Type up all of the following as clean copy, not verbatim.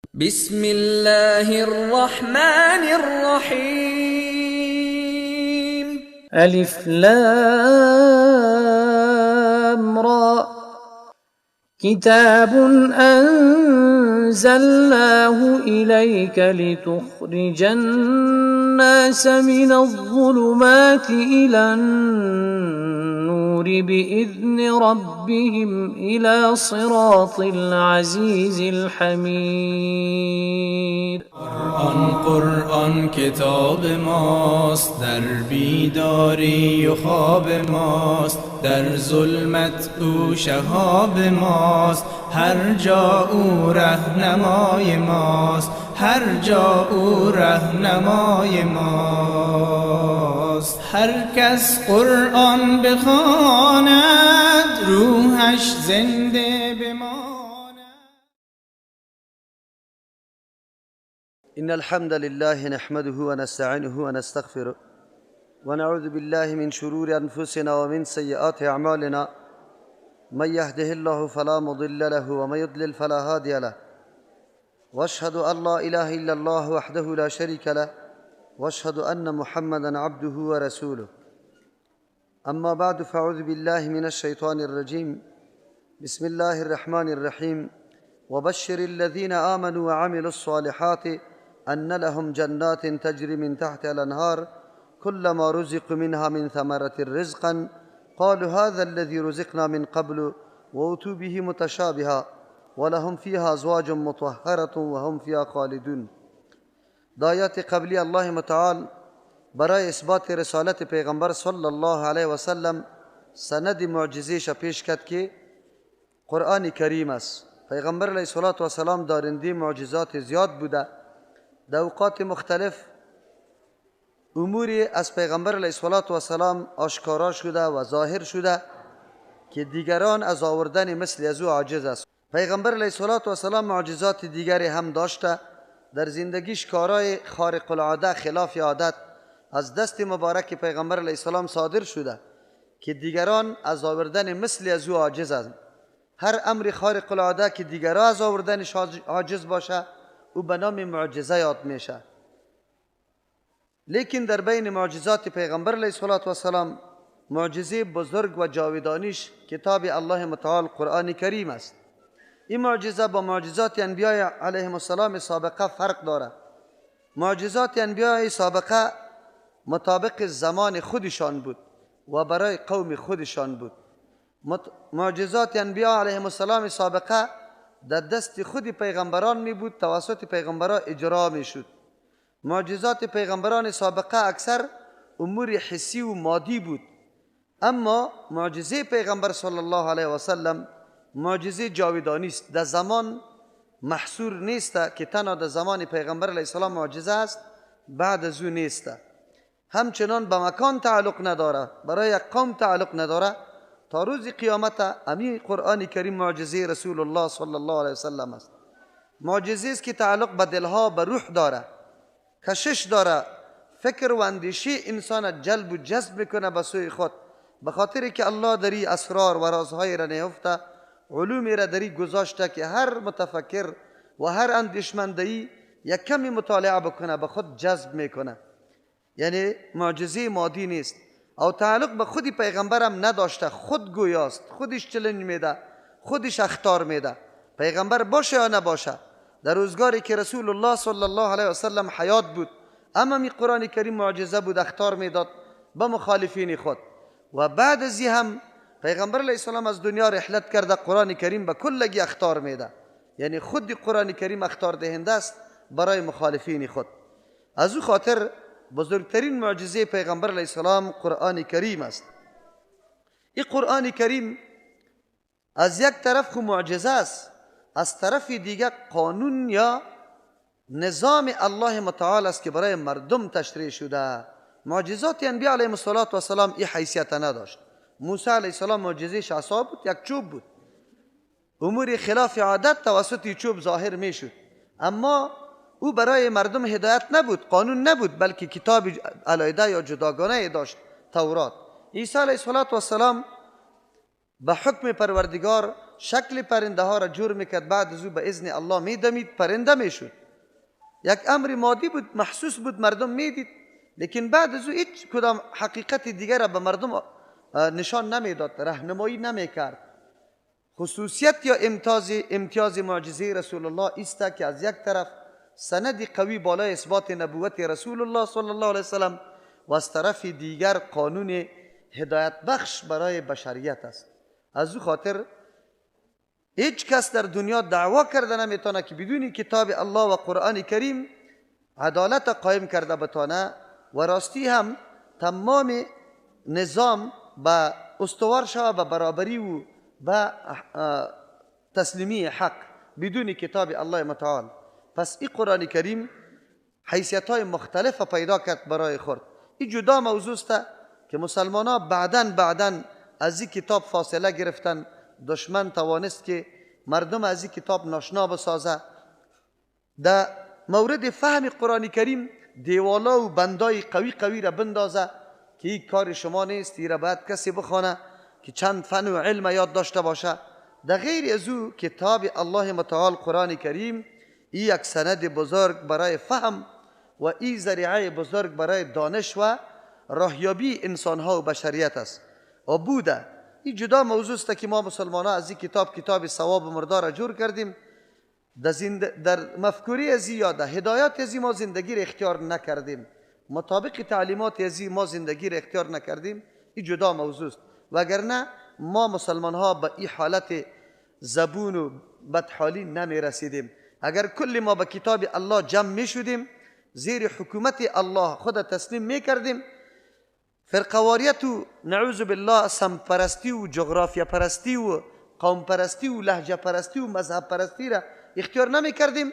بسم الله الرحمن الرحيم. ألف لام را كتاب أنزلناه إليك لتخرج الناس من الظلمات إلى النور بإذن ربهم إلى صراط العزيز الحميد. قرآن کتاب ماست، در بیداری و خواب ماست، در ظلمت او شهاب ماست، هر جا او رهنمای ماست، هر جا او رهنمای ماست. هر کس قرآن بخواند روحش زنده بماند. إن الحمد لله نحمده ونستعينه ونستغفره ونعوذ بالله من شرور أنفسنا ومن سيئات أعمالنا. من يهده الله فلا مضل له ومن يضلل فلا هادي له، وأشهد أن لا إله إلا الله وحده لا شريك له، وأشهد أن محمدا عبده ورسوله. أما بعد، فأعوذ بالله من الشيطان الرجيم. بسم الله الرحمن الرحيم. وبشر الذين آمنوا وعملوا الصالحات أن لهم جنات تجري من تحتها الأنهار كلما رزقوا منها من ثمرة رزقا قالوا هذا الذي رزقنا من قبل وأتوا به متشابها ولهم فيها أزواج مطهرة وهم فيها خالدون. دایات قبلی الله متعال برای اثبات رسالت پیغمبر صلی الله علیه و سلم سند معجزه‌اش پیش کرد که قرآن کریم است. پیغمبر علیه الصلاة و سلام دارنده معجزات زیاد بوده. در اوقات مختلف اموری از پیغمبر علیه الصلاة و سلام آشکارا شده و ظاهر شده که دیگران از آوردن مثل از او عاجز است. پیغمبر علیه الصلاة و سلام معجزات دیگری هم داشته. در زندگیش کارهای خارق العاده خلاف عادت از دست مبارک پیغمبر علیه السلام صادر شده که دیگران از آوردن مثل از او عاجز است. هر امر خارق العاده که دیگران از آوردنش عاجز باشه او به نام معجزه یاد میشه. لیکن در بین معجزات پیغمبر علیه الصلاة و سلام معجزه بزرگ و جاودانیش کتاب الله متعال قرآن کریم است. این معجزه با معجزات انبیاء علیهم السلام سابقه فرق داره. معجزات انبیاء سابقه مطابق زمان خودشان بود و برای قوم خودشان بود. معجزات انبیاء علیهم السلام سابقه در دست خود پیغمبران می بود، توسط پیغمبران اجرا می شد. معجزات پیغمبران سابقه اکثر امور حسی و مادی بود، اما معجزه پیغمبر صلی الله علیه و سلم معجزه جاودانی است، در زمان محصور نیست که تنها در زمان پیغمبر علیه السلام معجزه است، بعد از او نیست. همچنان به مکان تعلق نداره، برای یک قوم تعلق نداره. تا روز قیامت امی قرآن کریم معجزه رسول الله صلی الله علیه وسلم است. معجزه است که تعلق به دلها، به روح داره، کشش داره، فکر و اندیشه انسان جلب و جذب میکنه به سوی خود، به خاطر که الله دری اسرار و رازهای را نهفته، علومی را دری گذاشته که هر متفکر و هر اندیشمندی یک کمی مطالعه بکنه به خود جذب میکنه. یعنی معجزه مادی نیست او تعلق به خودی پیغمبرم نداشته، خود گویاست، خودش چلنج میده، خودش اختار میده پیغمبر باشه یا نباشه. در روزگاری که رسول الله صلی الله علیه و سلم حیات بود، اما می قرآن کریم معجزه بود، اختار میداد به مخالفین خود. و بعد از هم پیغمبر علیه السلام از دنیا رحلت کرده، قرآن کریم به کلگی اختار میده. یعنی خود قرآن کریم اختار دهنده است برای مخالفین خود. از او خاطر بزرگترین معجزه پیغمبر علیه السلام قرآن کریم است. این قرآن کریم از یک طرف خو معجزه است، از طرف دیگر قانون یا نظام الله متعال است که برای مردم تشریع شده. معجزات انبیاء علیهم السلام این حیثیت نداشت. موسی علیه السلام معجزه‌اش عصا بود، یک چوب بود. امور خلاف عادت توسط چوب ظاهر می شد، اما او برای مردم هدایت نبود، قانون نبود، بلکه کتاب علیحده یا جداگانه داشت، تورات. عیسی علیه السلام به حکم پروردگار شکل پرنده ها را جور میکرد، بعد از او به اذن الله میدمید، پرنده میشد. یک امر مادی بود، محسوس بود، مردم میدید، لیکن بعد از او هیچ کدام حقیقت دیگر را به مردم نشان نمیداد، راهنمایی نمیکرد. خصوصیت یا امتیاز معجزه رسول الله است که از یک طرف سند قوی بالای اثبات نبوت رسول الله صلی الله علیه وسلم و از طرف دیگر قانون هدایت بخش برای بشریت است. از او خاطر هیچ کس در دنیا دعوا کرده نمیتونه که بدون کتاب الله و قرآن کریم عدالت قائم کرده بتانه و راستی هم تمام نظام به استوار شود به برابری و به تسلیمی حق بدون کتاب الله متعال. پس این قرآن کریم حیثیت های مختلف پیدا کرد برای خود. این جدا موضوع است که مسلمان ها بعدن از این کتاب فاصله گرفتن. دشمن توانست که مردم از این کتاب ناشنا بسازه. در مورد فهم قرآن کریم دیوالا و بندای قوی را بندازه که این کار شما نیست، این را باید کسی بخونه که چند فن و علم یاد داشته باشه. در غیر از او کتاب الله متعال قرآن کریم این یک سند بزرگ برای فهم و این ذریعه بزرگ برای دانش و راهیابی انسان ها و بشریت است. و بوده این جدا موضوع است که ما مسلمان ها از این کتاب ثواب و مردار را جور کردیم. در مفکوری ازی یا در هدایات ازی ما زندگی را اختیار نکردیم، مطابق تعلیمات ازی ما زندگی را اختیار نکردیم. این جدا موضوع است. وگرنه ما مسلمان ها به این حالت زبون و بدحالی نمی رسیدیم. اگر کل ما به کتاب الله جمع می شدیم، زیر حکومت الله خود تسلیم می کردیم، فرقواریت و نعوذ بالله سمت پرستی و جغرافیا پرستی و قوم پرستی و لهجه پرستی و مذهب پرستی را اختیار نمی کردیم،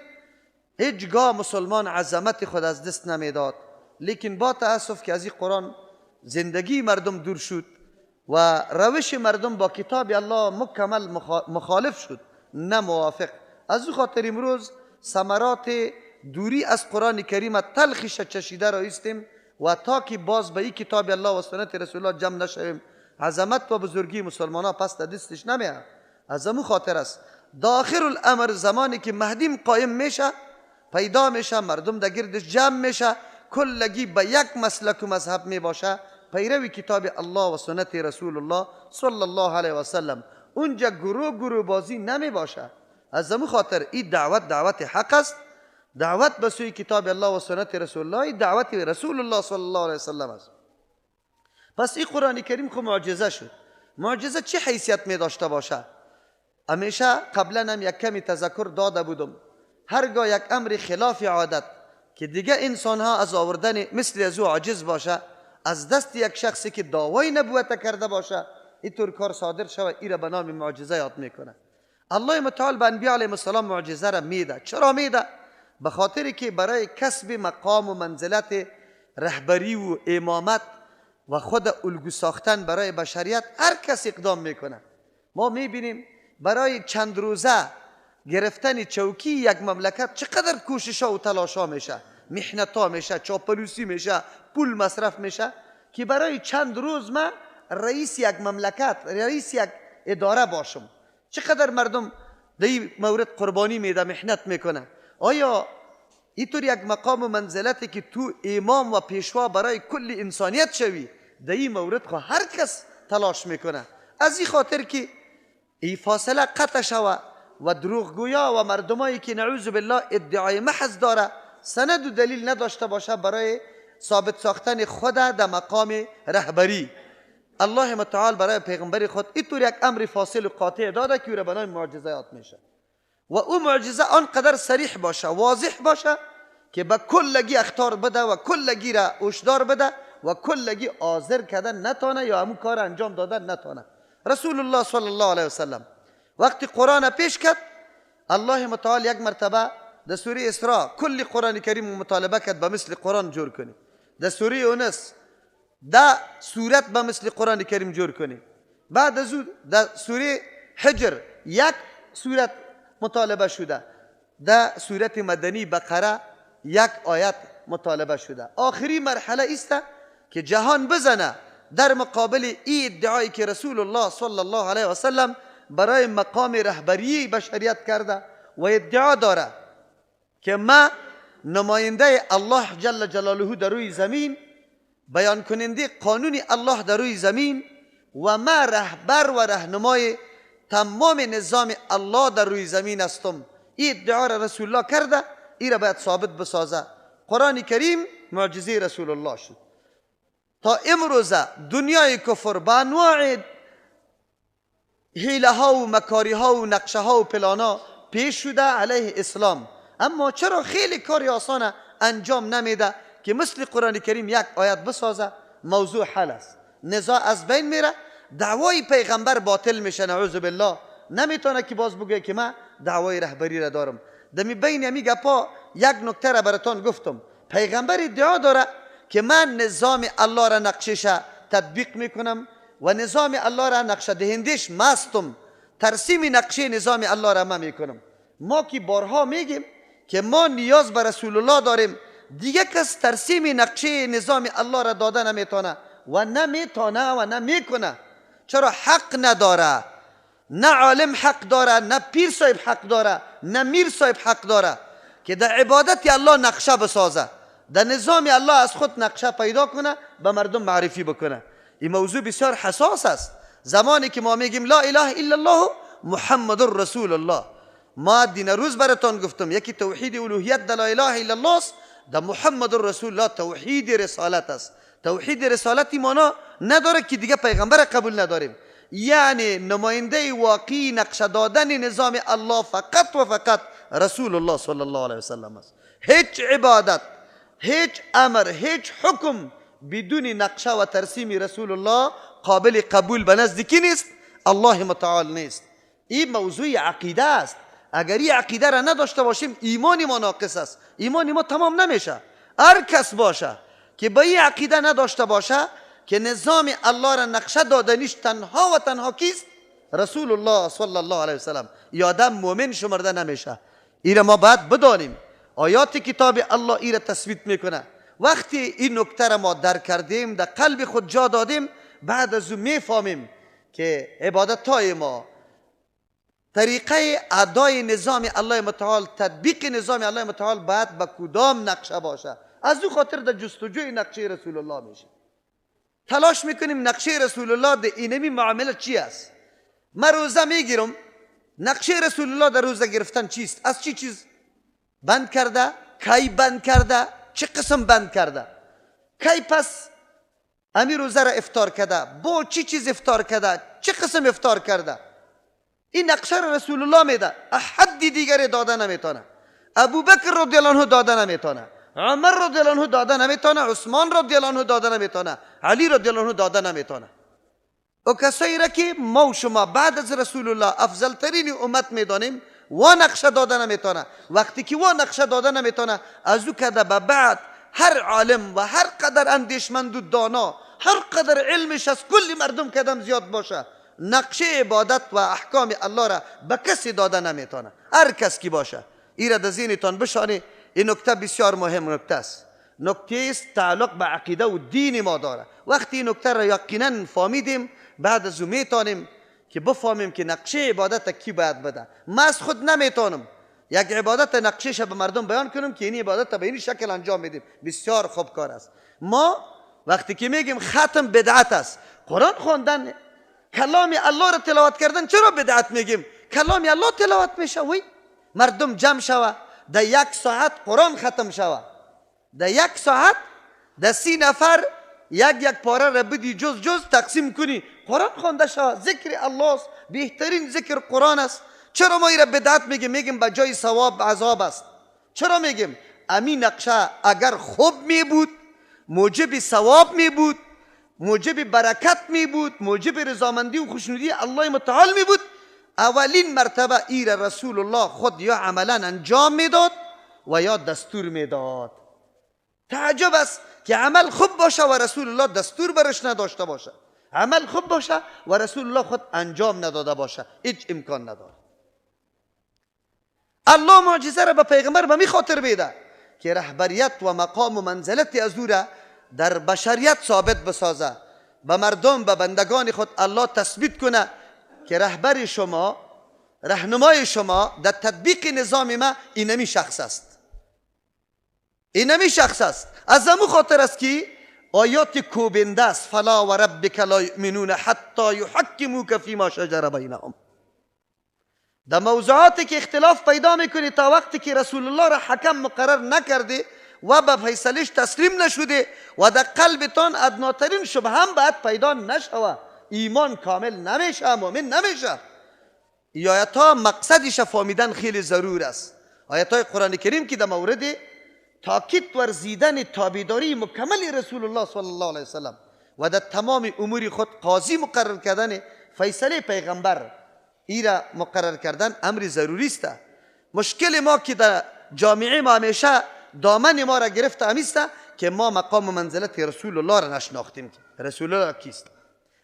هیچگاه مسلمان عظمت خود از دست نمی داد. لیکن با تأسف که از این قرآن زندگی مردم دور شد و روش مردم با کتاب الله مکمل مخالف شد، نه موافق. از او خاطر امروز ثمرات دوری از قرآن کریم تلخش چشیده را ایستیم و تا که باز به این کتاب الله و سنت رسول الله جمع نشویم، عظمت و بزرگی مسلمان ها پس دستش نمیاد. از امو خاطر است داخل الامر زمانی که مهدیم قایم میشه، پیدا میشه، مردم در گردش جمع میشه، کلگی به یک مسلک و مذهب می باشه، پیروی کتاب الله و سنت رسول الله صلی الله علیه و سلم. اونجا گروه بازی نمی باشه. از امو خاطر این دعوت حق است، دعوت به سوی کتاب الله و سنت رسول الله، دعوت رسول الله صلی الله علیه و سلم است. پس این قرآن کریم خود معجزه شد. معجزه چه حیثیت می داشته باشه؟ همیشه قبلا هم یک کمی تذکر داده بودم، هرگاه یک امر خلاف عادت که دیگه انسان ها از آوردن مثل از او عاجز باشه، از دست یک شخصی که دعوای نبوت کرده باشه، اینطور کار صادر شود، این را به نام معجزه یاد میکنه. الله متعال به انبیاء علیهم السلام معجزه را میده. چرا میده؟ به خاطر که برای کسب مقام و منزلت رهبری و امامت و خود الگو ساختن برای بشریت هر کس اقدام میکنه. ما میبینیم برای چند روزه گرفتن چوکی یک مملکت چقدر کوشش ها و تلاش ها میشه، محنت ها میشه، چاپلوسی میشه، پول مصرف میشه که برای چند روز من رئیس یک مملکت، رئیس یک اداره باشم. چقدر مردم در این مورد قربانی میده، محنت میکنه. آیا اینطور یک مقام و منزلتی که تو امام و پیشوا برای کل انسانیت شوی، در این مورد خو هر کس تلاش میکنه. از این خاطر که این فاصله قطع شوه و دروغگویا و مردمایی که نعوذ بالله ادعای محض داره، سند و دلیل نداشته باشه برای ثابت ساختن خود در مقام رهبری، الله متعال برای پیغمبر خود اینطور یک امر فاصل و قاطع داده که او را به نام معجزات میشه. و او معجزه آنقدر صریح باشه، واضح باشه که به کلگی اخطار بده و کلگی را هشدار بده و کلگی حاضر کردن نتانه یا همون کار انجام دادن نتانه. رسول الله صلی الله علیه وسلم وقتی قرآن پیش کرد، الله متعال یک مرتبه در سوره اسراء کل قرآن کریم مطالبه کرد به مثل قرآن جور کنی. در سوره یونس ده سورت به مثل قرآن کریم جور کنی. بعد از اون در سوره حجر یک سورت مطالبه شده. در سورت مدنی بقره یک آیت مطالبه شده. آخری مرحله است که جهان بزنه در مقابل این ادعایی که رسول الله صلی الله علیه و سلم برای مقام رهبری بشریت کرده و ادعا داره که ما نماینده الله جل جلاله در روی زمین، بیان کننده قانون الله در روی زمین و ما رهبر و رهنمای تمام نظام الله در روی زمین هستم. این ادعا را رسول الله کرده، این را باید ثابت بسازه. قرآن کریم معجزه رسول الله شد. تا امروز دنیای کفر با انواع حیله ها و مکاری ها و نقشه ها و پلان ها پیش شده علیه اسلام، اما چرا خیلی کاری آسانه انجام نمیده که مثل قرآن کریم یک آیت بسازه موضوع حل است، نزاع از بین میره، دعوای پیغمبر باطل میشه، نعوذ بالله. نمیتونه که باز بگه که من دعوای رهبری را دارم. دمی بین همی گپا یک نکته را براتون گفتم. پیغمبر ادعا داره که من نظام الله را نقشش تطبیق میکنم و نظام الله را نقشه دهندش ماستم، ترسیم نقشه نظام الله را من میکنم. ما که بارها میگیم که ما نیاز به رسول الله داریم، دیگه کس ترسیم نقشه نظام الله را داده نمیتونه و نمیتونه و نمیکنه. چرا؟ حق نداره، نه عالم حق داره، نه پیر صاحب حق داره، نه میر صاحب حق داره که در عبادت الله نقشه بسازه، در نظام الله از خود نقشه پیدا کنه، به مردم معرفی بکنه. این موضوع بسیار حساس است. زمانی که ما میگیم لا اله الا الله محمد رسول الله، ما دین روز براتون گفتم یکی توحید الوهیت در لا اله الا الله است، در محمد رسول الله توحید رسالت است. توحید رسالتی مانا نداره که دیگه پیغمبر قبول نداریم، یعنی نماینده واقعی نقشه دادن نظام الله فقط و فقط رسول الله صلی الله علیه وسلم است. هیچ عبادت، هیچ امر، هیچ حکم بدون نقشه و ترسیم رسول الله قابل قبول به نزدیکی نیست، الله متعال نیست. این موضوع عقیده است. اگر این عقیده را نداشته باشیم ایمان ما ناقص است، ایمان ما تمام نمیشه. هر کس باشه که با این عقیده نداشته باشه که نظام الله را نقشه دادنیش تنها و تنها کیست؟ رسول الله صلی الله علیه وسلم. آدم مؤمن شمرده نمیشه. این ما باید بدانیم. آیات کتاب الله این را تثبیت میکنه. وقتی این نکته را ما درک کردیم، در قلب خود جا دادیم، بعد از اون میفهمیم که عبادت های ما، طریقه ادای نظام الله متعال، تطبیق نظام الله متعال باید با کدام نقشه باشه. از او خاطر در جستجوی نقشه رسول الله میشه، تلاش میکنیم نقشه رسول الله در اینمی معامله چی است. من روزه میگیرم، نقشه رسول الله در روزه گرفتن چیست؟ از چی چیز بند کرده؟ کی بند کرده؟ چه قسم بند کرده؟ کی پس امی روزه را افطار کرده؟ با چی چیز افطار کرده؟ چه قسم افطار کرده؟ این نقشه را رسول الله میده، احد دیگری داده نمیتونه. ابو بکر رضی الله عنه داده نمیتونه، عمر رضی الله عنه داده نمیتونه، عثمان رضی الله عنه داده نمیتونه، علی رضی الله عنه داده نمیتونه. و کسایی را که ما و شما بعد از رسول الله افضل ترین امت میدانیم و نقشه داده نمیتونه. وقتی که و نقشه داده نمیتونه، از او کده به بعد هر عالم و هر قدر اندیشمند و دانا، هر قدر علمش از کل مردم کدم زیاد باشه، نقشه عبادت و احکام الله را به کسی داده نمیتونه. هر کس کی باشه. این را در ذهنتان بشانی. این نکته بسیار مهم نکته است. نکته است تعلق به عقیده و دین ما داره. وقتی این نکته را یقینا فهمیدیم، بعد از اون میتونیم که بفهمیم که نقشه عبادت کی باید بده. ما از خود نمیتونم یک عبادت نقشهش به مردم بیان کنم که این عبادت به این شکل انجام میدیم. بسیار خوب کار است. ما وقتی که میگیم ختم بدعت است، قرآن خواندن، کلام الله را تلاوت کردن، چرا بدعت میگیم؟ کلام الله تلاوت میشه، وی مردم جمع شوه، در 1 ساعت قرآن ختم شوه، در 1 ساعت در 30 نفر یک پاره را بدی جز تقسیم کنی، قرآن خوانده شوه، ذکر الله است، بهترین ذکر قرآن است. چرا ما این را بدعت میگیم؟ میگیم به جای ثواب عذاب است. چرا میگیم؟ امین نقشه اگر خوب می بود، موجب ثواب می بود، موجب برکت می بود، موجب رضامندی و خوشنودی الله متعال می بود، اولین مرتبه ایر رسول الله خود یا عملا انجام میداد و یا دستور میداد. تعجب است که عمل خوب باشه و رسول الله دستور برش نداشته باشه، عمل خوب باشه و رسول الله خود انجام نداده باشه. هیچ امکان نداره. الله معجزه را به پیغمبر به می خاطر بیده که رهبریت و مقام و منزلت از او را در بشریت ثابت بسازه، به مردم، به بندگان خود الله تثبیت کنه که رهبر شما، رهنمای شما در تطبیق نظام ما اینمی شخص است. اینمی شخص است. از همون خاطر است که آیات کوبنده است. فلا و ربک لا یؤمنون حتی یحکموک فیما شجر بینهم. در موضوعاتی که اختلاف پیدا میکنی تا وقتی که رسول الله را حکم مقرر نکرده و به فیصلش تسلیم نشده و در قلبتان ادناترین شبه هم باید پیدا نشوه، ایمان کامل نمیشه، مؤمن نمیشه. این آیت ها مقصدش فهمیدن خیلی ضرور است. آیت های قرآن کریم که در مورد تاکید ورزیدن تابعداری مکمل رسول الله صلی الله علیه وسلم و در تمام امور خود قاضی مقرر کردن فیصله پیغمبر ایرا مقرر کردن امر ضروری است. مشکل ما که در جامعه ما همیشه دامن ما را گرفته همیست که ما مقام و منزلت رسول الله را نشناختیم. رسول الله کیست؟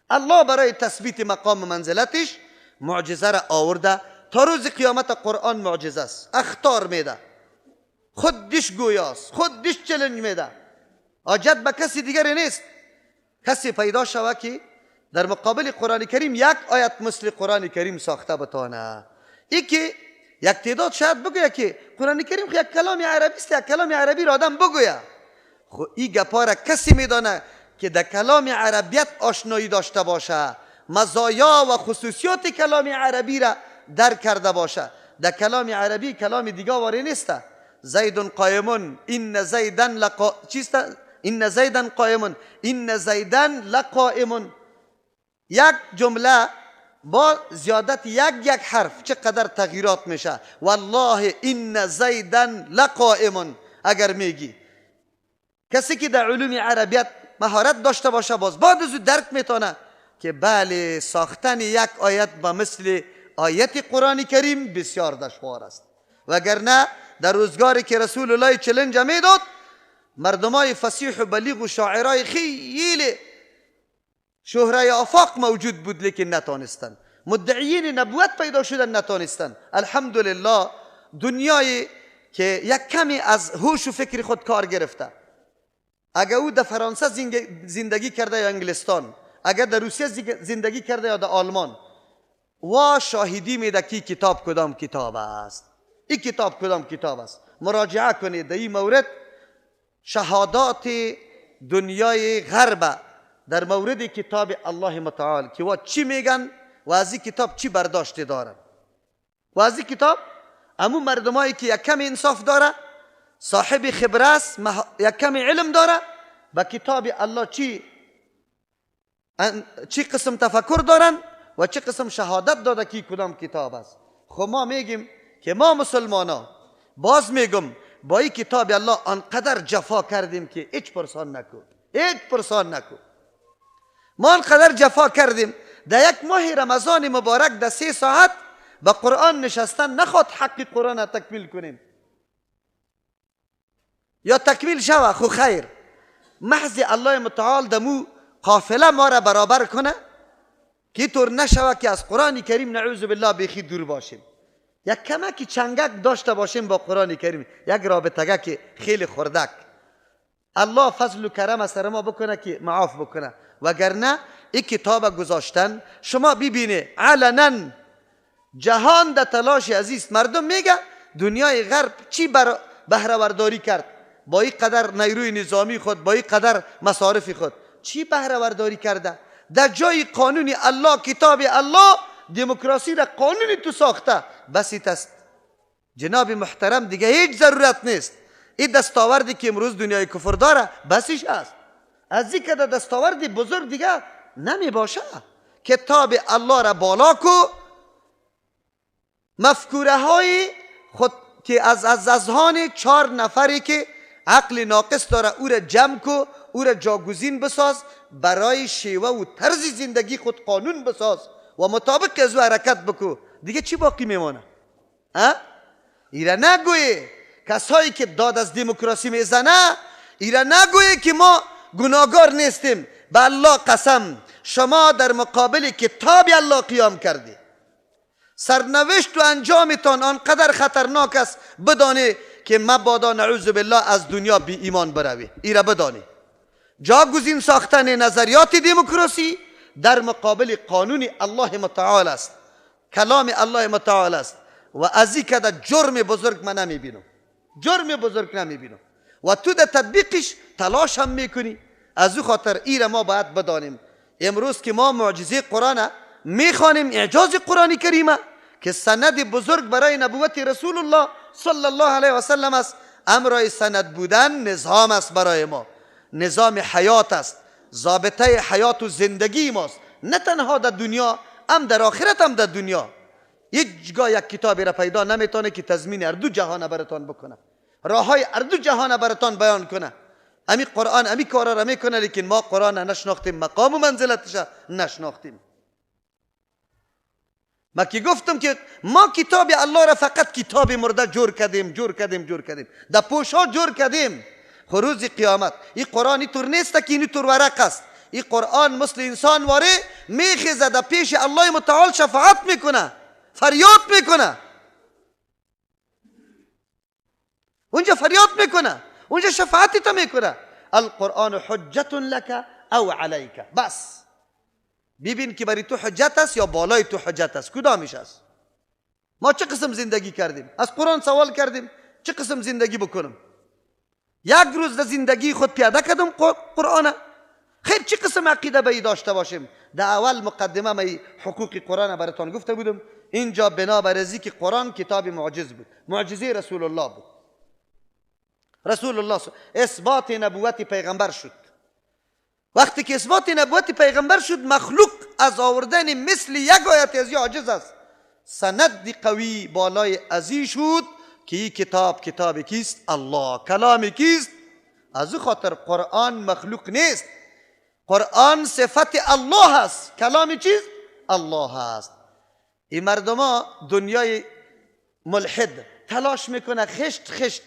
الله برای تثبیت مقام و منزلتش معجزه را آورده. تا روز قیامت قرآن معجزه است. اخطار میده، خودش گویاست، خودش چلنج میده. حاجت به کسی دیگری نیست. کسی پیدا شوه که در مقابل قرآن کریم یک آیت مثل قرآن کریم ساخته بتانه. ای که یک تعداد شاید بگویه که قرآن کریم یک کلام عربی است، یک کلام عربی را آدم بگویه. خو این گپا را کسی میدانه که در کلام عربیت آشنایی داشته باشه، مزایا و خصوصیات کلام عربی را درک کرده باشه. در کلام عربی کلام دیگه واری نیست. زید قائم، این زیدن این زیدن قائم، این زیدن لقائم. یک جمله با زیادت یک حرف چقدر تغییرات میشه. والله این زیدن لقائم. اگر میگی کسی که در علوم عربیت مهارت داشته باشه باز بعد از درک میتونه که بله ساختن یک آیت با مثل آیت قرآن کریم بسیار دشوار است. وگرنه در روزگاری که رسول الله چلنج میداد، مردمای فصیح و بلیغ و شاعرای خیلی شهره آفاق موجود بود لیکن نتانستن. مدعیین نبوت پیدا شدن نتانستن. الحمدلله دنیای که یک کمی از هوش و فکر خود کار گرفته، اگر او در فرانسه زندگی کرده یا انگلستان، اگر در روسیه زندگی کرده یا در آلمان، و شاهدی میده که کتاب کدام کتاب است. این کتاب کدام کتاب است. مراجعه کنید در این مورد. شهادات دنیای غرب در مورد کتاب الله متعال که و چی میگن و از این کتاب چی برداشت دارن. و از این کتاب امون مردمایی که یک کمی انصاف داره، صاحب خبره است، یک کمی علم داره، با کتاب الله چی قسم تفکر دارن و چی قسم شهادت داده که کدام کتاب است. خب ما میگیم که ما مسلمانا، باز میگم با این کتاب الله آنقدر جفا کردیم که هیچ پرسان نکو، هیچ پرسان نکو. ما آنقدر جفا کردیم در یک ماه رمضان مبارک در 3 ساعت با قرآن نشستن نخواد حق قرآن را تکمیل کنیم. یا تکمیل شوه خو خیر، محض الله متعال دمو قافله ما را برابر کنه که طور نشوه که از قرآن کریم نعوذ بالله بیخی دور باشیم. یک کمکی چنگک داشته باشیم با قرآن کریم، یک رابطه که خیلی خردک. الله فضل و کرم سر ما بکنه که معاف بکنه. وگرنه این کتاب گذاشتن شما ببینه علنا جهان در تلاش عزیز. مردم میگه دنیای غرب چی بهره‌ورداری کرد با این قدر نیروی نظامی خود، با این قدر مصارف خود، چی بهره‌ورداری کرده؟ در جای قانون الله، کتاب الله، دموکراسی را قانونی تو ساخته. بسیط است جناب محترم، دیگه هیچ ضرورت نیست. این دستاوردی که امروز دنیای کفر داره بسیش است. از این که دستاورد بزرگ دیگه نمی باشه. کتاب الله را بالا کو، مفکوره های خود که از اذهان 4 نفری که عقل ناقص داره او را جمع کو، او را جاگزین بساز، برای شیوه و طرز زندگی خود قانون بساز و مطابق از او حرکت بکو. دیگه چی باقی میمانه؟ ایره نگوی کسایی که داد از دموکراسی میزنه، ایره نگوی که ما گناهگار نیستیم. به الله قسم شما در مقابل کتاب الله قیام کردی. سرنوشت و انجامتان آنقدر خطرناک است بدانه که مبادا نعوذ بالله از دنیا بی ایمان بروی. ایره بدانه جاگزین ساختن نظریات دموکراسی در مقابل قانون الله متعال است. کلام الله متعال است و از این که جرم بزرگ من نمیبینم، جرم بزرگ نمیبینم و تو در تطبیقش تلاش هم میکنی. از او خاطر ایره ما باید بدانیم امروز که ما معجزه قرآن میخوانیم، اعجاز قرآن کریمه که سند بزرگ برای نبوت رسول الله صلی الله علیه و سلم است. امرای سند بودن نظام است برای ما، نظام حیات است، ضابطه حیات و زندگی ماست، نه تنها در دنیا هم در آخرت هم در دنیا. هیچگاه یک کتابی را پیدا نمیتونه که تضمین هر دو جهان براتان بکنه، راه های هر دو جهان براتان بیان کنه. امی قرآن امی کارا را میکنه، لیکن ما قرآن نشناختیم، مقام و منزلتش نشناختیم. ما که گفتم که ما کتاب الله را فقط کتاب مرده جور کردیم در پوشا جور کردیم. روز قیامت این قرآن اینطور نیست که اینطور ورق است. این قرآن مثل انسان واره میخیزه در پیش الله متعال، شفاعت میکنه، فریاد میکنه، اونجا فریاد میکنه، اونجا شفاعتی تا میکنه. القرآن حجت لک او علیک. بس ببین که برای تو حجت است یا بالای تو حجت است، کدامش است؟ ما چه قسم زندگی کردیم؟ از قرآن سوال کردیم چه قسم زندگی بکنم؟ یک روز در زندگی خود پیاده کردم قرآن؟ خیر چه قسم عقیده به داشته باشیم؟ در اول مقدمه می حقوق قرآن براتان گفته بودم. اینجا بنابر ازی که قرآن کتاب معجز بود، معجزه رسول الله بود. رسول الله اثبات نبوت پیغمبر شد. وقتی که اثبات نبوت پیغمبر شد، مخلوق از آوردن مثل یک آیت ازی عاجز است. سند قوی بالای ازی شد که این کتاب کیست؟ الله. کلام کیست؟ از او خاطر قرآن مخلوق نیست، قرآن صفت الله است. کلام چیست؟ الله است. این مردم دنیای ملحد تلاش میکنه خشت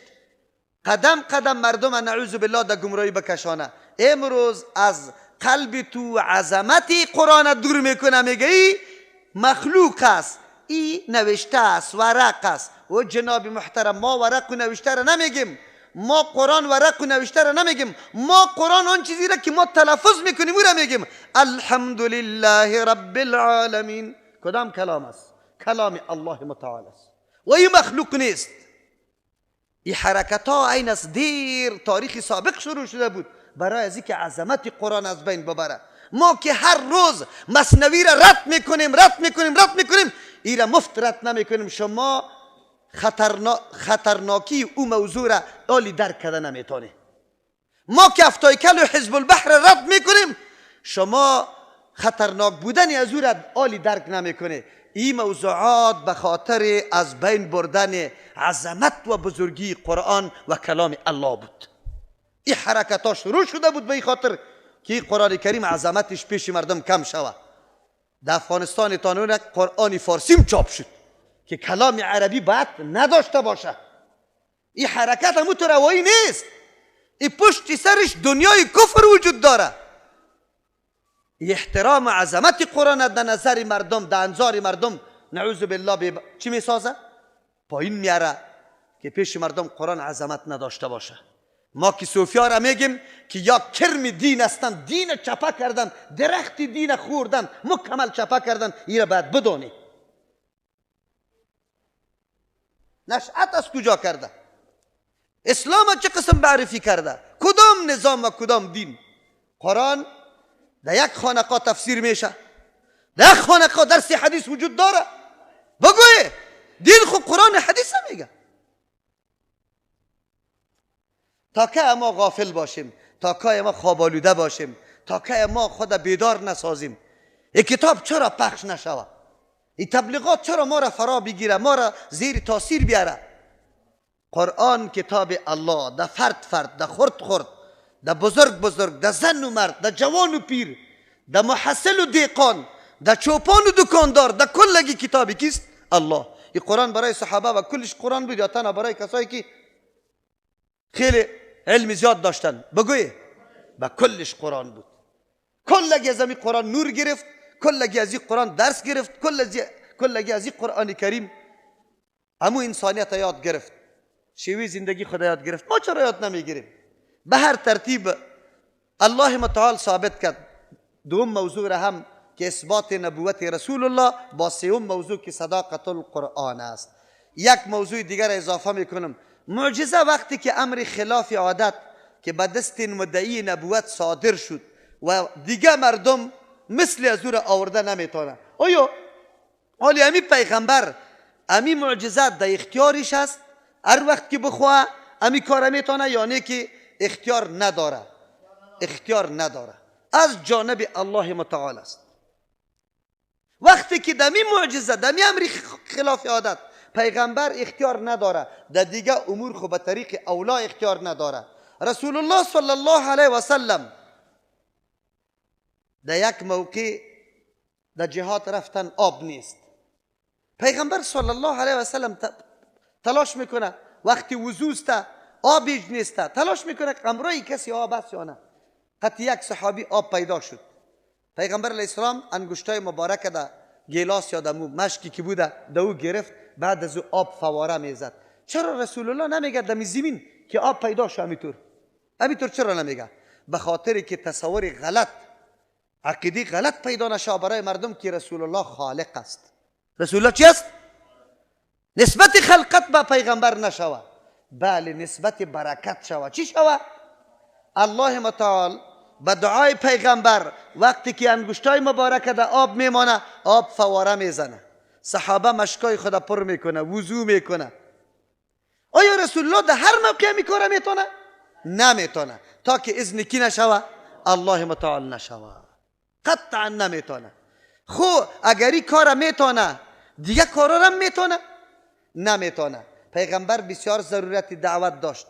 قدم مردم نعوذ بالله در گمراهی بکشانه. امروز از قلب تو عظمتی قرآن دور میکنه، میگه ای مخلوق است، ای نوشته است، ورق است. و جناب محترم ما ورق و نوشته را نمیگیم، ما قرآن ورق و نوشته را نمیگیم، ما قرآن آن چیزی را که ما تلفظ میکنیم او را میگیم. الحمدلله رب العالمین. کدام کلام است؟ کلام الله متعال است و این مخلوق نیست. این حرکت ها این از دیر تاریخ سابق شروع شده بود برای از اینکه عظمت قرآن از بین ببره. ما که هر روز مثنوی را رد میکنیم این را مفت رد نمیکنیم. شما خطرناکی او موضوع را عالی درک کرده نمیتونه. ما که افتایکل و حزب البحر را رد میکنیم، شما خطرناک بودن از او را عالی درک نمیکنه. این موضوعات به خاطر از بین بردن عظمت و بزرگی قرآن و کلام الله بود. این حرکت ها شروع شده بود به این خاطر که قرآن کریم عظمتش پیش مردم کم شود. در افغانستان تانون قرآن فارسیم چاپ شد که کلام عربی باید نداشته باشه. این حرکت همون تو روایی نیست، این پشت سرش دنیای کفر وجود داره. احترام و عظمت قرآن در نظر مردم، در انظار مردم نعوذ بالله چی میسازه؟ پایین میاره که پیش مردم قرآن عظمت نداشته باشه. ما که صوفیا را میگیم که یا کرم دین هستند، دین چپه کردن، درخت دین خوردن، مکمل چپه کردن. این را باید بدانی نشأت از کجا کرده، اسلام چه قسم معرفی کرده، کدام نظام و کدام دین. قرآن در یک خانقاه تفسیر میشه، در یک خانقاه درس حدیث وجود داره. بگوی دین خود قرآن حدیث میگه. تا که ما غافل باشیم، تا که ما خواب آلوده باشیم، تا که ما خود بیدار نسازیم، این کتاب چرا پخش نشود؟ این تبلیغات چرا ما را فرا بگیره، ما را زیر تاثیر بیاره؟ قرآن کتاب الله در فرد در خرد در بزرگ در زن و مرد، در جوان و پیر، در محصل و دیقان، در چوپان و دکاندار، در کلگی کتابی کیست؟ الله. این قرآن برای صحابه و کلش قرآن بود یا تنها برای کسایی که خیلی علم زیاد داشتن؟ بگوی با کلش قرآن بود. کلگی از این قرآن نور گرفت، کلگی از این قرآن درس گرفت، کلگی از این قرآن کریم همو انسانیت یاد گرفت، شیوه زندگی خدا یاد گرفت. ما چرا یاد نمیگیریم؟ به هر ترتیب الله متعال ثابت کرد. دوم موضوع را هم که اثبات نبوت رسول الله با سوم موضوع که صداقت القرآن است. یک موضوع دیگر اضافه میکنم. معجزه وقتی که امر خلاف عادت که به دست مدعی نبوت صادر شد و دیگه مردم مثل از او را آورده نمیتونه، آیا حالی امی پیغمبر امی معجزه در اختیارش است؟ هر وقت که بخواه امی کار میتونه یا نه که اختیار نداره؟ اختیار نداره، از جانب الله متعال است. وقتی که دمی معجزه دمی امر خلاف عادت پیغمبر اختیار نداره، در دیگه امور خو به طریق اولا اختیار نداره. رسول الله صلی الله علیه و سلم در یک موقع در جهاد رفتن، آب نیست. پیغمبر صلی الله علیه و سلم تلاش میکنه، وقتی وضو است آبی نیست، تلاش میکنه قمرای کسی آب است یا نه. قط یک صحابی آب پیدا شد. پیغمبر علیه السلام انگشتای مبارک در گیلاس یا در مشکی که بوده دو گرفت، بعد از او آب فواره میزد. چرا رسول الله نمیگه دمی زمین که آب پیدا شد؟ همینطور چرا نمیگه؟ به خاطر که تصور غلط، عقیده غلط پیدا نشه برای مردم که رسول الله خالق است. رسول الله چی است؟ نسبت خلقت به پیغمبر نشوه، بله نسبت برکت شوه. چی شوه؟ الله متعال به دعای پیغمبر وقتی که انگشتای مبارک در آب میمانه، آب فواره میزنه، صحابه مشکای خدا پر میکنه، وضو میکنه. آیا رسول الله در هر موقع میکاره میتونه؟ نمیتونه، تا که اذن کی نشوه؟ الله متعال نشوه، قطعا نمیتونه. خو اگر این کار میتونه دیگه کارا هم میتونه؟ نمیتونه. پیغمبر بسیار ضرورت دعوت داشت.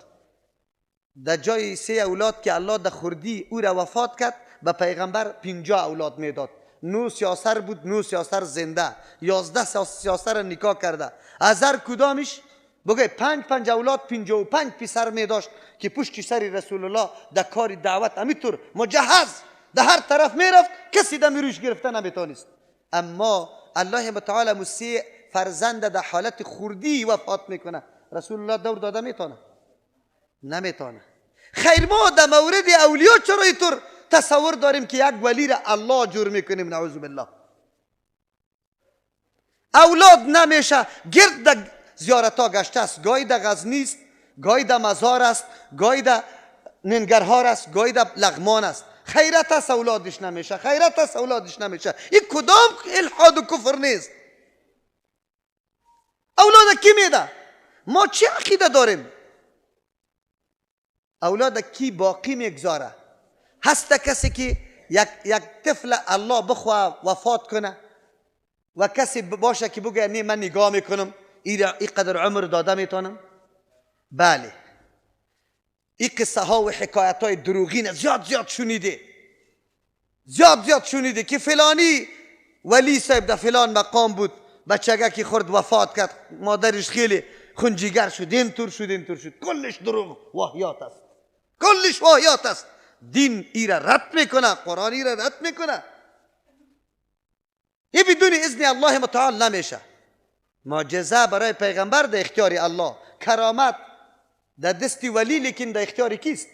در جای 3 اولاد که الله در خردی او را وفات کرد، به پیغمبر 50 اولاد میداد. 9 سیاسر بود، 9 سیاسر زنده، 11 سیاسر نکاح کرده. از هر کدامش بگه 5 اولاد 55 پسر می داشت که پشت سر رسول الله در کار دعوت همینطور مجهز در هر طرف می رفت، کسی در روش گرفته نمیتونست. اما الله متعال موسی فرزند در حالت خردی وفات میکنه، رسول الله دور داده میتونه؟ نمیتونه. خیر ما در مورد اولیاء چرا اینطور تصور داریم که یک ولی را الله جور میکنیم؟ نعوذ بالله. اولاد نمیشه، گرد در زیارت ها گشته است، گاهی در غزنی است، گاهی در مزار است، گاهی در ننگرهار است، گاهی در لغمان است. خیرت است اولادش نمیشه، خیرت است اولادش نمیشه. این کدام الحاد و کفر نیست؟ اولاد کی میده؟ ما چه عقیده داریم؟ اولاد کی باقی میگذاره؟ هست کسی که یک طفل الله بخواه وفات کنه و کسی باشه که بگه نه من نگاه میکنم این قدر عمر داده میتونم؟ بله. این قصه ها و حکایت های دروغین زیاد شنیده، زیاد شنیده که فلانی ولی صاحب در فلان مقام بود، بچگه که خورد وفات کرد، مادرش خیلی خونجیگر شد، اینطور شد. کلش دروغ واهیات است، کلش واهیات است. دین ای را رد میکنه، قرآن ای را رد میکنه. این بدون اذن الله متعال نمیشه. معجزه برای پیغمبر در اختیار الله، کرامت در دست ولی، لیکن در اختیار کیست؟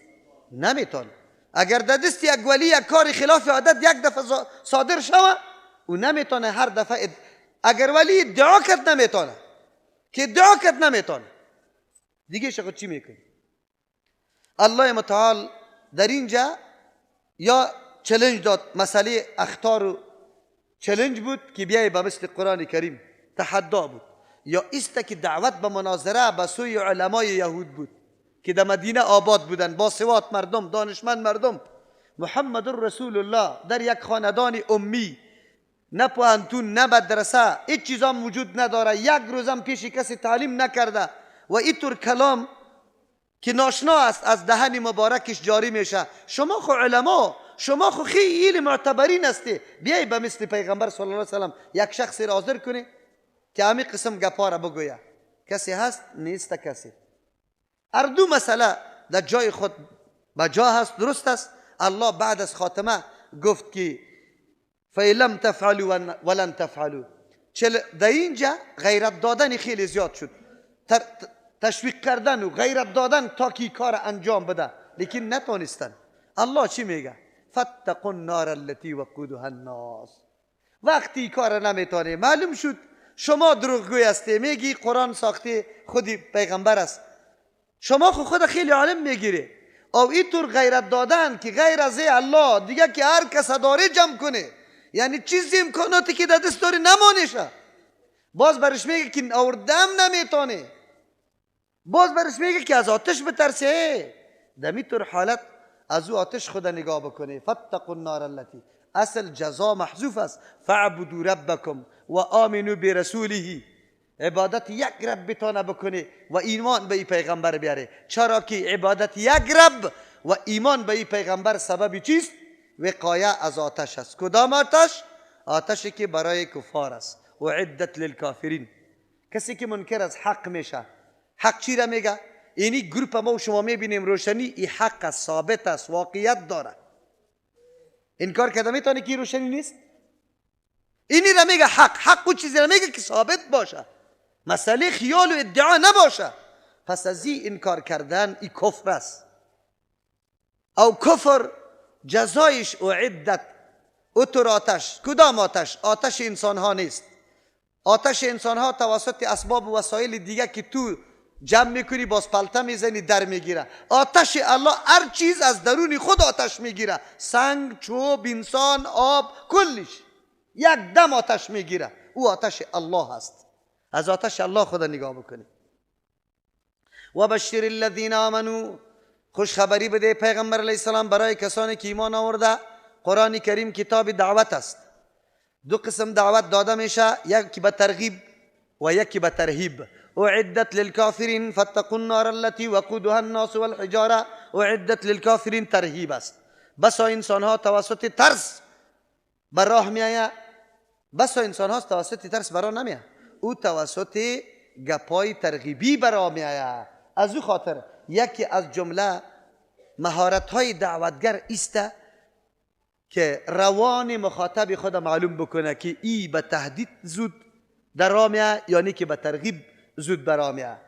نمیتونه. اگر در دست یک ولی یک کار خلاف عادت یک دفعه صادر شوه، او نمیتونه هر دفعه. اگر ولی ادعا کرد نمیتونه، که ادعا کرد نمیتونه، دیگه شخص چی میکنه؟ الله متعال در اینجا یا چلنج داد، مسئله اخطار چلنج بود که بیای به مثل قرآن کریم، تحدا بود. یا است که دعوت به مناظره به سوی علمای یهود بود که در مدینه آباد بودن، با سواد مردم، دانشمند مردم. محمد رسول الله در یک خاندان امی، نه پوهنتون نه مدرسه، هیچ چیزام وجود نداره، یک روزم پیش کسی تعلیم نکرده و اینطور کلام که ناشنا است از دهن مبارکش جاری میشه. شما خو علما، شما خو خیلی معتبرین هستی، بیای به مثل پیغمبر صلی الله علیه وسلم یک شخص را حاضر کنی که همین قسم گپا را بگویه. کسی هست؟ نیست کسی. هر دو مسئله در جای خود بجا هست، درست است. الله بعد از خاتمه گفت که فَإِلَمْ تَفْعَلُوا وَلَنْ تَفْعَلُوا. در اینجا غیرت دادن خیلی زیاد شد، تشویق کردن و غیرت دادن تا که کار انجام بده، لیکن نتونستن. الله چی میگه؟ فَاتَّقُوا النَّارَ الَّتِي وَقُودُهَا النَّاسُ. وقتی کار نمیتونه معلوم شد شما دروغگوی هستی، میگی قرآن ساخته خودی پیغمبر است، شما خود خیلی عالم میگیره. او اینطور غیرت دادن که غیر از الله دیگه که هر کس داره جمع کنه، یعنی چیزی امکاناتی که در دست داره نمانشه. باز برش میگه که آوردم نمیتونه، باز برش میگه که از آتش بترسه. در طور حالت از او آتش خود نگاه بکنه. فاتقوا النار التي، اصل جزا محذوف است. فاعبدوا ربکم و آمنوا برسوله، عبادت یک رب بتانه بکنه و ایمان به این پیغمبر بیاره. چرا که عبادت یک رب و ایمان به این پیغمبر سبب چیست؟ وقایه از آتش است. کدام آتش؟ آتشی که برای کفار است. اعدت للکافرین. کسی که منکر از حق میشه، حق چی را میگه؟ اینی گروپ ما و شما میبینیم روشنی، این حق است، ثابت است، واقعیت داره. انکار کرده میتونه که روشنی نیست؟ اینی را میگه حق. حق و چیزی را میگه که ثابت باشه، مسئله خیال و ادعا نباشه. پس از این انکار کردن این کفر است. او کفر جزایش اعدت اتر آتش. کدام آتش؟ آتش انسان ها نیست. آتش انسان ها توسط اسباب و وسایل دیگه که تو جمع میکنی باز پلته میزنی در میگیره. آتش الله هر چیز از درون خود آتش میگیره، سنگ، چوب، انسان، آب، کلش یک دم آتش میگیره. او آتش الله هست. از آتش الله خدا نگاه بکنی. و بشر الذین آمنوا، خوشخبری بده پیغمبر علیه السلام برای کسانی که ایمان آورده. قرآن کریم کتاب دعوت است. دو قسم دعوت داده میشه، یکی به ترغیب و یکی به ترهیب. اعدت للکافرین فاتقوا النار التي وقودها الناس والحجاره. اعدت للکافرین ترهیب است. بسا انسان ها توسط ترس بر راه میآید، بسا انسان ها توسط ترس بر راه نمیآید، او توسط گپای ترغیبی بر راه میآید. از او خاطر یکی از جمله مهارت های دعوتگر است که روان مخاطب خود معلوم بکنه که ای به تهدید زود در راه میآید یعنی که به ترغیب زود بر راه میآید.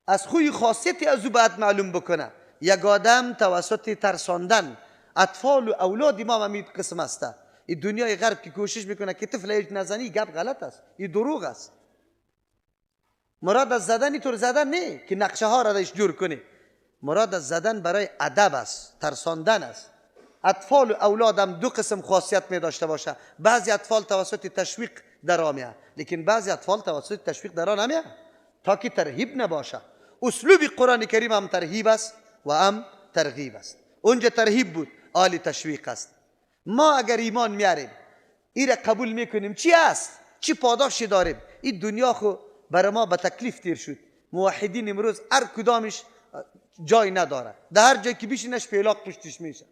از خوی خاصیتی از او باید معلوم بکنه. یک آدم توسط ترساندن اطفال و اولاد ما همین قسم است. این دنیای غرب که کوشش میکنه که طفل هیچ نزنی، گپ غلط است، این دروغ است. مراد از زدن طور زدن نه که نقشه ها را دایش جور کنی، مراد از زدن برای ادب است، ترساندن است. اطفال و اولاد هم دو قسم خاصیت می داشته باشه. بعضی اطفال توسط تشویق در راه میاد، لیکن بعضی اطفال توسط تشویق در راه نمیاد تا که ترهیب نباشه. اسلوب قرآن کریم هم ترهیب است و هم ترغیب است. اونجا ترهیب بود، آل تشویق است. ما اگر ایمان میاریم، این را قبول میکنیم، چی است؟ چی پاداشی داریم؟ این دنیا خو برای ما به تکلیف تیر شد. موحدین امروز هر کدامش جای نداره. در هر جایی که بشینش پیلاق پشتش میشه،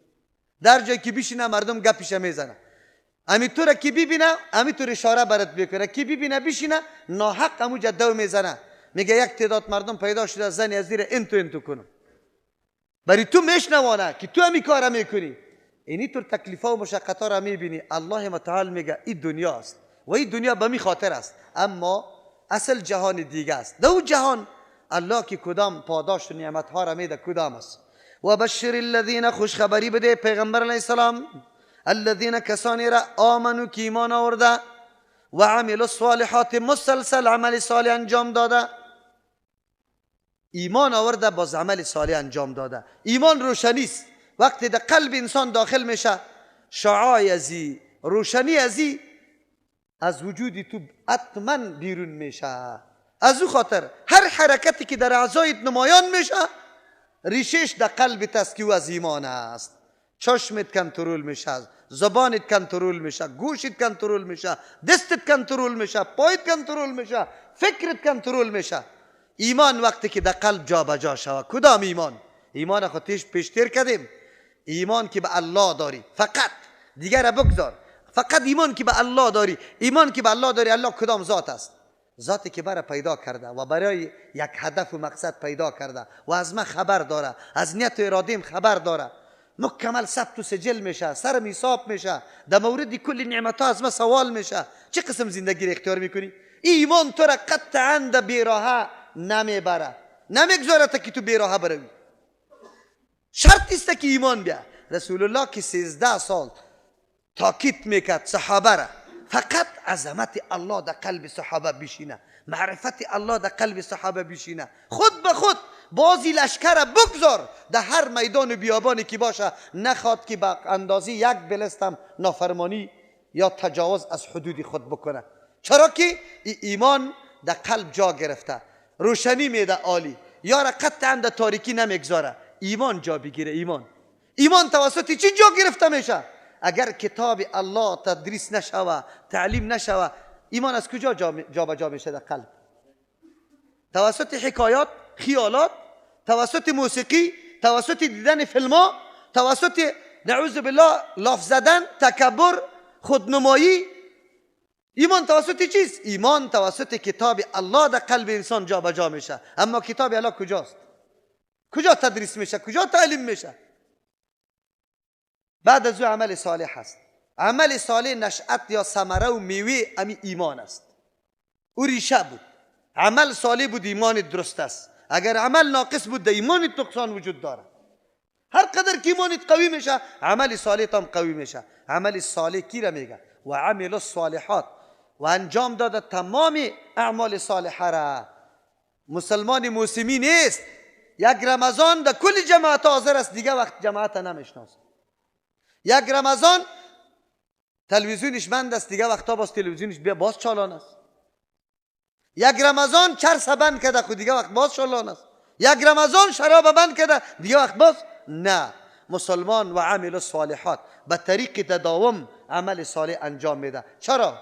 در جایی که بشینه مردم گپش میزنه. همینطوره که ببینه همینطور اشاره برات میکنه، که ببینه بشینه ناحق همو جدو میزنه. میگه یک تعداد مردم پیدا شده زن از زیر انتو کنم، برای تو میشنوانه که تو همی کار میکنی. اینی طور تکلیفا و مشقتا را میبینی. الله متعال میگه این دنیا است و این دنیا به می خاطر است، اما اصل جهان دیگه است. دو جهان الله که کدام پاداش و نعمت ها را میده کدام است. و بشر الذین، خوش خبری بده پیغمبر علیه السلام، الذین کسانی را آمنو که ایمان آورده و عمل الصالحات، مسلسل عمل صالح انجام داده. ایمان آورده باز عمل صالح انجام داده. ایمان روشنی است، وقتی در قلب انسان داخل میشه شعاع ازی، روشنی ازی از وجودی تو حتما بیرون میشه. از او خاطر هر حرکتی که در اعضایت نمایان میشه ریشش در قلبت است که او از ایمان است. چشمت کنترل میشه، زبانت کنترل میشه، گوشت کنترل میشه، دستت کنترل میشه، پایت کنترل میشه، فکرت کنترل میشه. ایمان وقتی که در قلب جا بجا شود. کدام ایمان؟ ایمان خودش پیشتر کردیم، ایمان که به الله داری، فقط دیگر بگذار. فقط ایمان که به الله داری. ایمان که به الله داری، الله کدام ذات است؟ ذاتی که برای پیدا کرده و برای یک هدف و مقصد پیدا کرده و از من خبر داره، از نیت و ارادیم خبر داره، مکمل ثبت و سجل میشه، سرم حساب میشه، در مورد کل نعمت ها از من سوال میشه. چه قسم زندگی را اختیار میکنی؟ ایمان تو را قطعا در بیراهه نمیبره، نمیگذاره تا که تو بیراهه بروی. شرط است که ایمان بیا. رسول الله که 13 سال تاکید میکرد صحابه را فقط عظمت الله در قلب صحابه بشینه، معرفت الله در قلب صحابه بشینه. خود به خود بازی لشکر بگذار در هر میدان و بیابانی که باشه، نخواد که به اندازه یک بلستم نافرمانی یا تجاوز از حدود خود بکنه. چرا که ایمان در قلب جا گرفته، روشنی میده عالی، یارا قطعا در تاریکی نمیگذاره. ایمان جا بگیره. ایمان توسط چی جا گرفته میشه؟ اگر کتاب الله تدریس نشوه، تعلیم نشوه، ایمان از کجا جا به جا میشه در قلب؟ توسط حکایات، خیالات، توسط موسیقی، توسط دیدن فیلم‌ها، توسط نعوذ بالله لاف زدن، تکبر، خودنمایی. ایمان توسط چیست؟ ایمان توسط کتاب الله در قلب انسان جا به جا میشه. اما کتاب الله کجاست؟ کجا تدریس میشه؟ کجا تعلیم میشه؟ بعد از او عمل صالح است. عمل صالح نشأت یا ثمره و میوه امی ایمان است. او ریشه بود. عمل صالح بود، ایمان درست است. اگر عمل ناقص بود، در ایمان نقصان وجود داره. هر قدر که ایمانت قوی میشه، عمل صالح هم قوی میشه. عمل صالح کی را میگه؟ و عمل الصالحات، و انجام داده تمام اعمال صالحه را. مسلمان موسمی نیست، یک رمضان در کل جماعت حاضر است، دیگه وقت جماعت نمیشناسه. یک رمضان تلویزیونش بند است، دیگه وقتا باز تلویزیونش باز چالان است. یک رمضان چرس بند کرده، خود دیگه وقت باز چالان است. یک رمضان شراب بند کرده، دیگه وقت باز نه. مسلمان و عمل الصالحات به طریق تداوم عمل صالح انجام میده. چرا؟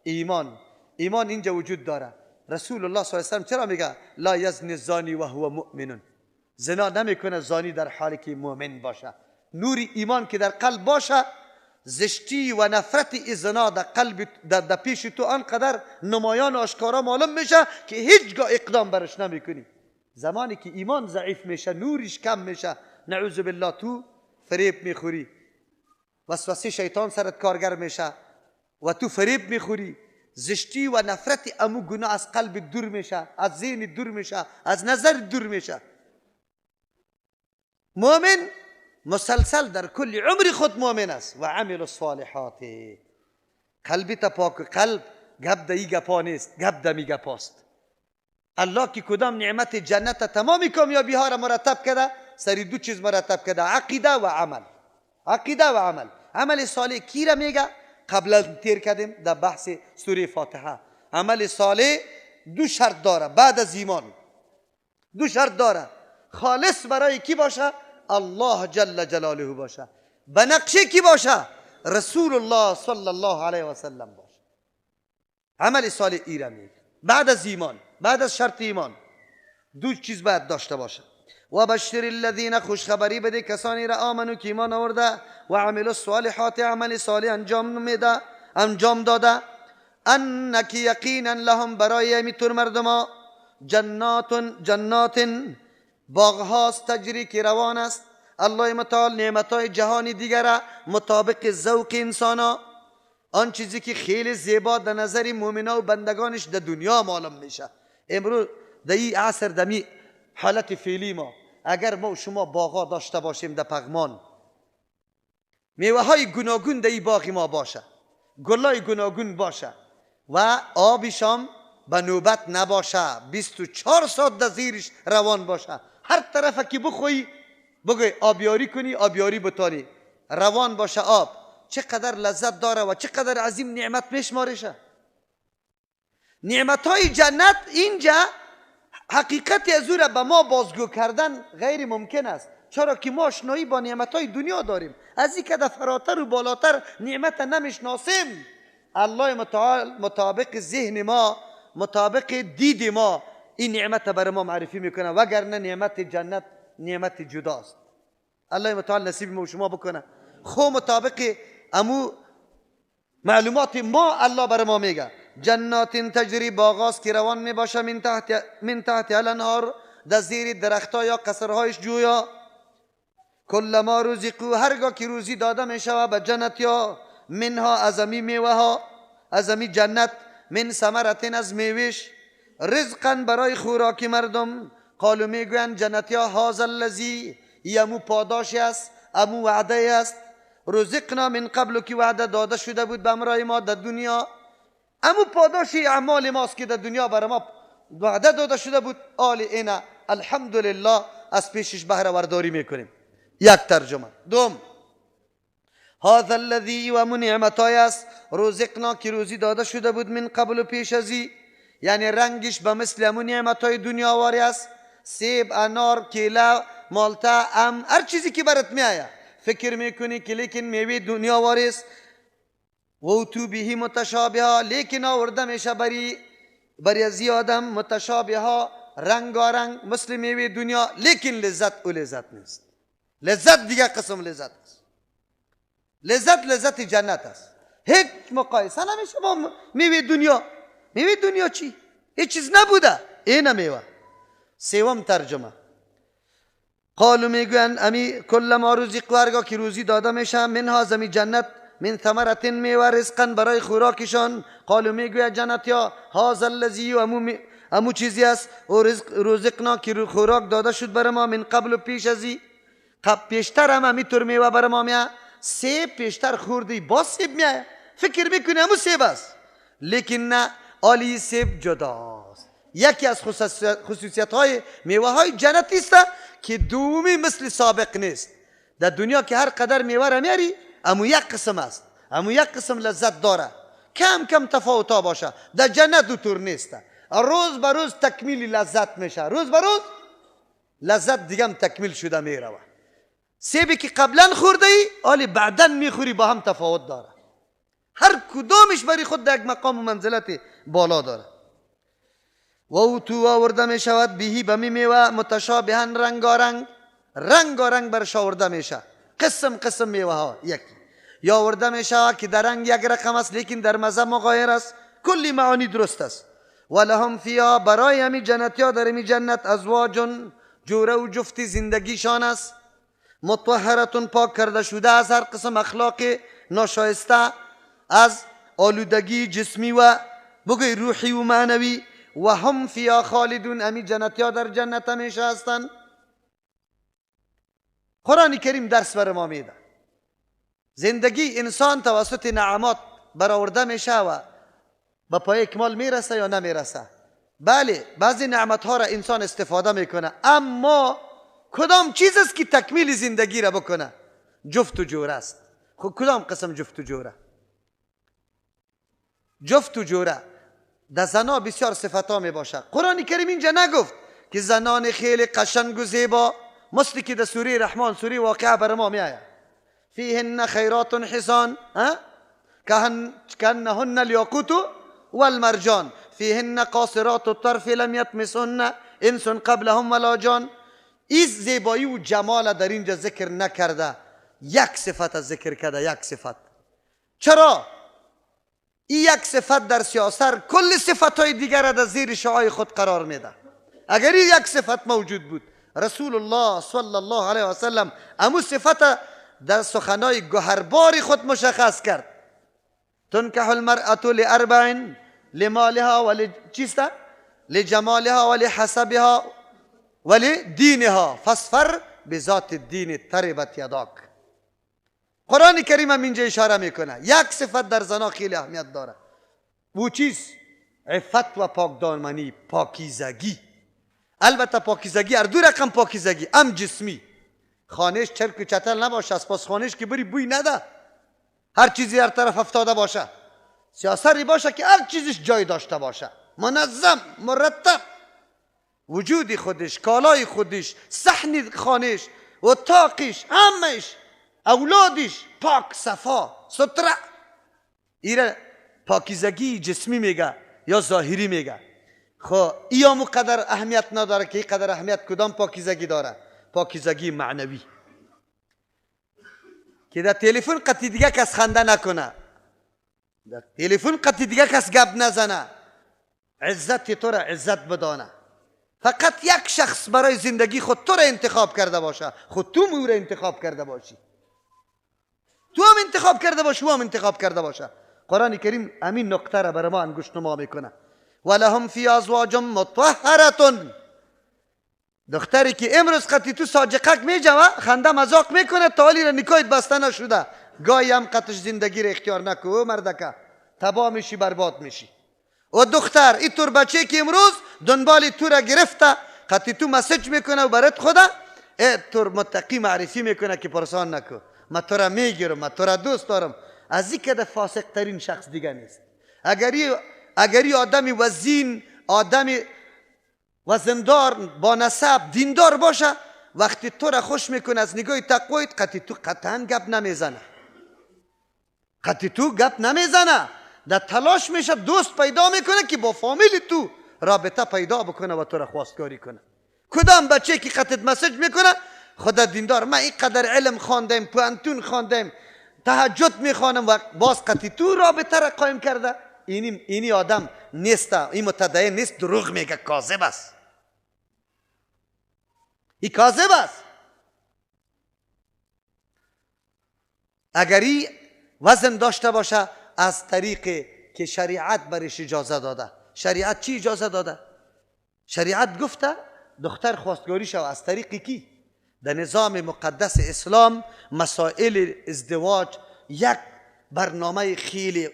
ایمان اینجا وجود داره. رسول الله صلی الله علیه و سلم چرا میگه لا یزنی الزانی و هو مؤمن؟ زنا نمیکنه زانی در حالی که مؤمن باشه. نور ایمان که در قلب باشه، زشتی و نفرت زنا در قلب در پیش تو آنقدر نمایان و آشکارا معلوم میشه که هیچگاه اقدام برش نمیکنی. زمانی که ایمان ضعیف میشه، نورش کم میشه، نعوذ بالله تو فریب میخوری، وسوسه شیطان سرت کارگر میشه و تو فریب میخوری. زشتی و نفرت امو گناه از قلب دور میشه، از ذهن دور میشه، از نظر دور میشه. مؤمن مسلسل در کل عمر خود مؤمن است. و عمل الصالحات، قلبی تا پاک، قلب گپ دایی گپا نیست، گپ دمی گپاست. الله که کدام نعمت جنت تمامی کامیابی ها را مرتب کرده، سری دو چیز مرتب کرده، عقیده و عمل. عقیده و عمل. عمل صالح کی را میگه؟ قبلا تیر کردیم در بحث سوره فاتحه. عمل صالح دو شرط داره بعد از ایمان. دو شرط داره. خالص برای کی باشه؟ الله جل جلاله باشه. به نقشه کی باشه؟ رسول الله صلی الله علیه و سلم باشه. عمل صالح ای را میگه. بعد از ایمان، بعد از شرط ایمان دو چیز باید داشته باشه. و بشر الذین، خوشخبری بده کسانی را آمنو که ایمان آورده و عمل الصالحات، عمل صالح انجام داده، انک یقینا لهم، برای میتون مردما، جنات باغهاست تجری که روان است. الله متعال نعمتهای جهانی دیگر مطابق ذوق انسانا، آن چیزی که خیلی زیبا در نظر مؤمنا و بندگانش در دنیا معلوم میشه. امروز در این عصر دمی حالت فعلی ما، اگر ما و شما باغا داشته باشیم در پغمان، میوه های گوناگون در این باغ ما باشه، گلای گوناگون باشه و آبشام به نوبت نباشه، 24 ساعت در زیرش روان باشه، هر طرف که بخوی بگوی آبیاری کنی، آبیاری بتانی، روان باشه آب، چقدر لذت داره و چقدر عظیم نعمت میشمارشه. نعمت های جنت اینجا حقیقت از او را به ما بازگو کردن غیر ممکن است. چرا که ما آشنایی با نعمت های دنیا داریم، از این که در فراتر و بالاتر نعمت نمیشناسیم. الله متعال مطابق ذهن ما، مطابق دید ما این نعمت بر ما معرفی میکنه، وگرنه نعمت جنت نعمت جداست. الله متعال نصیب ما و شما بکنه. خو مطابق امو معلومات ما الله بر ما میگه جنات تجری، باغاست که روان میباشه، من تحت الانهار، در زیر درختها یا قصرهایش جویا، کل ما رزقو، هرگاه که روزی داده میشود به جنت یا منها، ازمی میوه ها، ازمی جنت، من ثمرتین، از میوش، رزقا برای خوراک مردم. قالو میگوین جنتی ها هذا الذی، امو پاداشی است، امو وعده است، رزقنا من قبل که وعده داده شده بود به امرای ما در دنیا، امو پاداش اعمال ماست که در دنیا برای ما وعده داده شده بود. آل اینا الحمدلله از پیشش بهره ورداری میکنیم. یک ترجمه. دوم، هذا الذی و من نعمتای است رزقنا که روزی داده شده بود من قبل و پیش ازی، یعنی رنگش به مثل همون نعمتای دنیا واری است. سیب، انار، کیله، مالتا، هر چیزی که برات میآید فکر میکنی که لیکن میوه دنیا واری است. و تو بهی متشابه، لیکن آورده میشه برای ازی آدم متشابه، رنگارنگ مثل میوه دنیا، لیکن لذت او لذت نیست. لذت دیگه قسم لذت است. لذت جنت است. هیچ مقایسه نمیشه با میوه دنیا. میوه دنیا چی؟ هیچ چیز نبوده. این میوه. سوم ترجمه، قالو میگوین امی کل ما رزق ورگا که روزی داده میشه منها زمی جنت من ثمرت میوه رزقن برای خوراکشان. قالو میگوید جنت یا هذا الذی، امو چیزی است و رزقنا که خوراک داده شد برای ما من قبل و پیش ازی. پیشتر هم همینطور میوه برای ما میاد. سیب پیشتر خوردی با سیب میاد، فکر میکنی همو سیب است، لیکن نه، آلی سیب جداست. یکی از خصوصیت های میوه های جنتی است که دومی مثل سابق نیست. در دنیا که هر قدر میوه را میاری امو یک قسم است، امو یک قسم لذت داره، کم کم تفاوتا باشه. در جنت دو طور نیست، روز به روز تکمیل لذت میشه، روز به روز لذت دیگه هم تکمیل شده میروه. سیبی که قبلا خورده ای آلی بعدا میخوری با هم تفاوت داره، هر کدامش بری خود در یک مقام و منزلت بالا داره. و او تو آورده می شود بهی به میوه متشابهن رنگارنگ برش آورده میشه. قسم میوه ها یکی یا آورده می شود که در رنگ یک رقم است لیکن در مزه مغایر است. کلی معانی درست است. و لهم فیها، برای همی جنتی ها در همی جنت ازواجون، جوره و جفتی زندگیشان است. مطهرتون، پاک کرده شده از هر قسم اخلاق ناشایسته، از آلودگی جسمی و بگوی روحی و معنوی. و هم فیها خالدون، امی جنتی ها در جنت همیشه هستند. قرآن کریم درس بر ما میده. زندگی انسان توسط نعمات برآورده میشه و به پای اکمال میرسه یا نمیرسه. بله، بعضی نعمت ها را انسان استفاده میکنه، اما کدام چیز است که تکمیل زندگی را بکنه؟ جفت و جوره است. خب کدام قسم جفت و جوره؟ جفت و جوره در زنا بسیار صفت ها می باشه. قرآن کریم اینجا نگفت که زنان خیلی قشنگ و زیبا، مثل که در سوره رحمان، سوره واقعه بر ما می آید فیهن خیرات حسان کانهن الیاقوت والمرجان فیهن قاصرات الطرف لم یطمسهن انس قبلهم ولا جان. این زیبایی و جمال در اینجا ذکر نکرده، یک صفت از ذکر کرده، یک صفت. چرا؟ این یک صفت در سیاست کل صفت های دیگر در زیر شعای خود قرار میده. اگر این یک صفت موجود بود، رسول الله صلی الله علیه و سلم امو صفت در سخنای گوهرباری خود مشخص کرد. تنکح المرأة لاربع لمالها ولجستا لجمالها ولحسبها ولدینها فاصفر بذات الدین تربت یداک. قرآن کریم هم اینجا اشاره میکنه یک صفت در زنا خیلی اهمیت داره، او چیز عفت و پاکدامنی، پاکیزگی. البته پاکیزگی هر دو رقم پاکیزگی، هم جسمی، خانهش چرک و چتل نباشه، از پاس خانهش که بری بوی نده، هر چیزی هر طرف افتاده باشه، سیاسری باشه که هر چیزش جای داشته باشه، منظم مرتب، وجود خودش، کالای خودش، صحن خانهش، اتاقش، همش، اولادش پاک صفا ستره. ایره پاکیزگی جسمی میگه یا ظاهری میگه. خب یا مقدر اهمیت نداره که این قدر اهمیت کدام پاکیزگی داره؟ پاکیزگی معنوی، که در تلفن قطعی دیگه کس خنده نکنه، در تلفن قطعی دیگه کس گپ نزنه، عزت تو را عزت بدانه. فقط یک شخص برای زندگی خود تو را انتخاب کرده باشه، خود تو او را انتخاب کرده باشی، تو هم انتخاب کرده باشی، او هم انتخاب کرده باشه. قرآن کریم همین نکته را برای ما انگشتنما میکنه. ولهم فی ازواج مطهرتون، دختری که امروز قطعی تو ساجقک میجوه، خنده مذاق میکنه، تا حالی را نکاحت بسته نشده، گاهی هم قطش زندگی را اختیار نکو مردکه، تباه میشی، برباد میشی. و دختر اینطور بچه که امروز دنبال تو را گرفته، قطی تو مسج میکنه و برات خدا اینطور متقی معرفی میکنه که پرسان نکو، من تو را میگیرم، من تو را دوست دارم. از این که فاسق ترین شخص دیگه نیست. اگری آدمی وزین، آدمی وزندار، با نسب، دیندار باشه، وقتی تو را خوش میکنه از نگاه تقویت، قطی تو قطعا گپ نمیزنه، قطی تو گپ نمیزنه، در تلاش میشه دوست پیدا میکنه که با فامیل تو رابطه پیدا بکنه و تو را خواستگاری کنه. کدام بچه که قطعت مسج میکنه خدا دیندار، من اینقدر علم خواندم، پوانتون خواندم، تهجد میخوانم، و باز قطعی تو رابطه را قایم کرده، اینی آدم نیست، این متدین نیست، دروغ میگه، کاذب است. این کاذب است. اگری وزن داشته باشه از طریق که شریعت برش اجازه داده. شریعت چی اجازه داده؟ شریعت گفته دختر خواستگاری شو از طریق کی؟ در نظام مقدس اسلام مسائل ازدواج یک برنامه خیلی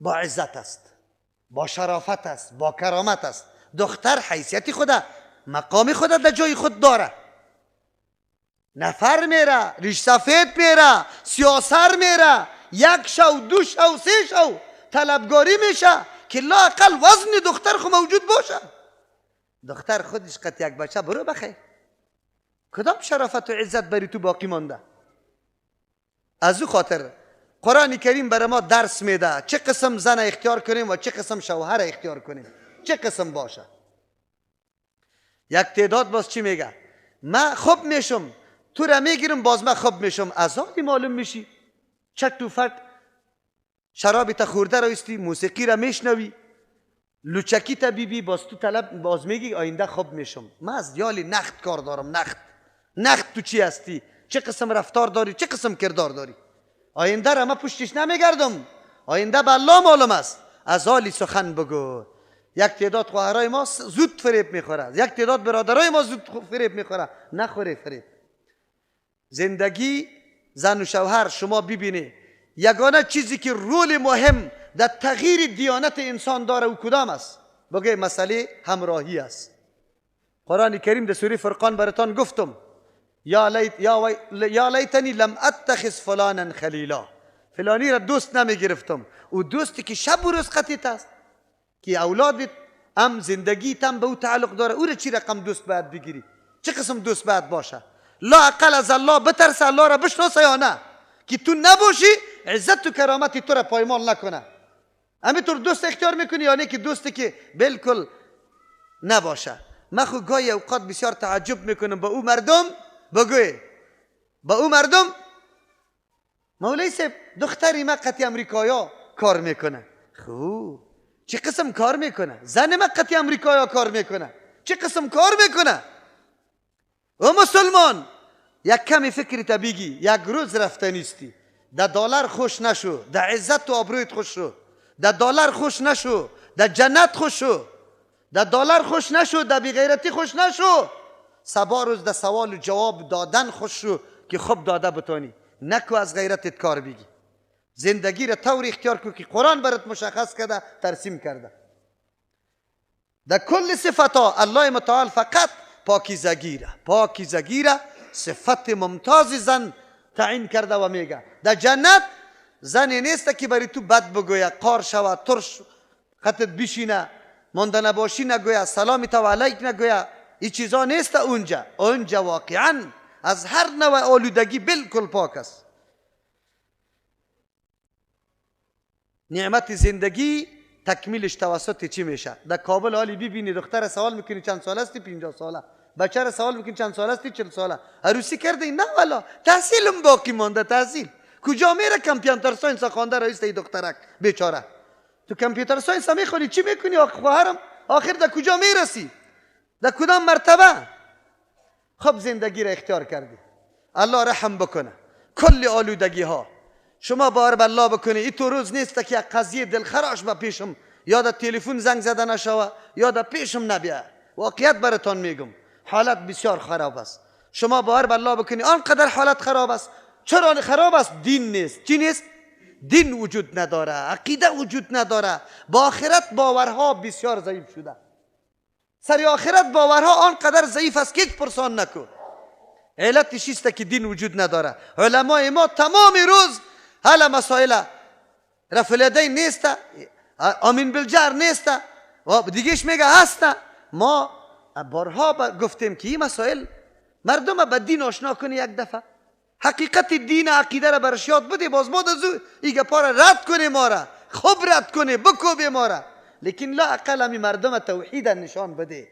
با عزت است، با شرافت است، با کرامت است. دختر حیثیت خدا، مقام خدا در جای خود داره. نفر میره، ریش سفید میره، سیاسر میره، یک شو، دو شو، سه شو طلبگاری میشه که لااقل وزن دختر خود موجود باشه. دختر خودش قط یک بچه برو بخیر، کدام شرافت و عزت بری تو باقی مانده؟ از او خاطر قرآن کریم برای ما درس میده چه قسم زن اختیار کنیم و چه قسم شوهر اختیار کنیم، چه قسم باشه. یک تعداد باز چی میگه؟ من خوب میشم، تو را میگیرم، باز من خوب میشم. ازادی معلوم میشی، چت و فت شرابی تا خورده رایستی، موسیقی را میشنوی، لوچکی تا بیبی، باز تو طلب، باز میگی آینده خوب میشم. من از دیالی نخت کار دارم. نخت تو چی هستی؟ چه قسم رفتار داری؟ چه قسم کردار داری؟ آینده را من پشتش نمیگردم، آینده به الله معلوم است. از حالی سخن بگو. یک تعداد خواهرای ما زود فریب میخوره، یک تعداد برادرای ما زود فریب میخوره. نخوره فریب. زندگی زن و شوهر شما ببینی یگانه چیزی که رول مهم در تغییر دیانت انسان داره او کدام است؟ بگه مسئله همراهی است. قرآن کریم در سوره فرقان براتان گفتم یا لیتنی لم اتخذ فلانا خلیلا، فلانی را دوست نمیگرفتم. او دوستی که شب و روز خطیت است، که اولادت هم زندگیت هم به او تعلق داره، او را چی رقم دوست باید بگیری؟ چه قسم دوست باید باشه؟ لا اقل از الله بترس، الله را بشناسه یا نه؟ که تو نباشی عزت و کرامت تو را پایمال نکنه. همینطور دوست اختیار میکنی یا نه که دوستی که بالکل نباشه. من خود گاهی اوقات بسیار تعجب میکنم با او مردم، بگوی با او مردم مولای صاحب دختری من قطعی امریکایا کار میکنه. خوب چه قسم کار میکنه؟ زن من قطعی امریکایا کار میکنه. چه قسم کار میکنه؟ و مسلمان یک کمی فکری تا بگی یک روز رفته نیستی، در دلار خوش نشو، در عزت و آبرویت خوش شو، در دلار خوش نشو، در جنت خوش شو، در دلار خوش نشو، در بیغیرتی خوش نشو. سبا روز در سوال و جواب دادن خوش شو که خوب داده بتانی، نکو از غیرتت کار بگی. زندگی را طور اختیار کو که قرآن برات مشخص کرده، ترسیم کرده. در کل صفتا الله متعال فقط پاکیزگی را صفت ممتاز زن تعیین کرده و میگه در جنت زنی نیست که بری تو بد بگویه، قار شوه، ترش خطت بشینه، مانده نباشی نگویه، سلامی تو علیک نگویه. این چیزا نیست. اونجا واقعا از هر نوع آلودگی بالکل پاک است. نعمت زندگی تکمیلش توسط چی میشه؟ در کابل حالی ببینی دختر سوال میکنی چند سال هستی؟ 50 ساله. بچه را سوال میکنی چند سال هستی؟ 40 ساله. عروسی کرده؟ نه والا، تحصیلم باقی مانده. تحصیل کجا میره؟ کامپیوتر ساینس خوانده رئیس ای دخترک بیچاره. تو کامپیوتر ساینس میخونی چی میکنی خواهرم؟ آخر در کجا میرسی؟ در کدام مرتبه؟ خب زندگی را اختیار کردی. الله رحم بکنه. کل آلودگی ها شما باور به الله بکنی. این تو روز نیست که یک قضیه دلخراش به پیشم یا در تلفن زنگ زده نشوه یا در پیشم نبیه. واقعیت براتون میگم حالت بسیار خراب است. شما باور به الله بکنی آنقدر حالت خراب است. چرا خراب است؟ دین نیست. چی نیست؟ دین وجود نداره، عقیده وجود نداره، با آخرت باورها بسیار ضعیف شده. سر آخرت باورها آنقدر ضعیف است که یک پرسان نکن. علتش است که دین وجود نداره. علمای ما تمام روز حالا مسائل رفع الیدین نیست، آمین بالجهر نیست و دیگهش میگه هست. ما بارها گفتیم که این مسائل مردم به دین آشنا کنی. یک دفعه حقیقت دین عقیده را برش یاد بده، باز ما دزو ایگه پا را رد کنی، ما را خوب رد کنی، بکوبی ما را. لیکن لا اقل همی مردم توحید نشان بده،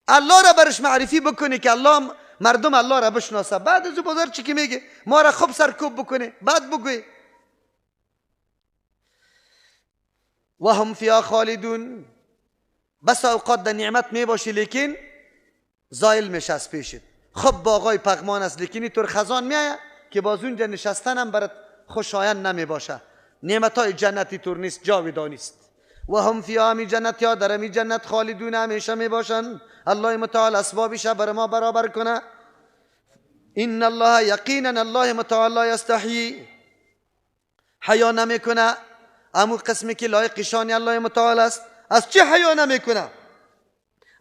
الله را برش معرفی بکنی که الله مردم الله را بشناسه. بعد از بازار چی که میگه ما را خوب سرکوب بکنی، بعد بگوی و هم فیها خالدون. بس اوقات در نعمت می باشی لیکن زایل میشه از پیشت. خب باغای پغمان است لیکن اینطور خزان میآید که باز اونجا نشستن هم برات خوشایند نمی باشه. نعمت های جنتی طور نیست، جاودانی است. و هم فیها، همی جنت ها در همی جنت خالدون همیشه می باشن. الله متعال اسبابش بر ما برابر کنه. ان الله، یقینا الله متعال لا یستحیی، حیا نمی کنه. امو قسمی که لایق شان الله متعال است. از چه حیا نمی کنه؟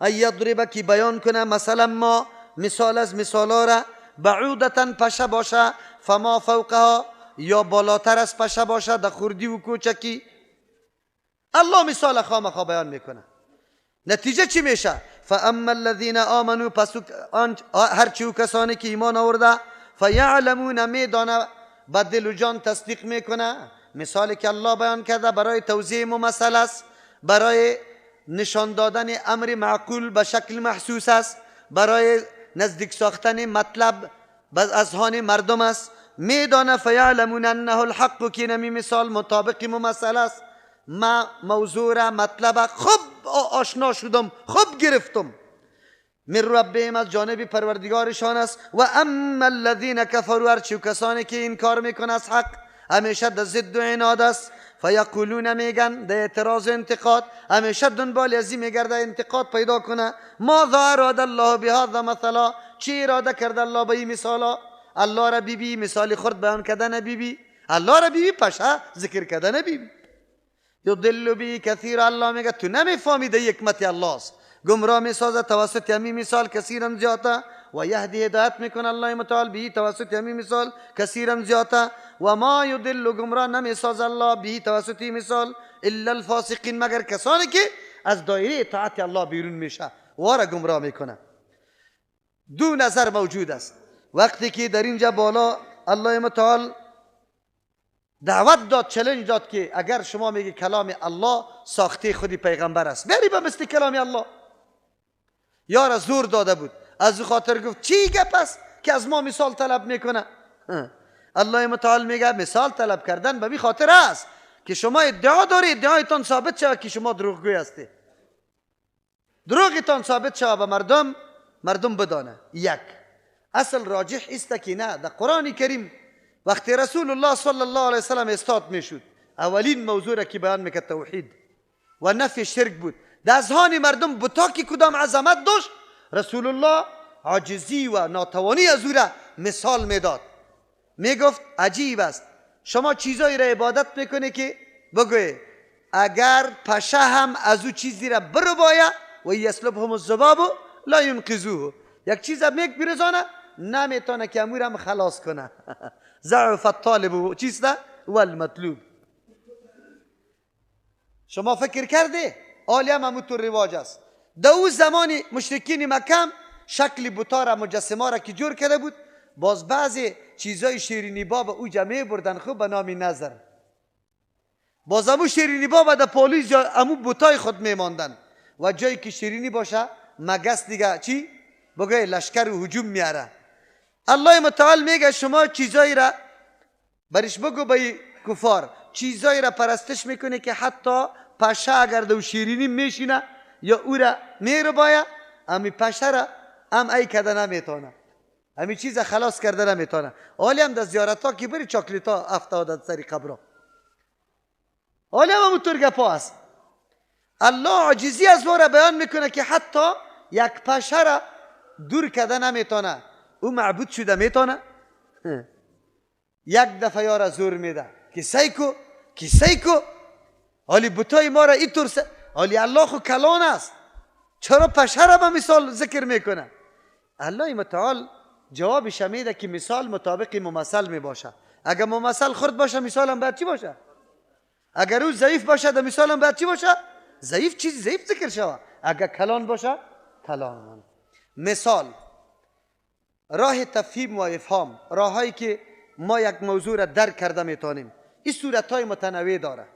ایضرب، کی بیان کنه مثلا ما مثال از مثالا را، بعودتا پشه باشه، فما فوقها یا بالاتر از پشه باشه، در خردی و کوچکی. الله مثال خامخا بیان میکنه. نتیجه چی میشه؟ فاما الذین آمنوا، پس هرچی کسانی که ایمان آورده، فیعلمون، میدانه، با دل و جان تصدیق میکنه. مثالی که الله بیان کرده برای توضیح ممثل است، برای نشان دادن امر معقول به شکل محسوس است، برای نزدیک ساختن مطلب به اذهان مردم است. میدانه فیعلمون انه الحق، که نمی مثال مطابق ممثل است. ما موضوع را، مطلب خوب آشنا شدم، خوب گرفتم. من ربهم، از جانب پروردگارشان است. و اما الذین کفروا، هرچی کسانی که انکار میکنه از حق، همیشه در ضد و عناد است. فیقولون، میگن در اعتراض و انتقاد، همیشه دنبال ازی میگرده انتقاد پیدا کنه. ماذا اراد الله بهذا مثلا، چی اراده کرده الله به این مثالا؟ الله را بیبی مثال خورد بیان کردن بیبی، الله را بیبی پشه ذکر کردن بیبی. یضل بی کثیر، الله میگه تو نمیفهمیده حکمت الله است، گمراه میسازه توسط همین مثال کثیرا زیاده. و یهدی، هدایت میکنه الله متعال به توسط همین مثال کثیرا زیاده. و ما یضل، گمراه نمیساز الله به توسط مثال الا الفاسقین، مگر کسانی که از دایره اطاعت الله بیرون میشه واره گمراه میکنه. دو نظر موجود است. وقتی که در اینجا بالا الله متعال دعوت داد، چالش داد که اگر شما میگی کلام الله ساخته خودی پیغمبر است، بری به مثل کلام الله. یار زور داده بود، از خاطر گفت چی گپ است که از ما مثال طلب میکنه؟ الله متعال میگه مثال طلب کردن به می خاطر است که شما ادعا داری، ادعایتان ثابت شود که شما دروغگوی هستی، دروغتان ثابت شود به مردم بدانه. یک اصل راجح است که نه، در قرآن کریم وقتی رسول الله صلی الله علیه وسلم استاد میشد، اولین موضوع را که بیان میکرد توحید و نفی شرک بود. در اذهان مردم بتا که کدام عظمت داشت، رسول الله عاجزی و ناتوانی از او را مثال میداد. میگفت عجیب است، شما چیزایی را عبادت میکنه که بگوی اگر پشه هم از او چیزی را بربایه و یسلبهم الذباب لا ینقذوه، یک چیز را میک برزانه نمیتونه که امورم خلاص کنه. ضعف الطالب چیست و المطلوب. شما فکر کرده آلی هم همونطور رواج است. در اون زمان مشرکین مکه شکل بتا را، مجسمه را که جور کرده بود، باز بعضی چیزای شیرینی باب او جمعه بردن خوب به نام نظر، باز امو شیرینی باب در پالیز یا امو بتای خود میماندن و جایی که شیرینی باشه مگس دیگه چی بگه لشکر و هجوم میاره. الله متعال میگه شما چیزایی را برش بگو به کفار، چیزایی را پرستش میکنه که حتی پشه اگر دو شیرینی میشینه یا او را میره باید، امی پشه را هم ای کده نمیتونه، امی چیز خلاص کرده نمیتونه. حالی هم در زیارت ها که بری چاکلیت ها افتاده سری قبرا، حالی هم همونطور گپا هست. الله عاجزی از ما را بیان میکنه که حتی یک پشه را دور کده نمیتونه، او معبود شده میتونه؟ یک دفعه یارا زور میده کیسه کو حالی بتای ما را اینطور حالی الله خو کلان است چرا پشه را به مثال ذکر میکنه؟ الله متعال جوابش میده که مثال مطابق ممثل می باشه. اگر ممثل خرد باشه مثال هم باید چی باشه؟ اگر او ضعیف باشه در مثال هم باید چی باشه؟ ضعیف چیزی ضعیف ذکر شود. اگر کلان باشه کلان. مثال راه تفهیم و افهام، راهایی که ما یک موضوع را درک کرده میتونیم. این صورتهای متنوع داره،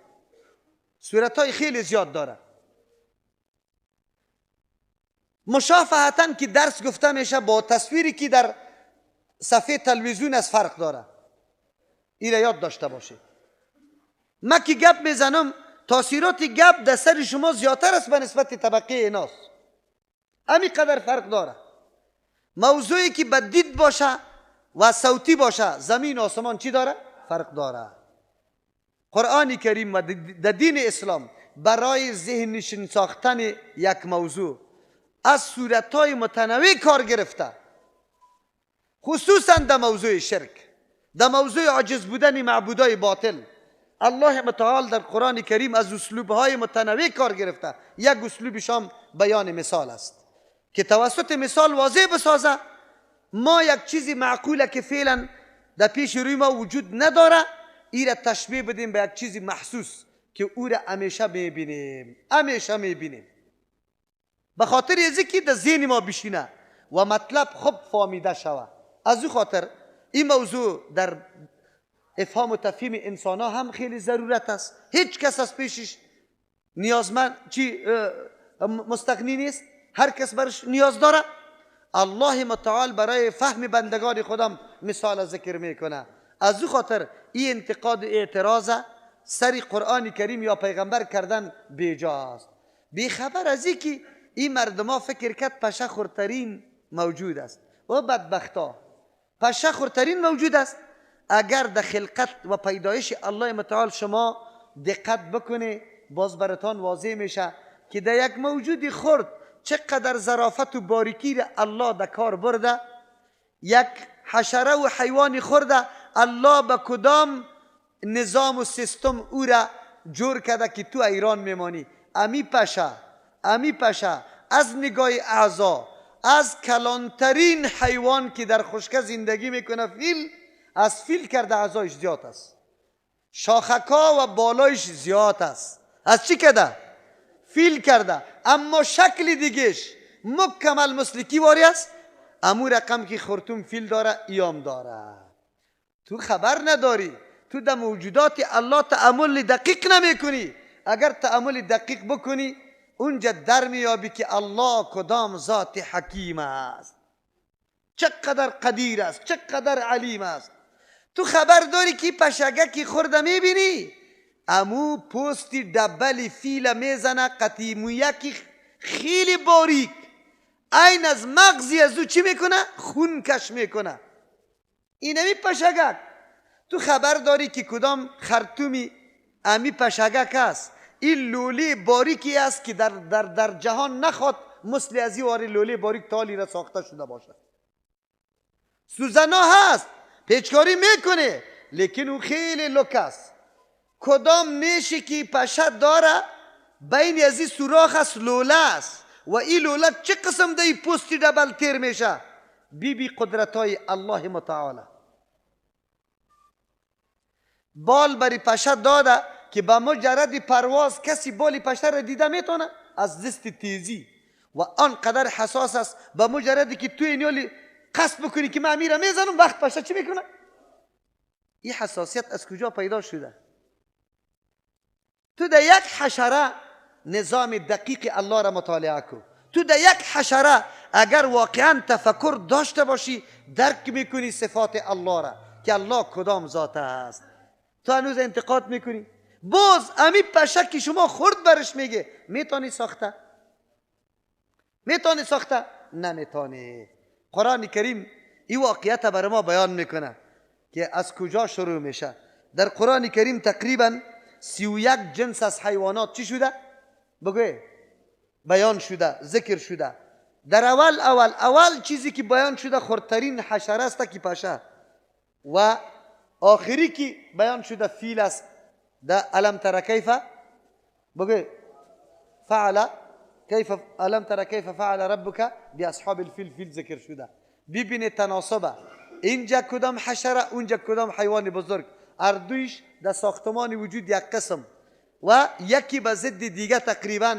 صورتهای خیلی زیاد داره. مشافهتاً که درس گفته میشه با تصویری که در صفحه تلویزیون از فرق داره. این را یاد داشته باشه. من که گپ میزنم تاثیرات گپ در سر شما زیادتر است به نسبت طبقه ایناست. همین قدر فرق داره. موضوعی که به دید باشه و صوتی باشه زمین و آسمان چی داره؟ فرق داره. قرآن کریم و در دین اسلام برای ذهن نشین ساختن یک موضوع از صورتهای متنوع کار گرفته، خصوصا در موضوع شرک، در موضوع عاجز بودن معبودای باطل. الله متعال در قرآن کریم از اسلوبهای متنوع کار گرفته. یک اسلوبش هم بیان مثال است که توسط مثال واضح بسازه ما یک چیزی معقوله که فعلا در پیش روی ما وجود نداره، این را تشبیه بدیم به یک چیزی محسوس که او را همیشه میبینیم. به خاطر ازی که در ذهن ما بشینه و مطلب خوب فهمیده شود. از او خاطر این موضوع در افهام و تفهیم انسان ها هم خیلی ضرورت است. هیچ کس از پیشش نیازمند مستغنی نیست، هر کس برش نیاز داره. الله متعال برای فهم بندگان خودم مثال ذکر میکنه. از او خاطر این انتقاد اعتراض سری قرآن کریم یا پیغمبر کردن بیجاست. بیخبر از این که این مردم فکر کرد پشه خورترین موجود است و بدبختا پشه خورترین موجود است. اگر در خلقت و پیدایش الله متعال شما دقت بکنه باز براتان واضح میشه که در یک موجود خرد چقدر ظرافت و باریکی را الله در کار برده. یک حشره و حیوان خرده الله به کدام نظام و سیستم او را جور کرده که تو ایران میمانی. امی پشه از نگاه اعضا از کلانترین حیوان که در خشک زندگی میکنه فیل، از فیل کرده اعضایش زیاد است، شاخکا و بالایش زیاد است. از چی کرده؟ فیل کرده. اما شکل دیگهش مکمل مسلکی واری است. امو رقم که خورتوم فیل داره ایام داره. تو خبر نداری، تو در موجودات الله تأمل دقیق نمی کنی. اگر تأمل دقیق بکنی اونجا در میابی که الله کدام ذات حکیم است، چقدر قدیر است، چقدر علیم است. تو خبر داری که پشگکی خورده میبینی امو پوستی دبل فیل میزنه قطیمویکی خیلی باریک این از مغزی از او چی میکنه؟ خون کش میکنه. اینمی پشگک. تو خبر داری که کدام خرطومی امی پشگک است. این لوله باریکی است که در جهان نخواد مثل ازی واری لوله باریک تالی را ساخته شده باشه. سوزنا هست پیچکاری میکنه لیکن او خیلی لک است. کدام نیشی که پشه داره بین ازی سوراخ است لوله است و این لوله چه قسم دی پوستی دبل تیر میشه؟ بی قدرتای الله متعال. بال بری پشه داده که با مجرد پرواز کسی بالی پشه را دیده میتونه از دست تیزی و آنقدر حساس است با مجردی که توی نیالی قصد بکنی که من میرم میزنم وقت پشه چی میکنه؟ این حساسیت از کجا پیدا شده؟ تو در یک حشره نظام دقیق الله را مطالعه کن. تو در یک حشره اگر واقعا تفکر داشته باشی درک میکنی صفات الله را که الله کدام ذات است. تو هنوز انتقاد میکنی. باز امی پشه که شما خورد برش میگه میتونی ساخته؟ میتونی ساخته؟ نمیتونی. قرآن کریم این واقعیت برای ما بیان میکنه که از کجا شروع میشه. در قرآن کریم تقریبا 31 جنس از حیوانات چی شده؟ بگوی بیان شده، ذکر شده. در اول چیزی که بیان شده خردترین حشره است که پشه و آخری که بیان شده فیل است در الم تر کیف بگه فعل کیف الم تر کیف فعل ربک باصحاب الفیل، فیل ذکر شده. ببینید تناسبه، اینجا کدام حشره اونجا کدام حیوان بزرگ، اردویش در ساختمان وجود یک قسم و یکی به ضد دیگه تقریبا،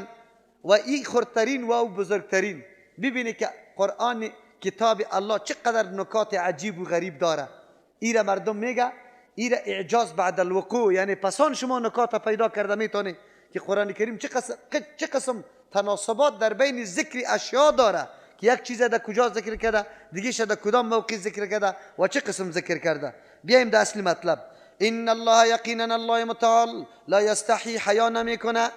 و این خردترین و او بزرگترین. ببینید که قرآن کتاب الله چقدر نکات عجیب و غریب داره. ایره مردم میگه ایره اعجاز بعد الوقوع، یعنی پسان شما نکات پیدا کرده میتونی که قرآن کریم چه قسم تناسبات در بین ذکر اشیاء داره که یک چیز در کجا ذکر کرده، دیگه شده کدام موقع ذکر کرده و چه قسم ذکر کرده. بیایم در اصل مطلب. ان الله یقینا الله متعال لا یستحی، حیا نمیکنه.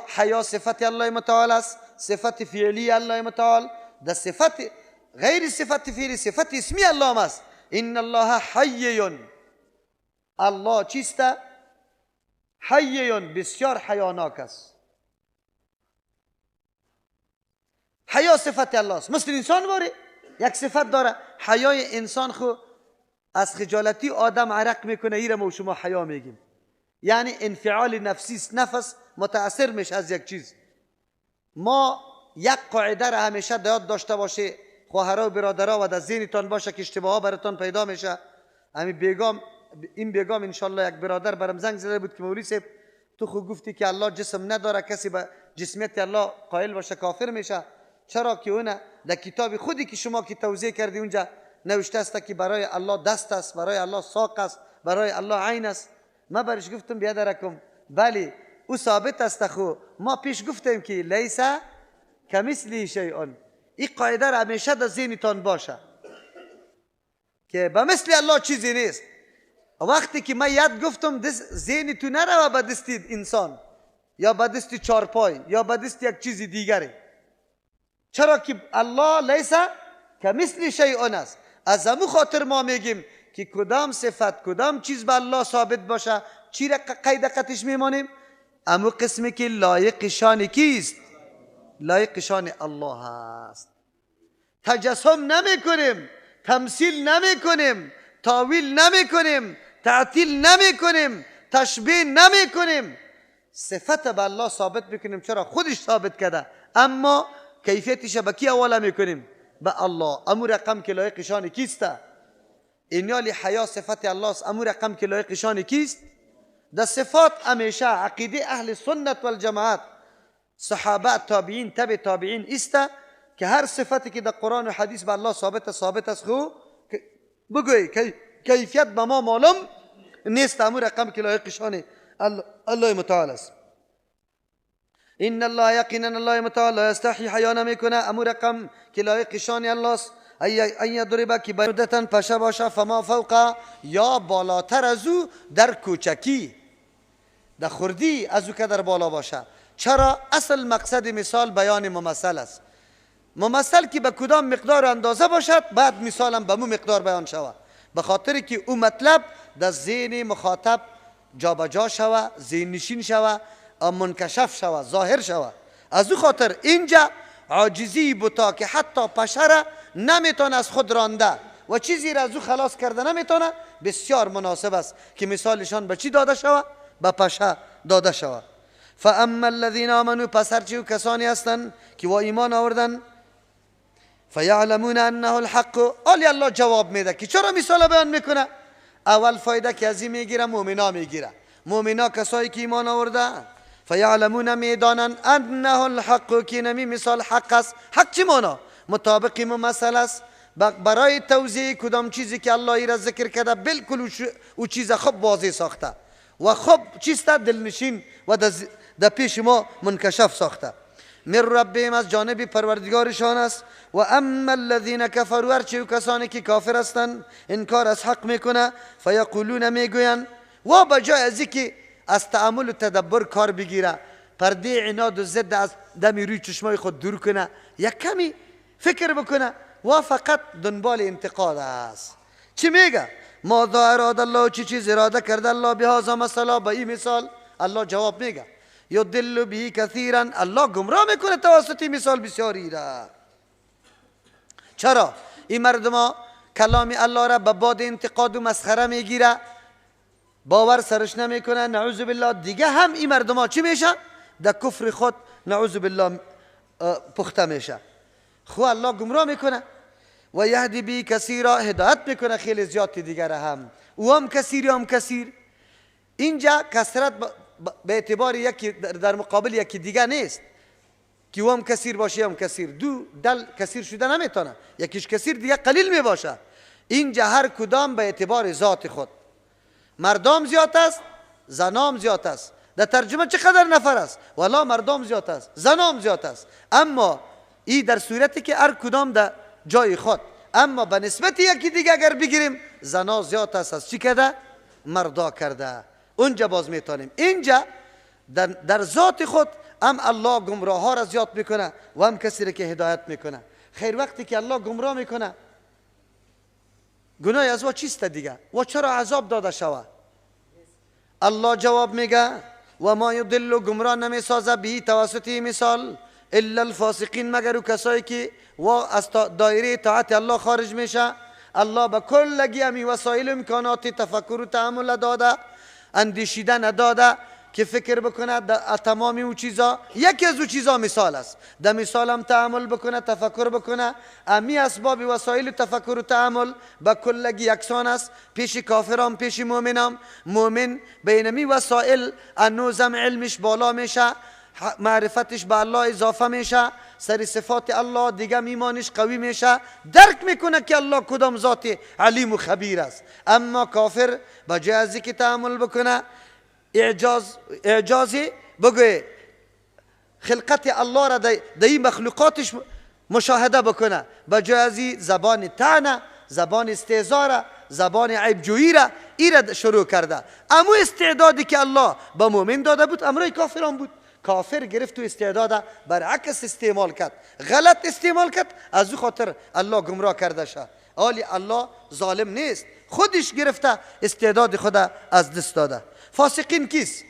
حیا صفت الله متعال است، صفت فعلی الله متعال. در صفت غیر صفت فعلی صفت اسمی الله است. ان الله حی، الله چیست؟ حی، بسیار حیاناک است. حیا صفت الله است. مثل انسان باره یک صفت داره. حیای انسان خو از خجالتی آدم عرق میکنه، ایره ما شما حیا میگیم. یعنی انفعال نفسی است، نفس متاثر میشه از یک چیز. ما یک قاعده را همیشه یاد داشته باشه، خواهرها و برادرها، و در ذهنتان باشه که اشتباهات براتان پیدا میشه. این بیگام انشالله یک برادر برام زنگ زده بود که مولوی صاحب تو خود گفتی که الله جسم نداره، کسی به جسمیت الله قائل باشه کافر میشه. چرا که اون در کتاب خودی که شما که توضیح کردی اونجا نوشته است که برای الله دست است، برای الله ساق است، برای الله عین است. ما برش گفتم بیادرکم بله او ثابت است، خو ما پیش گفتیم که لیس کمثلی شیء. این قاعده را همیشه در ذهنتان باشه که به مثل الله چیزی نیست. وقتی که من یاد گفتم ذهن تو نره به دست انسان یا به دست چارپای یا به دست یک چیز دیگری. چرا که الله لیس کمثل شیء است. از همون خاطر ما میگیم که کدام صفت کدام چیز به الله ثابت باشه چی را قید قطعش میمانیم؟ امو قسمی که لایق شان کیست؟ لایق شان الله است. تجسم نمی کنیم، تمثیل نمی کنیم، تاویل نمی کنیم، تعطیل نمی کنیم، تشبیه نمی کنیم. صفت به الله ثابت میکنیم، چرا خودش ثابت کرده، اما کیفیتش به کی حواله میکنیم؟ به الله. امو رقم که لایق شان کیست؟ اینیالی حیا صفت الله است. امو رقم که لایق شان کیست؟ در صفات همیشه عقیده اهل سنت والجماعت، صحابه، تابعین، تبع تابعین است که هر صفتی که در قرآن و حدیث به الله ثابت است خو بگوی کیفیت به ما معلوم نیست. امو رقم که لایق شان الله متعال است. ان الله یقینا الله متعال لا یستحی، حیا نمیکنه. امو رقم که لایق شان الله است. این یضرب که بردتن پشه باشه، فما فوق، یا بالاتر از او در کوچکی، در خردی از او که در بالا باشه. چرا؟ اصل مقصد مثال بیان ممثل است. ممثل که به کدام مقدار اندازه باشد بعد مثالم به مو مقدار بیان شود، به خاطر که او مطلب در ذهن مخاطب جابجا شود، ذهن نشین شود، منکشف شود، ظاهر شود. از او خاطر اینجا عاجزی بوتا که حتی پشه نمیتونه از خود رانده و چیزی را از او خلاص کرده نمیتونه، بسیار مناسب است که مثالشان به چی داده شود؟ به پشه داده شود. فاما الذين آمنوا، پس هرچی کسانی هستند که با ایمان آوردن، فیعلمون انه الحق. آلی الله جواب میده که چرا مثال بیان میکنه؟ اول فایده که از این میگیره مومنا میگیره. مومنا کسایی که ایمان آورده، فیعلمون میدانن انه الحق، که نمی مثال حق است. حق چی مانا؟ مطابق ممثل است برای توضیح کدام چیزی که الله ای را ذکر کرده، بالکل او چیز خوب واضح ساخته و خوب چیست دلنشین و در پیش ما منکشف ساخته. من ربهم، از جانب پروردگارشان است. و اما الذين كفروا، هرچی کسانی که کافر هستند انکار از حق میکنه، فیقولون، میگویند، و بجای از اینکه از تأمل و تدبر کار بگیره، پرده عناد و ضد از دمی روی چشمای خود دور کنه، یک کمی فکر بکنه و فقط دنبال انتقاد است. چی میگه؟ ماذا اراد الله، چی چیز اراده کرده الله بهذا مثلا، با این مثال. الله جواب میگه یضل به کثیرا، الله گمراه میکنه توسط مثال بسیاری را. چرا؟ این مردم کلام الله را به باد انتقاد و مسخره میگیره، باور سرش نمیکنه، نعوذ بالله، دیگه هم این مردم ها چی میشه؟ در کفر خود نعوذ بالله پخته میشه. خو الله گمراه میکنه و یهدی بی کثیرا، هدایت میکنه خیلی زیادی دیگر هم، و هم کثیر. اینجا کثرت به اعتبار یکی در مقابل یکی دیگه نیست که هم کثیر باشه هم کثیر، دو دل کثیر شده نمیتونه، یکیش کثیر دیگه قلیل میباشه. اینجا هر کدام به اعتبار ذات خود، مردم زیاد است، زنام زیاد است. در ترجمه چقدر نفر است؟ والا مردم زیاد است، زنام زیاد است، اما این در صورتی که هر کدام در جای خود. اما به نسبت یکی دیگه اگر بگیریم، زنا زیاد است از چی کرده؟ مردا کرده. اونجا باز میتونیم. اینجا در ذات خود هم الله گمراه ها را زیاد میکنه و هم کسی را که هدایت میکنه. خیر وقتی که الله گمراه میکنه، گناه از او چیست دیگه؟ و چرا عذاب داده شوه؟ الله جواب میگه و ما یضل، گمراه نمیسازه، به توسط مثال الا الفاسقین، مگر کسایی که و از دایره اطاعت الله خارج میشه. الله به کلگی همی وسایل امکانات تفکر و تأمل داده، اندیشیدن داده که فکر بکنه در تمامی او چیزا. یکی از او چیزا مثال است، در مثال هم تأمل بکنه، تفکر بکنه. امی اسباب وسایل تفکر و تأمل به کلگی یکسان است، پیش کافرام پیش مؤمنام. مؤمن بینمی وسایل انوزم علمش بالا میشه، معرفتش به الله اضافه میشه، سر صفات الله دیگه ایمانش قوی میشه، درک میکنه که الله کدام ذات علیم و خبیر است. اما کافر بجای از اینکه تأمل بکنه، اعجازی بگوی خلقت الله را در این مخلوقاتش مشاهده بکنه، بجای از این زبان طعنه، زبان استهزار، زبان عیب جویی را ایرا شروع کرده. اما استعدادی که الله به مؤمن داده بود امرای کافران بود. کافر گرفت و استعداد برعکس استعمال کرد، غلط استعمال کرد، از او خاطر الله گمراه کرده شد. آلی الله ظالم نیست، خودش گرفته استعداد خود از دست داده. فاسقین کیست؟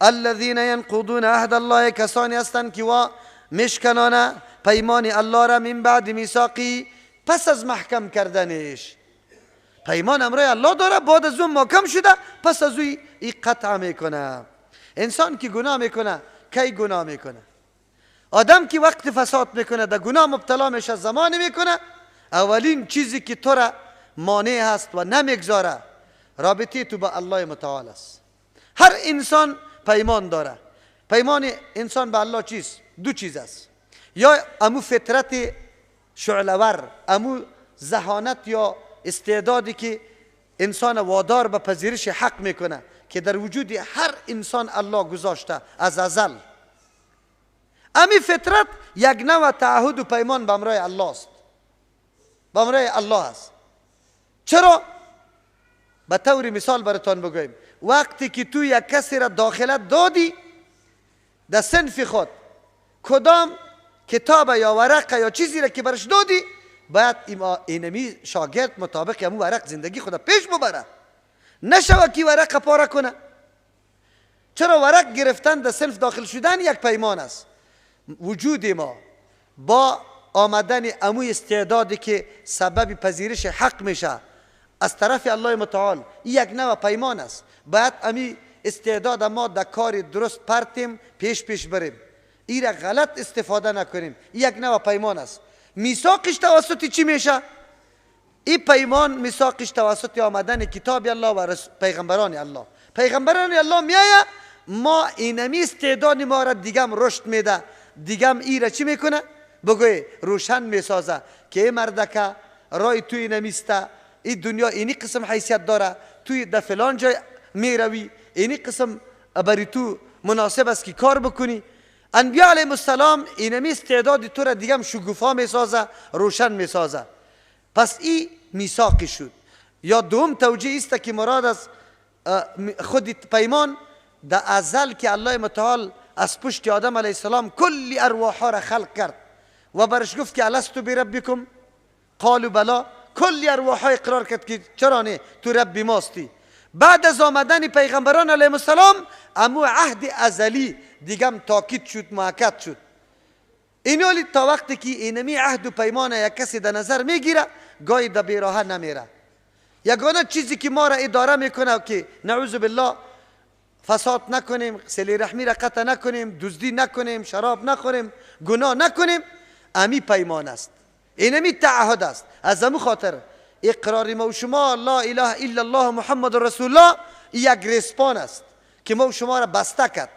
الذين ينقضون عهد الله، کسانی هستند که و مشکنانه پیمان الله را من بعد میثاقی، پس از محکم کردنش. پیمان امرای الله داره، بعد از اون محکم شده، پس از اون قطع میکنه. انسان که گناه میکنه کی گناه میکنه؟ آدم که وقت فساد میکنه در گناه مبتلا میشه، زمانی میکنه اولین چیزی که تو را مانع هست و نمیگذاره رابطه تو با الله متعال است. هر انسان پیمان داره. پیمان انسان به الله چیست؟ دو چیز است، یا امو فطرت شعلور، امو ذهانت یا استعدادی که انسان وادار به پذیرش حق میکنه که در وجود هر انسان الله گذاشته از ازل. امی فطرت یک نوع تعهد و پیمان به امرای الله است، به امرای الله است. چرا؟ به طور مثال براتون بگویم، وقتی که تو یک کسی را داخلت دادی در صنف خود، کدام کتاب یا ورق یا چیزی را که برش دادی، باید اینمی شاگرد مطابق همون ورق زندگی خود پیش ببره، نشوه که ورق پاره کنه. چرا؟ ورق گرفتن در صنف داخل شدن یک پیمان است. وجود ما با آمدن اموی استعدادی که سبب پذیرش حق میشه از طرف الله متعال، یک نوع پیمان است. باید امی استعداد ما در کار درست پرتیم، پیش بریم، این را غلط استفاده نکنیم. یک نوع پیمان است. میثاقش توسط چی میشه؟ این پیمان میثاقش توسط آمدن کتاب الله و پیغمبران الله. پیغمبران الله میایه، ما اینمی استعداد ما را دیگم رشد میده، دیگم ای را چی میکنه؟ بگوی روشن میسازه که ای مردکه رای توی نمیسته، این دنیا اینی قسم حیثیت داره، توی در فلان جای میروی، اینی قسم بری تو مناسب است که کار بکنی. انبیاء علیهم السلام اینمی استعداد تو را دیگم شگوفا میسازه، روشن میسازه. پس این میثاقی شد. یا دوم توجیه است که مراد از خود پیمان در ازل که الله متعال از پشت آدم علیه السلام کلی ارواح را خلق کرد و برش گفت که الستو بربکم قالوا بلا، کلی ارواح اقرار کرد که چرا نه، تو رب ماستی. بعد از آمدن پیغمبران علیهم السلام امو عهد ازلی دیگم تاکید شد، مؤکد شد. اینالی تا وقتی که اینمی عهد و پیمان یک کسی در نظر میگیره گاهی در بیراه نمیره. یگانه چیزی که ما را اداره میکنه که نعوذ بالله فساد نکنیم، صله رحمی را قطع نکنیم، دزدی نکنیم، شراب نخوریم، گناه نکنیم، امی پیمان است، اینمی تعهد است. از همون خاطر اقرار ما و شما لا اله الا الله محمد رسول الله یک ریسپان است که ما و شما را بسته کرد.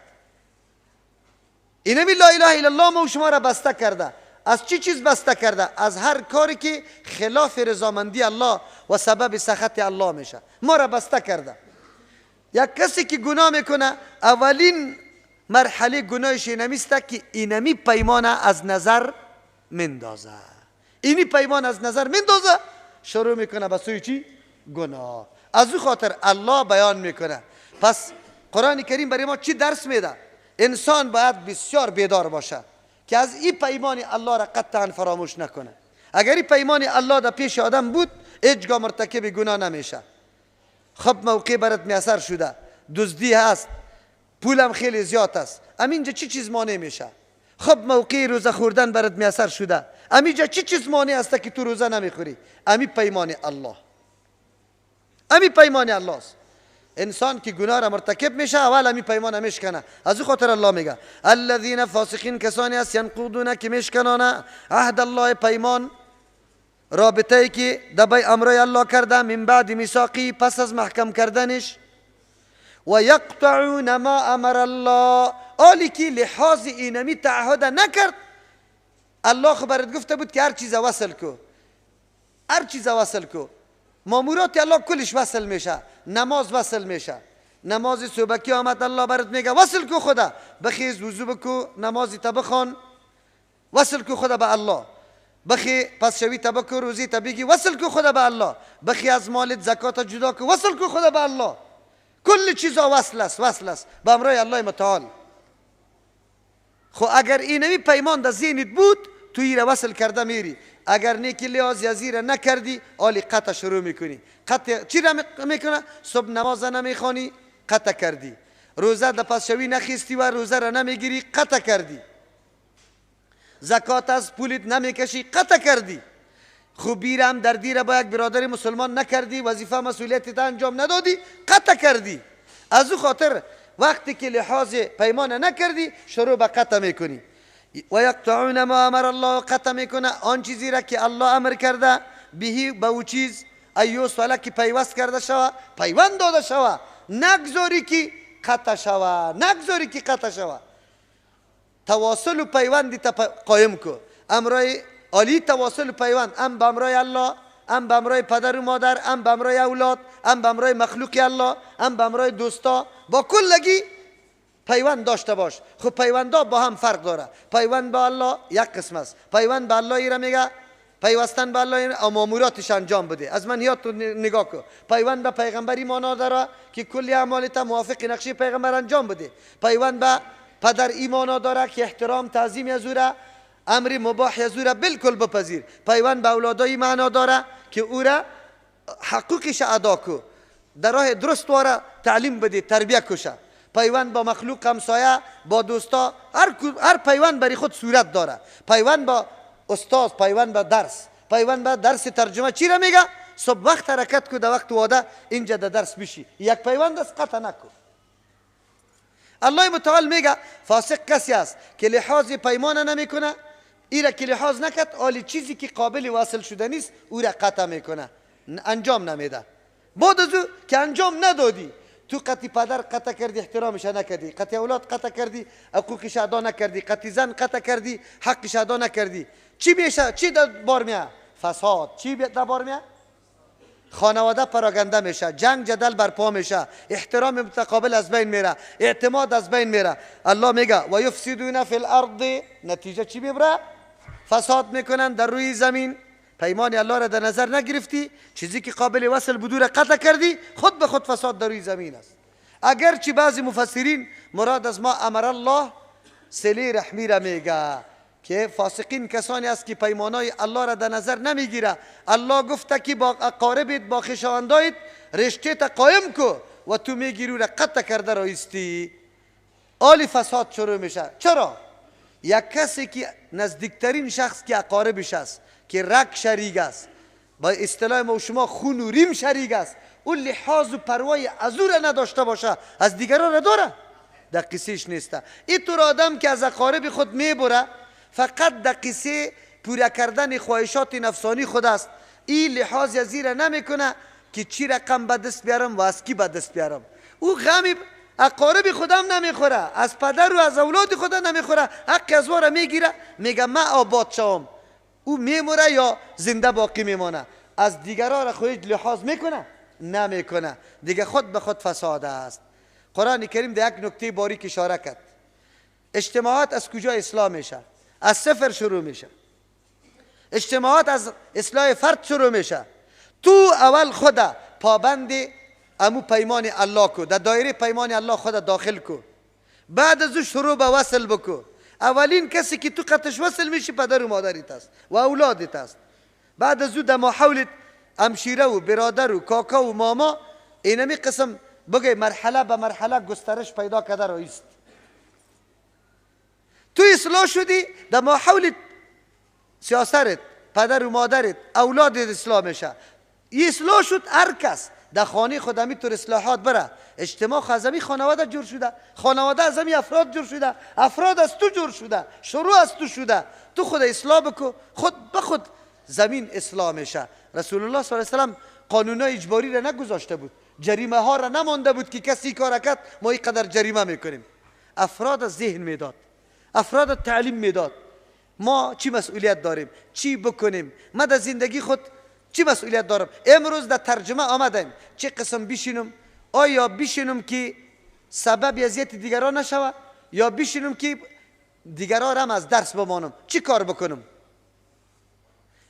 اینمی لا اله الا الله ما و شما را بسته کرده. از چی چیز بسته کرده؟ از هر کاری که خلاف رضامندی الله و سبب سخط الله میشه ما را بسته کرده. یک کسی که گناه میکنه اولین مرحله گناهش اینمیسته که اینمی پیمان از نظر مندازه. اینی پیمان از نظر مندازه شروع میکنه به سوی چی؟ گناه. از او خاطر الله بیان میکنه. پس قرآن کریم برای ما چی درس میده؟ انسان باید بسیار بیدار باشه که از این پیمان الله را قطعا فراموش نکنه. اگر این پیمان الله در پیش آدم بود هیچگاه مرتکب گناه نمیشه. خب موقع برات میسر شده، دزدی هست، پولم خیلی زیاد است، امینجا چی چیز مانع میشه؟ خب موقع روزه خوردن برات میسر شده، امینجا چی چیز مانع است که تو روزه نمیخوری؟ امی پیمان الله، امی پیمان الله است. انسان که گناه را مرتکب میشه اول امی پیمان میشکنه. از او خاطر الله میگه الذین فاسقین کسانی است ینقضون که میشکنانه عهد الله پیمان، رابطه ای که دبای امرای الله کرده من بعد میثاقی پس از محکم کردنش، و یقطعون ما امر الله، آلی که لحاظ اینمی تعهد نکرد. الله خبرت گفته بود که هر چیز وصل کو، هر چیز وصل کو. مامورات الله کلش وصل میشه. نماز وصل میشه. نماز صبحی آمد الله برات میگه وصل کو خدا، بخیز وضو بکو، نمازی تا بخوان، وصل کو خدا به الله. بخی پس شوی تبکو، روزی تبیگی، وصل کو خدا به الله. بخی از مالت زکات جدا کو، وصل کو خدا به الله. کل چیزا وصل است، وصل است به امرای الله متعال. خو اگر اینمی پیمان در ذهنت بود تو ایره وصل کرده میری. اگر نیکی لحاظ یزیر نکردی آلی قطع شروع میکنی. قطع چی را میکنه؟ صبح نماز نمیخوانی قطع کردی، روزه در پس شوی نخیستی و روزه را نمیگیری قطع کردی، زکات از پولت نمیکشی قطع کردی، خوبی را هم دردی را با یک برادر مسلمان نکردی، وظیفه مسئولیتت انجام ندادی قطع کردی. از او خاطر وقتی که لحاظ پیمان نکردی شروع به قطع میکنی. و یقطعون ما امر الله، قطع میکنه آن چیزی را که الله امر کرده، بهی به او چیز ایوس والا که پیوست کرده شوه، پیوند داده شوه، نگذاری که قطع شوه، نگذاری که قطع شوه. تواصل و پیوندی تا قایم کو. امرای عالی تواصل و پیوند، هم به امرای الله، هم به امرای پدر و مادر، هم به امرای اولاد، هم به امرای مخلوق الله، هم به امرای دوستا، با کلگی پیوند داشته باش. خب پیوندا با هم فرق داره. پیوند با الله یک قسم است. پیوند با الله را میگه پیوستن به الله ماموراتش انجام بده، از منهیات نگاه کن. پیوند به پیغمبری معنا داره که کلی اعمالت موافق نقشه پیغمبر انجام بده. پیوند به پدر ایمانا داره که احترام تعظیم از او را، امر مباح از او را بالکل بپذیر. پیوند به اولادای معنا داره که او را حقوقش ادا کو، در راه درست واره تعلیم بده، تربیت کشه. پیوند با مخلوق، همسایه، با دوستا، هر پیوند بری خود صورت داره. پیوند با استاد، پیوند با درس، پیوند با درس ترجمه چی را میگه؟ صبح وقت حرکت کو، در وقت واده اینجا در درس بشی. یک پیوند است قطع نکو. الله متعال میگه فاسق کسی است که لحاظ پیمان نمیکنه، ایره که لحاظ نکرد آلی چیزی که قابل واصل شده نیست او را قطع میکنه، انجام نمیده. بعد از او که انجام ندادی، تو قطع پدر قطع کردی، احترامش نکردی، قطع اولاد قطع کردی، حقوقش ادا نکردی، قطع زن قطع کردی، حقش ادا نکردی، چی میشه؟ چی در بار میاد؟ فساد. چی در بار میاد؟ خانواده پراگنده میشه، جنگ جدل برپا میشه، احترام متقابل از بین میره، اعتماد از بین میره. الله میگه و یفسدون فی الارض، نتیجه چی میبره؟ فساد میکنن در روی زمین. پیمان الله را در نظر نگرفتی، چیزی که قابل وصل بود را قطع کردی، خود به خود فساد در روی زمین است. اگرچه بعضی مفسرین مراد از ما امر الله صله رحمی را میگه که فاسقین کسانی است که پیمانای الله را در نظر نمیگیره. الله گفته که با اقاربت، با خویشاوندایت رشته تا قایم کو و تو میگیری را قطع کرده رایستی، آلی فساد شروع میشه. چرا؟ یک کسی که نزدیکترین شخص که اقاربش است، که رگ شریک است، با اصطلاح ما و شما خون و ریم شریک است، اون لحاظ و پروای از او را نداشته باشه از دیگران را داره؟ در قصهش نیسته. اینطور آدم که از اقارب خود میبره فقط در قصه پورا کردن خواهشات نفسانی خود است. این لحاظ از این را نمیکنه که چی رقم به دست بیارم و از کی به دست بیارم. او غمی اقارب خودم نمیخوره، از پدر و از اولاد خود نمیخوره، حق از واره میگیره، میگه من آباد شوم. او میموره یا زنده باقی میمانه. از دیگران را خودش لحاظ میکنه؟ نمیکنه. دیگه خود به خود فساد است. قرآن کریم در یک نکته باریک اشاره کرد. اجتماعات از کجا اصلاح میشه؟ از صفر شروع میشه. اجتماعات از اصلاح فرد شروع میشه. تو اول خدا پابند امو پیمان الله کو، در دایره پیمان الله خود داخل کو، بعد از او شروع به وصل بکو. اولین کسی که تو قطش وصل میشی پدر و مادریت است و اولادت است. بعد از او در محولت همشیره و برادر و کاکا و ماما، اینمی قسم بگه مرحله به مرحله گسترش پیدا کرده رایست. تو اصلاح شدی در محولت سیاستت، پدر و مادرت، اولادت اصلاح میشه. این اصلاح شد هر کس در خانه خود همینطور اصلاحات بره. اجتماع از همین خانواده جور شده، خانواده از همین افراد جور شده، افراد از تو جور شده، شروع از تو شده. تو خود اصلاح بکو، خود به خود زمین اصلاح میشه. رسول الله صلی الله علیه و سلم قانونای اجباری را نگذاشته بود، جریمه ها را نمانده بود که کسی کار کرد ما اینقدر جریمه میکنیم. افراد از ذهن میداد، افراد تعلیم میداد. ما چی مسئولیت داریم، چی بکنیم، من در زندگی خود چی مسئولیت دارم. امروز در ترجمه آمدیم چه قسم بشینم، آیا بشینم که سبب اذیت دیگران نشوه یا بشینم که دیگران هم از درس بمانم؟ چی کار بکنم؟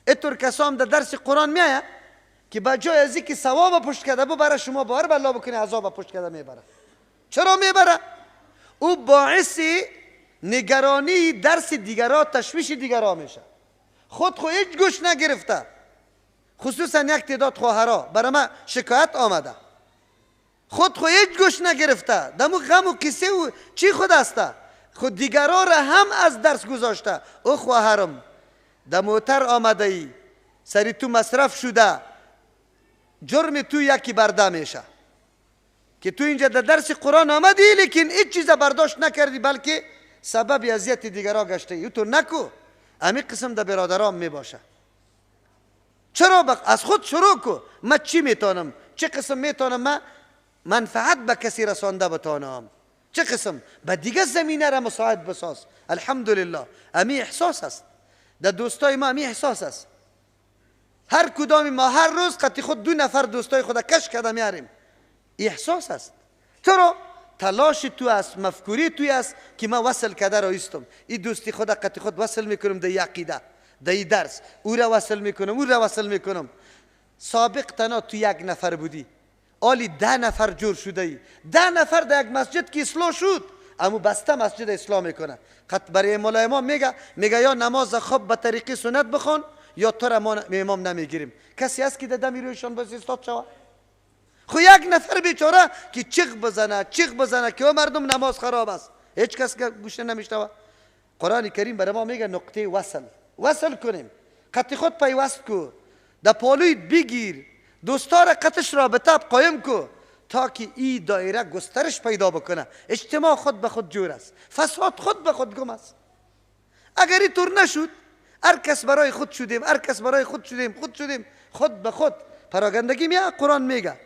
اینطور کسام در درس قرآن میایه که با جای از اینکه ثواب پشت کرده ببره شما باور به الله بکنه عذاب پشت کرده میبره. چرا میبره؟ او باعث نگرانی درس دیگران، تشویش دیگران میشه. خود هیچ گوش نگرفته. خصوصا یک تعداد خواهرها برای من شکایت آمده، خود هیچ گوش نگرفته، دمو غم و قصه و چی خود هسته، خود دیگران را هم از درس گذاشته. او خواهرم در موتر آمده ای، سری تو مصرف شده، جرم تو یکی برده میشه که تو اینجا در درس قرآن آمدی لیکن هیچ چیز برداشت نکردی بلکه سبب اذیت دیگران گشته ای. تو نکو. همین قسم در برادرام میباشه. چرا از خود شروع کو. من چی میتونم، چه قسم میتونم من منفعت به کسی رسانده بتانم، چه قسم به دیگه زمینه را مساعد بساز. الحمدلله امی احساس است در دوستای ما، امی احساس است. هر کدام ما هر روز قطعی خود 2 نفر دوستای خود کش کردم میاریم. احساس است. چرا؟ تلاش تو است، مفکوری توی است که ما وصل کرده رایستم. این دوستی خود قطعی خود وصل میکنم در عقیده، در درس، او را وصل میکنم، او را وصل میکنم. سابق تنها تو 1 نفر بودی، آلی 10 نفر جور شده ای. 10 نفر در یک مسجد که اصلاح شد، اما بسته مسجد اصلاح میکنه. خط برای مولا امام میگه یا نماز خواب به طریق سنت بخون یا تو را ما امام نمیگیریم. کسی هست که در دمی رویشان بس استاد شود؟ خو 1 نفر بیچاره که چیغ بزنه که مردم نماز خراب است، هیچ کس گوش نمیشنوه. قرآن کریم برای ما میگه نقطه وصل کنیم، قطع خود پیوست کو، در پالوی بگیر، دوستا را قطعش رابطه قایم کو تا که این دایره گسترش پیدا بکنه. اجتماع خود به خود جور است، فساد خود به خود گم است. اگر این طور نشد، هر کس برای خود شدیم، خود به خود پراگندگی میاد. قرآن میگه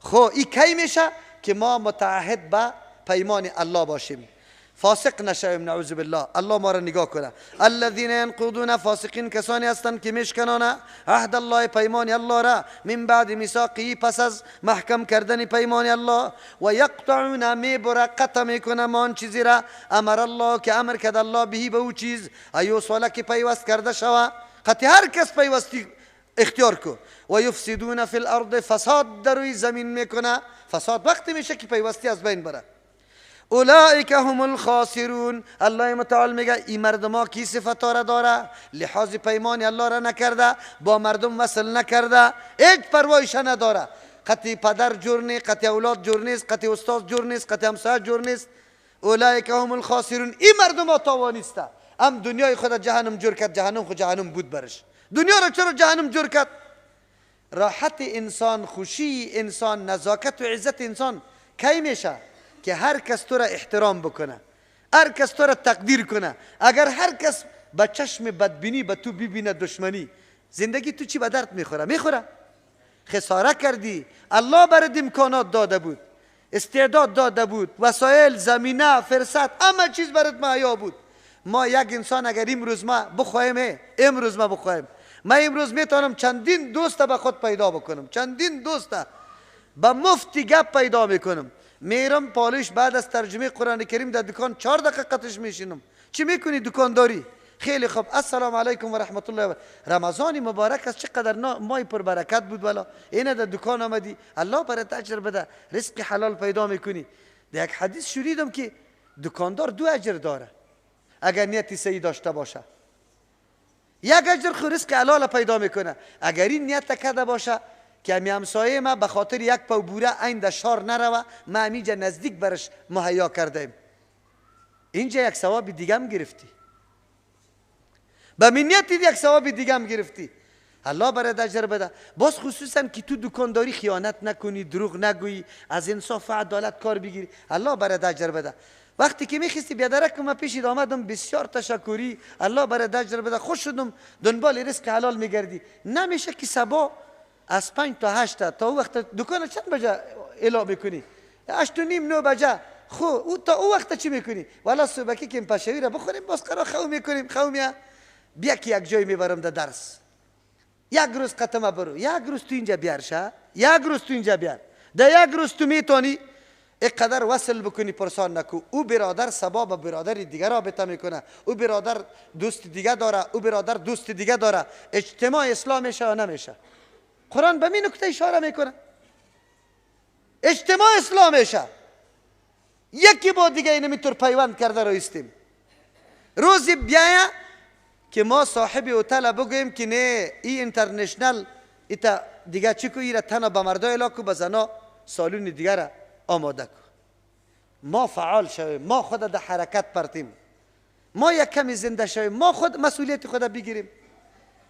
خو این کی میشه که ما متعهد به پیمان الله باشیم، فاسق نشویم. نعوذ بالله. الله ما را نگاه کنه. الذين ينقضون، فاسقین کسانی هستند که میشکنانه عهد الله، پیمان الله را، من بعد میثاقه، پس از محکم کردن پیمان الله، و یقطعون، میبره قطع میکنه مان چیزی را امر الله، که امر کرد الله بهی، به او چیز، ایوصله که پیوست کرده شوه. قطع هر کس پیوستی اختیار کو. و یفسدون فی الارض، فساد در روی زمین میکنه. فساد وقتی میشه که پیوستی از بین بره. اولئک هم الخاسرون. الله متعال میگه این مردما کی صفتا را داره؟ لحاظ پیمان الله را نکرده، با مردم وصل نکرده، هیچ پروایش نداره. قطع پدر جور نیست، قطع اولاد جور نیست، قطع استاد جور نیست، قطع همسایه جور نیست. اولئک هم الخاسرون. این مردم ها تاوانیسته. هم دنیای خود جهنم جور کرد، جهنم خود جهنم بود برش. دنیا را چرا جهنم جور کرد؟ راحت انسان، خوشی انسان، نزاکت و عزت انسان کی میشه؟ که هر کس تو را احترام بکنه، هر کس تو را تقدیر کنه. اگر هر کس با چشم بدبینی به تو ببینه دشمنی، زندگی تو چی به درد میخوره؟ میخوره؟ خساره کردی. الله برات امکانات داده بود، استعداد داده بود، وسایل، زمینه، فرصت، همه چیز برات مهیا بود. ما یک انسان اگر امروز ما بخوایم، امروز ما بخوایم، ما امروز میتونم چندین دوست به خود پیدا بکنم، چندین دوست با مفتی گپ پیدا میکنم. میرم پالش بعد از ترجمه قرآن کریم در دکان 4 دقیقه میشینم. چی میکنی؟ دکانداری. خیلی خوب، السلام علیکم و رحمت الله و رمضان مبارک است، چقدر ماه پر برکت بود. والا اینه در دکان آمدی، الله برات اجر بده، رزق حلال پیدا میکنی. در یک حدیث شنیدم که دکاندار 2 اجر داره اگر نیتی صحیح داشته باشه. یک اجر خو رزق حلال پیدا میکنه. اگر این نیت کرده باشه که می همسایه ما به خاطر یک پاو بوره این در شار نروه، ما همیجا نزدیک برش مهیا کردیم، اینجا یک ثواب دیگه هم گرفتی، به منیت یک ثواب دیگه هم گرفتی. الله برات اجر بده. باز خصوصا که تو دکانداری خیانت نکنی، دروغ نگویی، از انصاف و عدالت کار بگیری، الله برات اجر بده. وقتی که میخواستی بیادرک ما پیشید آمدم، بسیار تشکری، الله برات اجر بده، خوش شدم، دنبال رزق حلال میگردی. نمیشه که صبح از 5 تا 8 تا وقت دکان چند بجه اعلام میکنی؟ 8 و نیم 9 بجه. خو تا او وقت چی میکنی؟ والا صبحکی که پشوی را بخوریم باز قرار خو میکنیم. خومیا بیا که یک جای میبرم در درس، یک روز قطمه برو، یک روز تو اینجا بیار شه، یک روز تو اینجا بیار، در یک روز تو میتونی اقدر وصل بکنی، پرسان نکو. او برادر سباب برادر دیگر رابطه میکنه، او برادر دوست دیگه داره، او برادر دوست دیگه داره. اجتماع اسلام میشه یا نمیشه؟ قرآن به این نکته اشاره میکنه. اجتماع اسلام میشه. یکی با دیگه اینمیطور پیوند کرده رایستیم. روزی بیایه که ما صاحب هتل بگویم که نه ای اینترنشنل ایتا دیگه چی کو، ایره تنها به مردا الاکو، به زنا سالون دیگر آماده کو. ما فعال شویم، ما خود در حرکت پرتیم، ما یک کمی زنده شویم، ما خود مسئولیت خود بگیریم.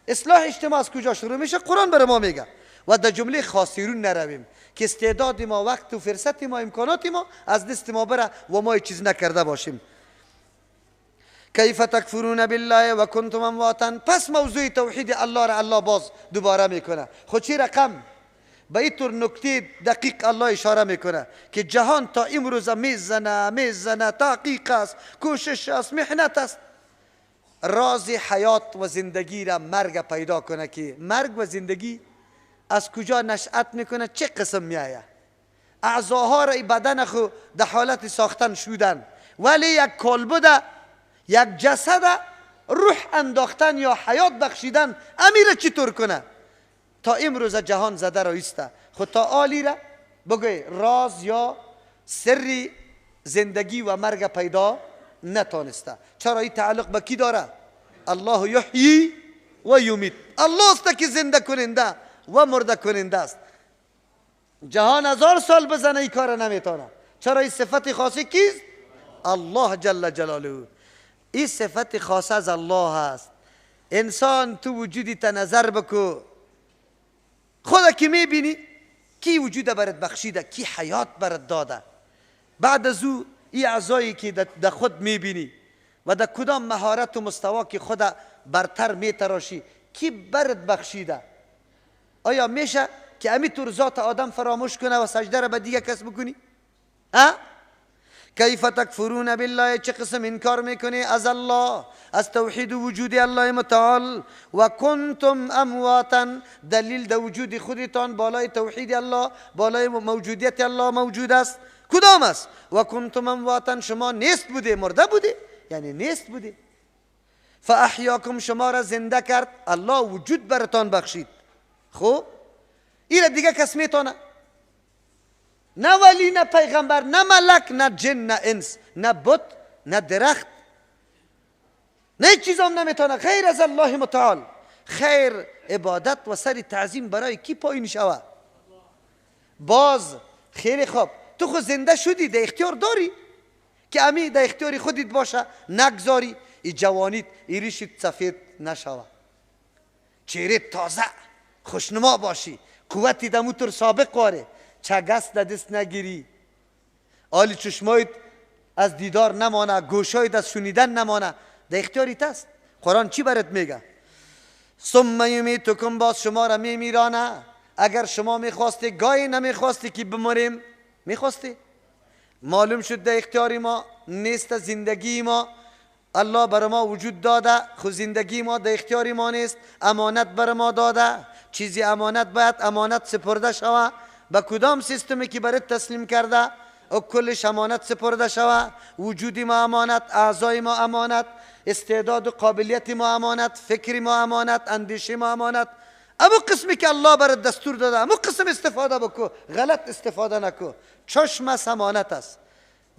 اصلاح اجتماع از کجا شروع میشه؟ قرآن برای ما میگه. و در جمله خاسرون نرویم که استعداد ما، وقت و فرصت ما، امکانات ما از دست ما بره و ما چیز نکرده باشیم. کیف تکفرون بالله و کنتم امواتا. پس موضوع توحید الله را الله باز دوباره میکنه. خود چی رقم؟ به این طور نکته دقیق الله اشاره میکنه که جهان تا امروز میزنه، تحقیق است، کوشش است، محنت است، راز حیات و زندگی را مرگ پیدا کنه که مرگ و زندگی از کجا نشأت میکنه، چه قسم میآید. اعضاها را بدن خو در حالت ساختن شدن، ولی یک کالبد، یک جسد روح انداختن یا حیات بخشیدن امیر چطور کنه؟ تا امروز جهان زده رایسته. خود تا آلی را بگوی راز یا سری زندگی و مرگ پیدا نتانسته. چرا این تعلق به کی داره؟ الله یحیی و یمیت. الله است که زنده کننده و مرده کننده است. جهان 1000 سال بزنه این کار نمیتونه. چرا این صفت خاصی کیست؟ الله جل جلاله. این صفت خاص از الله است. انسان تو وجودی تا نظر بکو، خدا که میبینی کی وجود برات بخشیده، کی حیات برات داده. بعد از او این اعضایی که در خود میبینی و در کدام مهارت و مستوا که خدا برتر میتراشی، کی برات بخشیده. آیا میشه که همینطور ذات آدم فراموش کنه و سجده را به دیگه کس بکنی؟ کیف تکفرون بالله. چه قسم انکار میکنی از الله، از توحید و وجود الله متعال. و کنتم امواتا. دلیل در وجود خودتان بالای توحید الله، بالای موجودیت الله موجود است. کدام است؟ و کنتم امواتا. شما نیست بوده، مرده بوده، یعنی نیست بوده. فاحیاکم. شما را زنده کرد، الله وجود براتان بخشید. خب این دیگه کس میتونه؟ نه ولی، نه پیغمبر، نه ملک، نه جن، نه انس، نه بت، نه درخت، نه چیز هم نمیتونه غیر از الله متعال. خیر عبادت و سر تعظیم برای کی پایین شوه؟ باز خیلی خوب، تو خود زنده شدی، ده اختیار داری که امی در اختیار خودت باشه، نگذاری ای جوانیت ای ریشت سفید نشوه، چهره تازه خوشنما باشی، قوتی دموتر سابق واره، چگست دست نگیری، آلی چشمایت از دیدار نمانه، گوشایت از شنیدن نمانه، در اختیاریت است. قرآن چی برات میگه؟ ثم یمیتکم، باز شما را میمیرانه. اگر شما میخواستی، گاهی نمیخواستی که بمریم، میخواستی، معلوم شد در اختیاری ما نیست. زندگی ما الله بر ما وجود داده، خود زندگی ما در اختیاری ما نیست، امانت بر ما داده. چیزی امانت باید امانت سپرده شوه، به کدام سیستمی که برات تسلیم کرده او کلش امانت سپرده شوه. وجودی ما امانت، اعضای ما امانت، استعداد و قابلیت ما امانت، فکر ما امانت، اندیشه ما امانت. اما قسمی که الله برات دستور داده اما قسم استفاده بکو، غلط استفاده نکو. چشم است امانت است،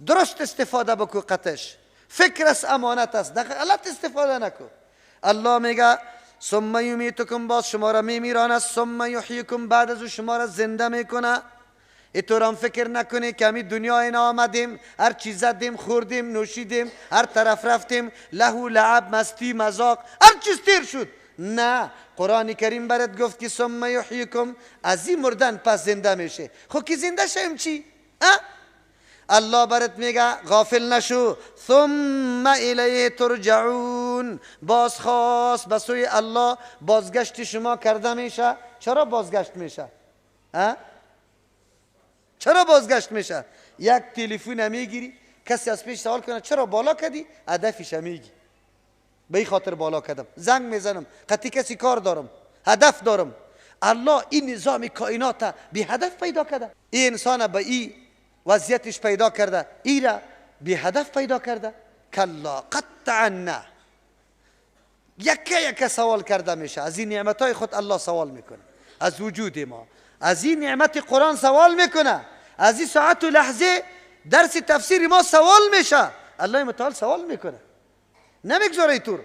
درست استفاده بکو. قطش فکر است امانت است، غلط استفاده نکو. الله میگه ثم یمیتکم، باز شما را میمیرانه، ثم یحییکم، بعد از شما را زنده میکنه. اینطور هم فکر نکنی که همین دنیا اینا آمدیم، هر چیز زدیم، خوردیم، نوشیدیم، هر طرف رفتیم، لهو لعب، مستی، مذاق، هر چیز تیر شد. نه، قرآن کریم برات گفت که ثم یحییکم، از این مردن پس زنده میشه. خب که زنده شیم چی؟ الله برات میگه غافل نشو. ثم الیه ترجعون، باز خواست به سوی الله بازگشت شما کرده میشه. چرا بازگشت میشه؟ چرا بازگشت میشه؟ یک تلفن میگیری، کسی از پیش سوال کنه چرا بالا کردی، هدفش میگی به این خاطر بالا کردم، زنگ میزنم، قطعی کسی کار دارم، هدف دارم. الله این نظام کائنات بی هدف پیدا کرده، این انسان به این وضعیتش پیدا کرده، این را بی هدف پیدا کرده. کلا قطعا نه، یک سوال کرده میشه. از این نعمتهای خود الله سوال میکنه، از وجود ما، از این نعمت قرآن سوال میکنه، از این ساعت و لحظه درس تفسیر ما سوال میشه. الله متعال سوال میکنه، نمیگذاره طور.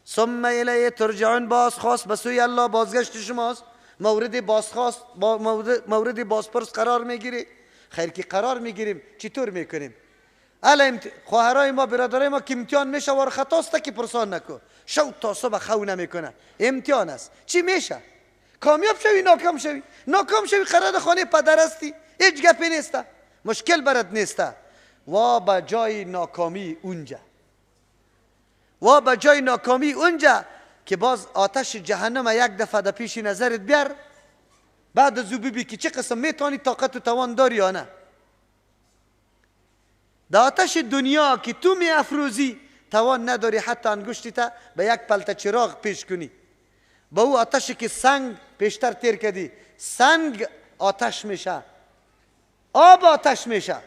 ثم الیه ترجعون، باز خواست به سوی الله بازگشت شماست. مورد بازخواست، مورد بازپرس قرار میگیری. خیر که قرار میگیریم چطور میکنیم؟ خواهرای ما، برادرای ما که امتحان میشه وار خطاست که پرسان نکو، شو تا صبح خو نمیکنه، امتحان است. چی میشه؟ کامیاب شوی ناکام شوی، ناکام شوی قرار خانه پدر هستی، هیچ گپی نیسته، مشکل برات نیسته. و به جای ناکامی اونجا، و به جای ناکامی اونجا که باز آتش جهنم یک دفعه در پیش نظرت بیار، بعد از او ببین که چه قسم میتونی طاقت و توان داری یا نه. در آتش دنیا که تو می افروزی توان نداری حتی انگشتیت به یک پلت چراغ پیش کنی. با او آتشی که سنگ پیشتر تیر کردی، سنگ آتش میشه، آب آتش میشه.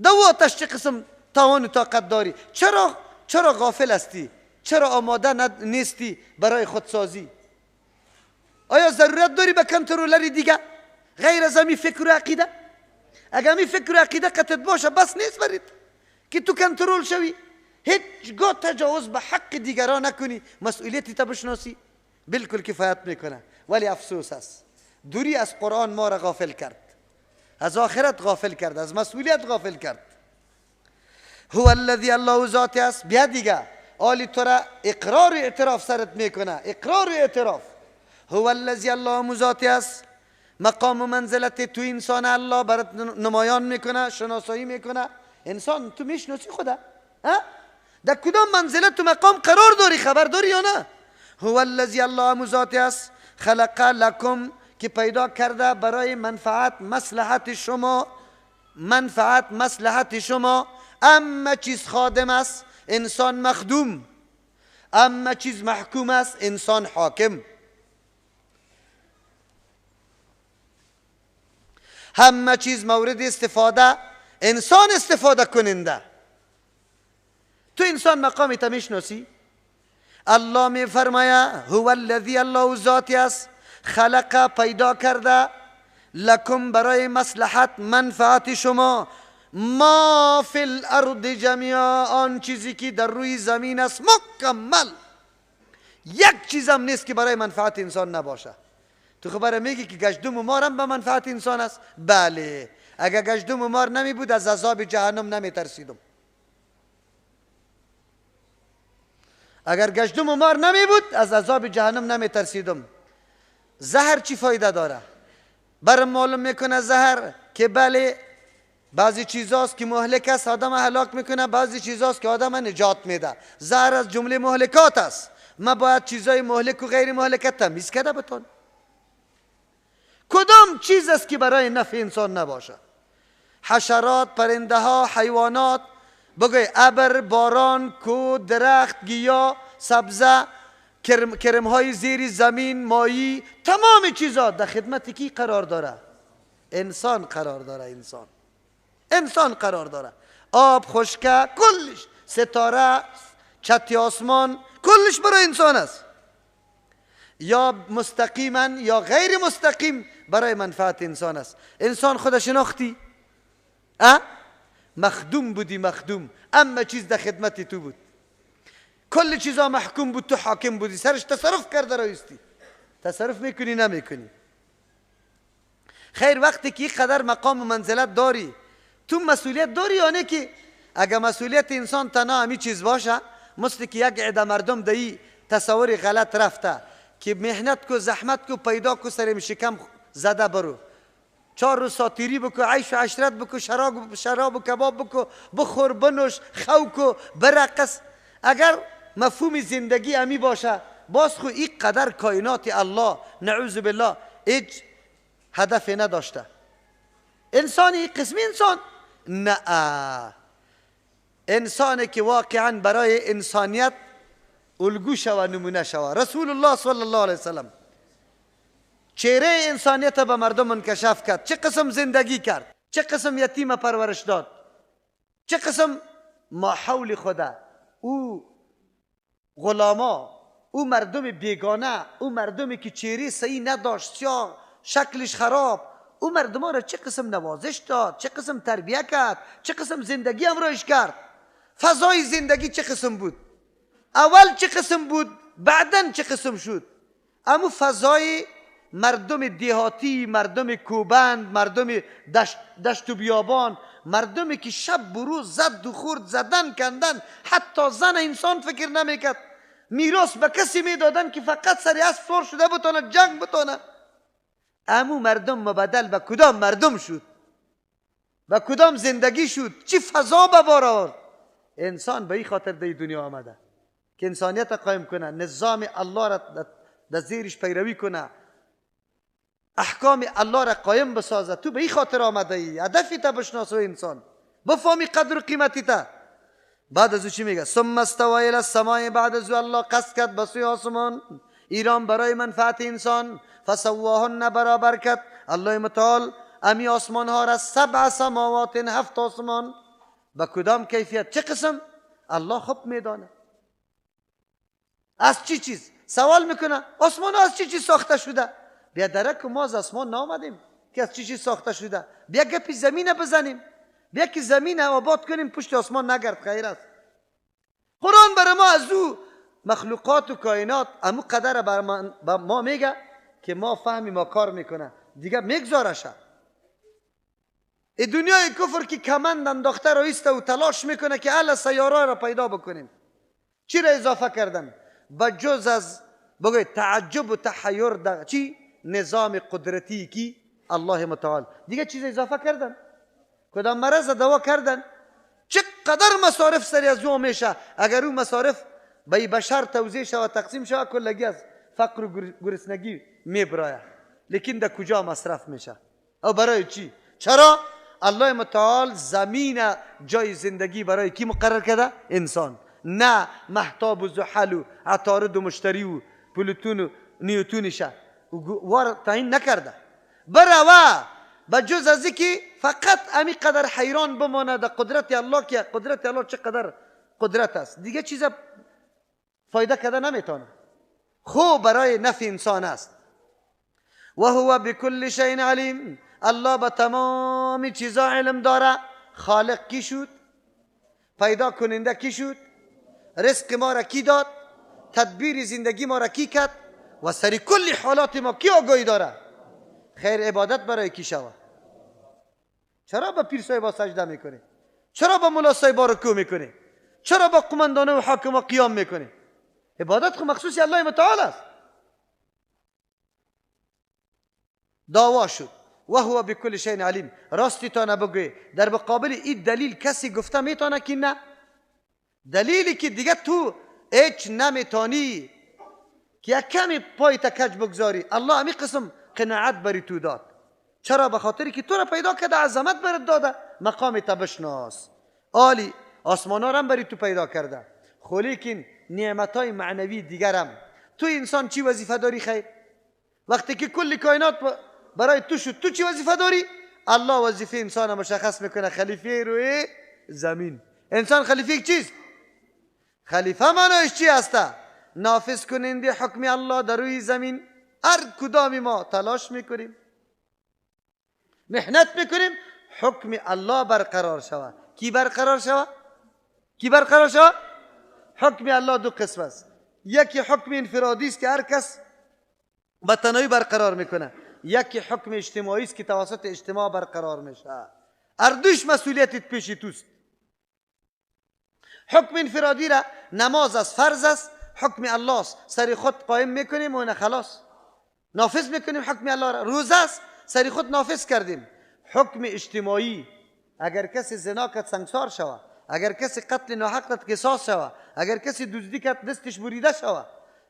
در او آتش چه قسم توان و طاقت داری؟ چرا غافل هستی؟ چرا آماده نیستی برای خودسازی؟ آیا ضرورت داری به کنترلری دیگه غیر از همین فکر و عقیده؟ اگر همین فکر و عقیده قطعت باشه بس نیست برید که تو کنترل شوی، هیچگاه تجاوز به حق دیگران نکنی، مسئولیتی تا بشناسی، بالکل کفایت میکنه. ولی افسوس است دوری از قرآن ما را غافل کرد، از آخرت غافل کرد، از مسئولیت غافل کرد. هو الذی، الله ذاتی است. بیا دیگه آلی تو را اقرار و اعتراف سرت میکنه، اقرار و اعتراف. هو الذی، الله ذاتی است. مقام و منزلت تو انسان الله برات نمایان میکنه، شناسایی میکنه. انسان تو میشناسی خدا؟ در کدام منزلت تو مقام قرار داری؟ خبر داری یا نه؟ هو الذی، الله ذاتی است. خلق لکم، که پیدا کرده برای منفعت مصلحت شما، منفعت مصلحت شما. اما چیز خادم است انسان مخدوم، اما چیز محکوم است انسان حاکم. همه چیز مورد استفاده انسان استفاده کننده. تو انسان مقامی تا میشناسی؟ الله می فرماید هو الذی، الله ذاتی است. خلق، پیدا کرده، لکم، برای مصلحت منفعت شما، ما فی الارض جمیعا، آن چیزی که در روی زمین است مکمل. یک چیزم نیست که برای منفعت انسان نباشه. تو خبره میگی که گشتم و مارم به منفعت انسان است؟ بله. اگر گشتم و مار نمی بود از عذاب جهنم نمی ترسیدم. اگر گشتم و مار نمی بود از عذاب جهنم نمی ترسیدم. زهر چی فایده داره؟ برام معلوم میکنه زهر که بله بعضی چیزاست که مهلک است آدم هلاک میکنه، بعضی چیزاست که آدم نجات میده. زهر از جمله مهلکات است. ما باید چیزای مهلک و غیر مهلک تمیز کرده بتون. کدام چیز است که برای نفع انسان نباشه؟ حشرات، پرنده ها، حیوانات، بگوی ابر، باران، کود، درخت، گیاه، سبزه، کرم های زیر زمین، مایی، تمام چیزا در خدمت کی قرار داره؟ انسان قرار داره. انسان قرار داره. آب، خشکه، کلش، ستاره، چت آسمان، کلش برای انسان است. یا مستقیما یا غیر مستقیم برای منفعت انسان است. انسان خود شناختی؟ مخدوم بودی، مخدوم، اما چیز در خدمت تو بود. کل چیزا محکوم بود، تو حاکم بودی، سرش تصرف کرده رایستی. تصرف میکنی نمیکنی. خیر وقتی که قدر مقام و منزلت داری تو مسئولیت داری یا نه؟ که اگر مسئولیت انسان تنها همی چیز باشه مثل که یک عده مردم دایی تصور غلط رفته که مهنت کو، زحمت کو، پیدا کو، سرم شکم زده برو، 4 روز ساتیری بکو، عیش و عشرت بکو، شراب و کباب بکو، بخور، بنوش، خو کو، برقص. اگر مفهوم زندگی امی باشه باز خو این قدر کائنات الله نعوذ بالله هیچ هدف نداشته. انسانی قسمی انسان نه، انسانی که واقعا برای انسانیت الگو شوه، نمونه شوه. رسول الله صلی الله علیه وسلم چهره انسانیت به مردم انکشاف کرد. چه قسم زندگی کرد، چه قسم یتیم پرورش داد، چه قسم ما حول خدا او غلاما، او مردم بیگانه، او مردمی که چهره صحیح نداشت یا شکلش خراب، او مردم را چه قسم نوازش داد، چه قسم تربیه کرد، چه قسم زندگی امرایش کرد. فضای زندگی چه قسم بود، اول چه قسم بود، بعدن چه قسم شد. اما فضای مردم دیهاتی، مردم کوبند، مردم دشت و بیابان، مردمی که شب بروز زد و خورد، زدن کندن، حتی زن انسان فکر نمیکرد. میراث به کسی میدادن که فقط سری اسب سوار شده بتونه جنگ بتونه. امو مردم مبدل به کدام مردم شد، به کدام زندگی شد، چی فضا به بار آورد. انسان به این خاطر در دنیا آمده که انسانیت قایم کنه، نظام الله را در زیرش پیروی کنه، احکام الله را قایم بسازه. تو به این خاطر آمده ای، هدفی تا بشناسو انسان، بفهمی قدر و قیمتی تا. بعد از او چی میگه؟ ثم استوى الی السماء، بعد از او الله قصد کرد به سوی آسمان، ایران برای منفعت انسان. فسواهن، برابر کرد الله متعال امی آسمان ها را، 7 سماوات، 7 آسمان. به کدام کیفیت، چه قسم، الله خوب میدانه. از چی چیز سوال میکنه؟ آسمان ها از چی چیز ساخته شده؟ بیا درک ما از آسمان نامدیم که از چی چیز ساخته شده. بیا گپی زمین بزنیم، بیا که زمین آباد کنیم، پشت آسمان نگرد. خیر است. قرآن برای ما از او مخلوقات و کائنات امو قدر بر ما میگه که ما فهمی ما کار میکنه دیگه میگذارشه. ای دنیای کفر که کمند انداخته رایسته و تلاش میکنه که اهل سیاره را پیدا بکنیم. چی را اضافه کردن؟ بجز از بگوی تعجب و تحیر در چی؟ نظام قدرتی کی الله متعال. دیگه چیز اضافه کردن؟ کدام مرض دوا کردن؟ چقدر مصارف سری از او میشه. اگر اون مصارف به بشر توزیع شود تقسیم شود کلگی از فقر و گرسنگی میبرایه. لیکن در کجا مصرف میشه او برای چی؟ چرا؟ الله متعال زمین جای زندگی برای کی مقرر کرده؟ انسان. نه مهتاب و زحل و عطارد و مشتری و پلوتون و نیوتونشه وار تعیین نکرده. بروا بجز از که فقط امی قدر حیران بمانه در قدرت الله که قدرت الله چقدر قدرت است. دیگه چیز فایده کرده نمیتونه. خوب برای نفع انسان است. و هو بكل شیء علیم. الله به تمام چیزا علم داره. خالق کی شد؟ پیدا کننده کی شد؟ رزق ما را کی داد؟ تدبیر زندگی ما را کی کرد؟ و سری کل حالات ما کی آگاهی داره؟ خیر عبادت برای کی شود؟ چرا به پیر صاحبا سجده میکنی؟ چرا به ملا صاحبا رکوع میکنی؟ چرا به قماندانه و حاکما قیام میکنی؟ عبادت خود مخصوص الله متعال است. دعوا شد و هو بكل شيء علیم. راستی تا نبگوی در مقابل این دلیل کسی گفته میتونه که نه؟ دلیلی که دیگه تو هیچ نمیتونی که یک کمی پای کج بگذاری. الله همی قسم قناعت بری تو داد. چرا؟ به خاطری که تو را پیدا کرده، عظمت برات داده، مقام تا بشناس. عالی آسمان ها هم بری تو پیدا کرده، خو لیکن نعمت های معنوی دیگرم. تو انسان چی وظیفه داری خیر؟ وقتی که کل کائنات برای تو شد، تو چی وظیفه داری؟ الله وظیفه انسان مشخص میکنه، خلیفه روی زمین. انسان خلیفه چیست؟ خلیفه معنیش چی هسته؟ نافذ کننده حکم الله در روی زمین. هر کدام ما تلاش میکنیم، محنت میکنیم حکم الله برقرار شود. کی برقرار شود؟ کی برقرار شود؟ حکم الله دو قسم است. یکی حکم انفرادی است که هر کس به تنهایی برقرار میکنه، یکی حکم اجتماعی است که توسط اجتماع برقرار میشه. هر دوش مسئولیتت پیش توست. حکم انفرادی را نماز است، فرض است، حکم الله است، سری خود قائم میکنیم و خلاص نافذ میکنیم حکم الله را. روزه است، سری خود نافذ کردیم. حکم اجتماعی، اگر کسی زنا کرد سنگسار شود، اگر کسی قتل ناحق کرد قصاص شود، اگر کسی دزدی کرد دستش بریده شود،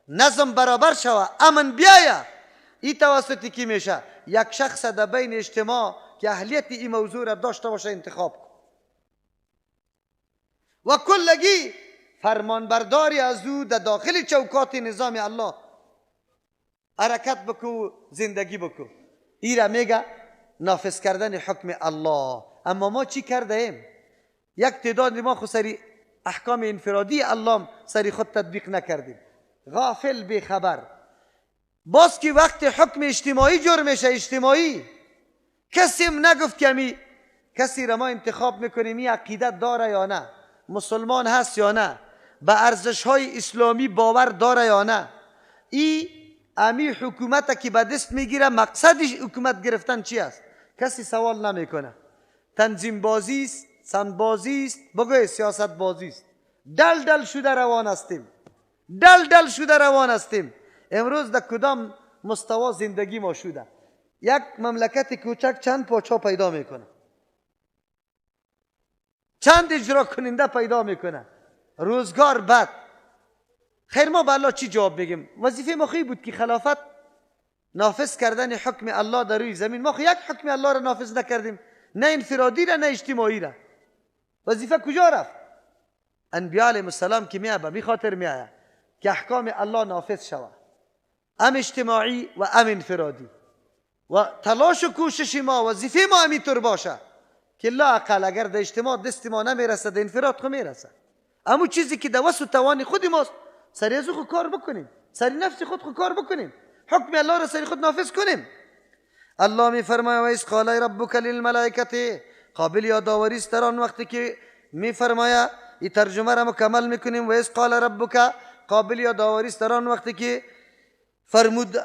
نظم برابر شود، امن بیاید. این توسطی کی میشه؟ یک شخص در بین اجتماع که اهلیت این موضوع را داشته باشه انتخاب کن و کلگی فرمانبرداری از او در داخل چوکات نظام الله حرکت بکو، زندگی بکو. این را میگه نافذ کردن حکم الله. اما ما چی کرده ایم؟ یک تعداد ما خود سری احکام انفرادی الله سری خود تطبیق نکردیم، غافل بیخبر. باز که وقت حکم اجتماعی جور میشه، اجتماعی کسی نگفت که می کسی را ما انتخاب میکنیم این عقیدت داره یا نه، مسلمان هست یا نه، به ارزش های اسلامی باور داره یا نه. این امی حکومت که به دست میگیره مقصد حکومت گرفتن چی است؟ کسی سوال نمیکنه. تنظیم بازی است، سند بازی است، بگوی سیاست بازی است. دل دل شده روان هستیم، دل دل شده روان هستیم. امروز در کدام مستوى زندگی ما شده؟ یک مملکت کوچک چند پاچا پیدا میکنه، چند اجرا کننده پیدا میکنه، روزگار بد. خیر ما به الله چی جواب بگیم؟ وظیفه ما خواهی بود که خلافت نافذ کردن حکم الله در روی زمین. ما یک حکم الله را نافذ نکردیم، نه انفرادی را نه اجتماعی را. وظیفه کجا رفت؟ انبیاء علیهم السلام که میآید به خاطر میآید که احکام الله نافذ شود، ام اجتماعی و ام انفرادی. و تلاش و کوشش ما، وظیفه ما همینطور باشه که لااقل اگر در اجتماع دست ما نمیرسه، در انفراد خود میرسه. اما چیزی که در وسع و توان خود ماست سری از خود کار بکنیم، سری نفس خود کار بکنیم، حکم الله را سری خود نافذ کنیم. الله می فرماید و اذ قال ربک للملائکه، قابل یادآوری است در آن وقتی که می فرماید، این ترجمه را مکمل میکنیم. و اذ قال ربک، قابل یادآوری است در آن وقتی که فرمود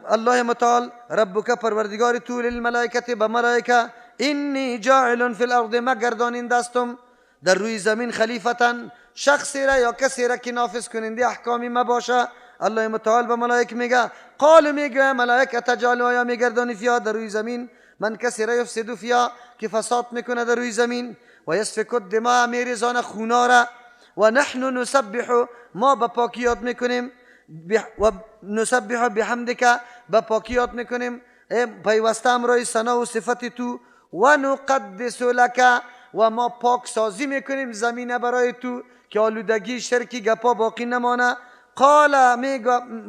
الله متعال، ربک پروردگار تو، للملائکه به ملائکه، انی جاعل فی الارض، مگرداننده استم در روی زمین، خلیفتن، شخصی را یا کسی را که نافذ کننده احکامی ما باشه. الله متعال به ملائکه میگه، قال میگه ملائکه تجعل، یا میگردانی فیها در روی زمین، من کسی را یفسد فیها که فساد میکنه در روی زمین، و یسفک الدماء، میریزان خونا را، و نحن نسبح، ما به پاکی یاد میکنیم، و نسبح بحمدک، به پاکی یاد میکنیم پیوسته امرای ثنا و صفت تو، و نقدس لک، و ما پاک سازی میکنیم زمینه برای تو که آلودگی شرکی گپا باقی نمانه. قال،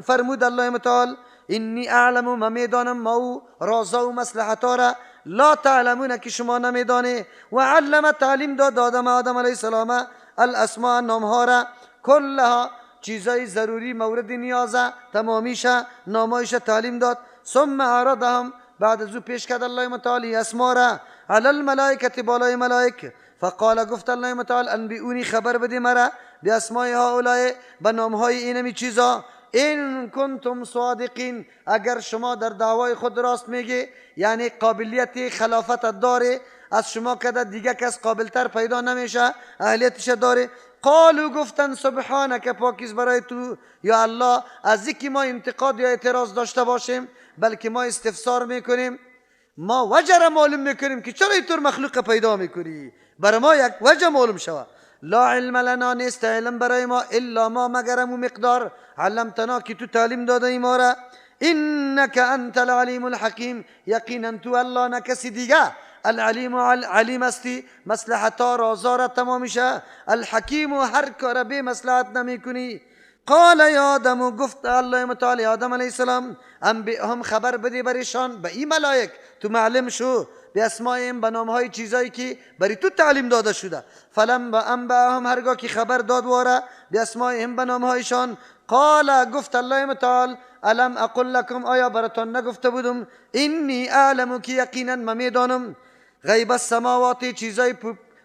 فرمود الله متعال، انی اعلم، ما میدانم ما او رازا و مصلحتا را، لا تعلمون که شما نمیدانی. و علم، تعلیم داد آدم علیه السلام الاسماء، نامها را، کلها، چیزای ضروری مورد نیازه تمامیشه نامایش تعلیم داد. ثم عرضهم، بعد از او پیش کرد الله متعال اسما را علی الملائکه، بالای ملائک. فقال، گفت الله متعال، انبئونی، خبر بده مرا، به اسماء هؤلاء، به نامهای اینمی چیزا، این کنتم صادقین، اگر شما در دعوای خود راست میگی، یعنی قابلیت خلافت داره، از شما کده دیگه کس قابلتر پیدا نمیشه، اهلیتش داره. قالو گفتن سبحانک، پاکیز برای تو یا الله از اینکه ما انتقاد یا اعتراض داشته باشیم، بلکه ما استفسار میکنیم، ما وجه را معلوم میکنیم که چرا اینطور مخلوق پیدا میکنی، برای ما یک وجه معلوم شود. لا علم لنا، نیست علم برای ما الا ما مگر امو مقدار علمتنا که تو تعلیم داده ای ما را. انک انت العلیم الحکیم، یقینا تو الله نه کسی دیگه العلیم علیم استی، مصلحتا رازا را تمامیشه، الحکیم هر کار به مصلحت نمیکنی. قال یا آدم، گفت الله متعالی آدم علیه السلام، هم خبر بدی برشان، به این ملائک تو معلم شو به اسمائهم، به نامهای چیزایی که بری تو تعلیم داده شده. فلم با انباهم، هرگاه که خبر داد واره به اسمائهم، به نامهایشان. قال، گفت الله متعال الم اقل لكم، آیا براتون نگفته بودم انی اعلم، که یقینا من میدانم غیب السماوات، چیزای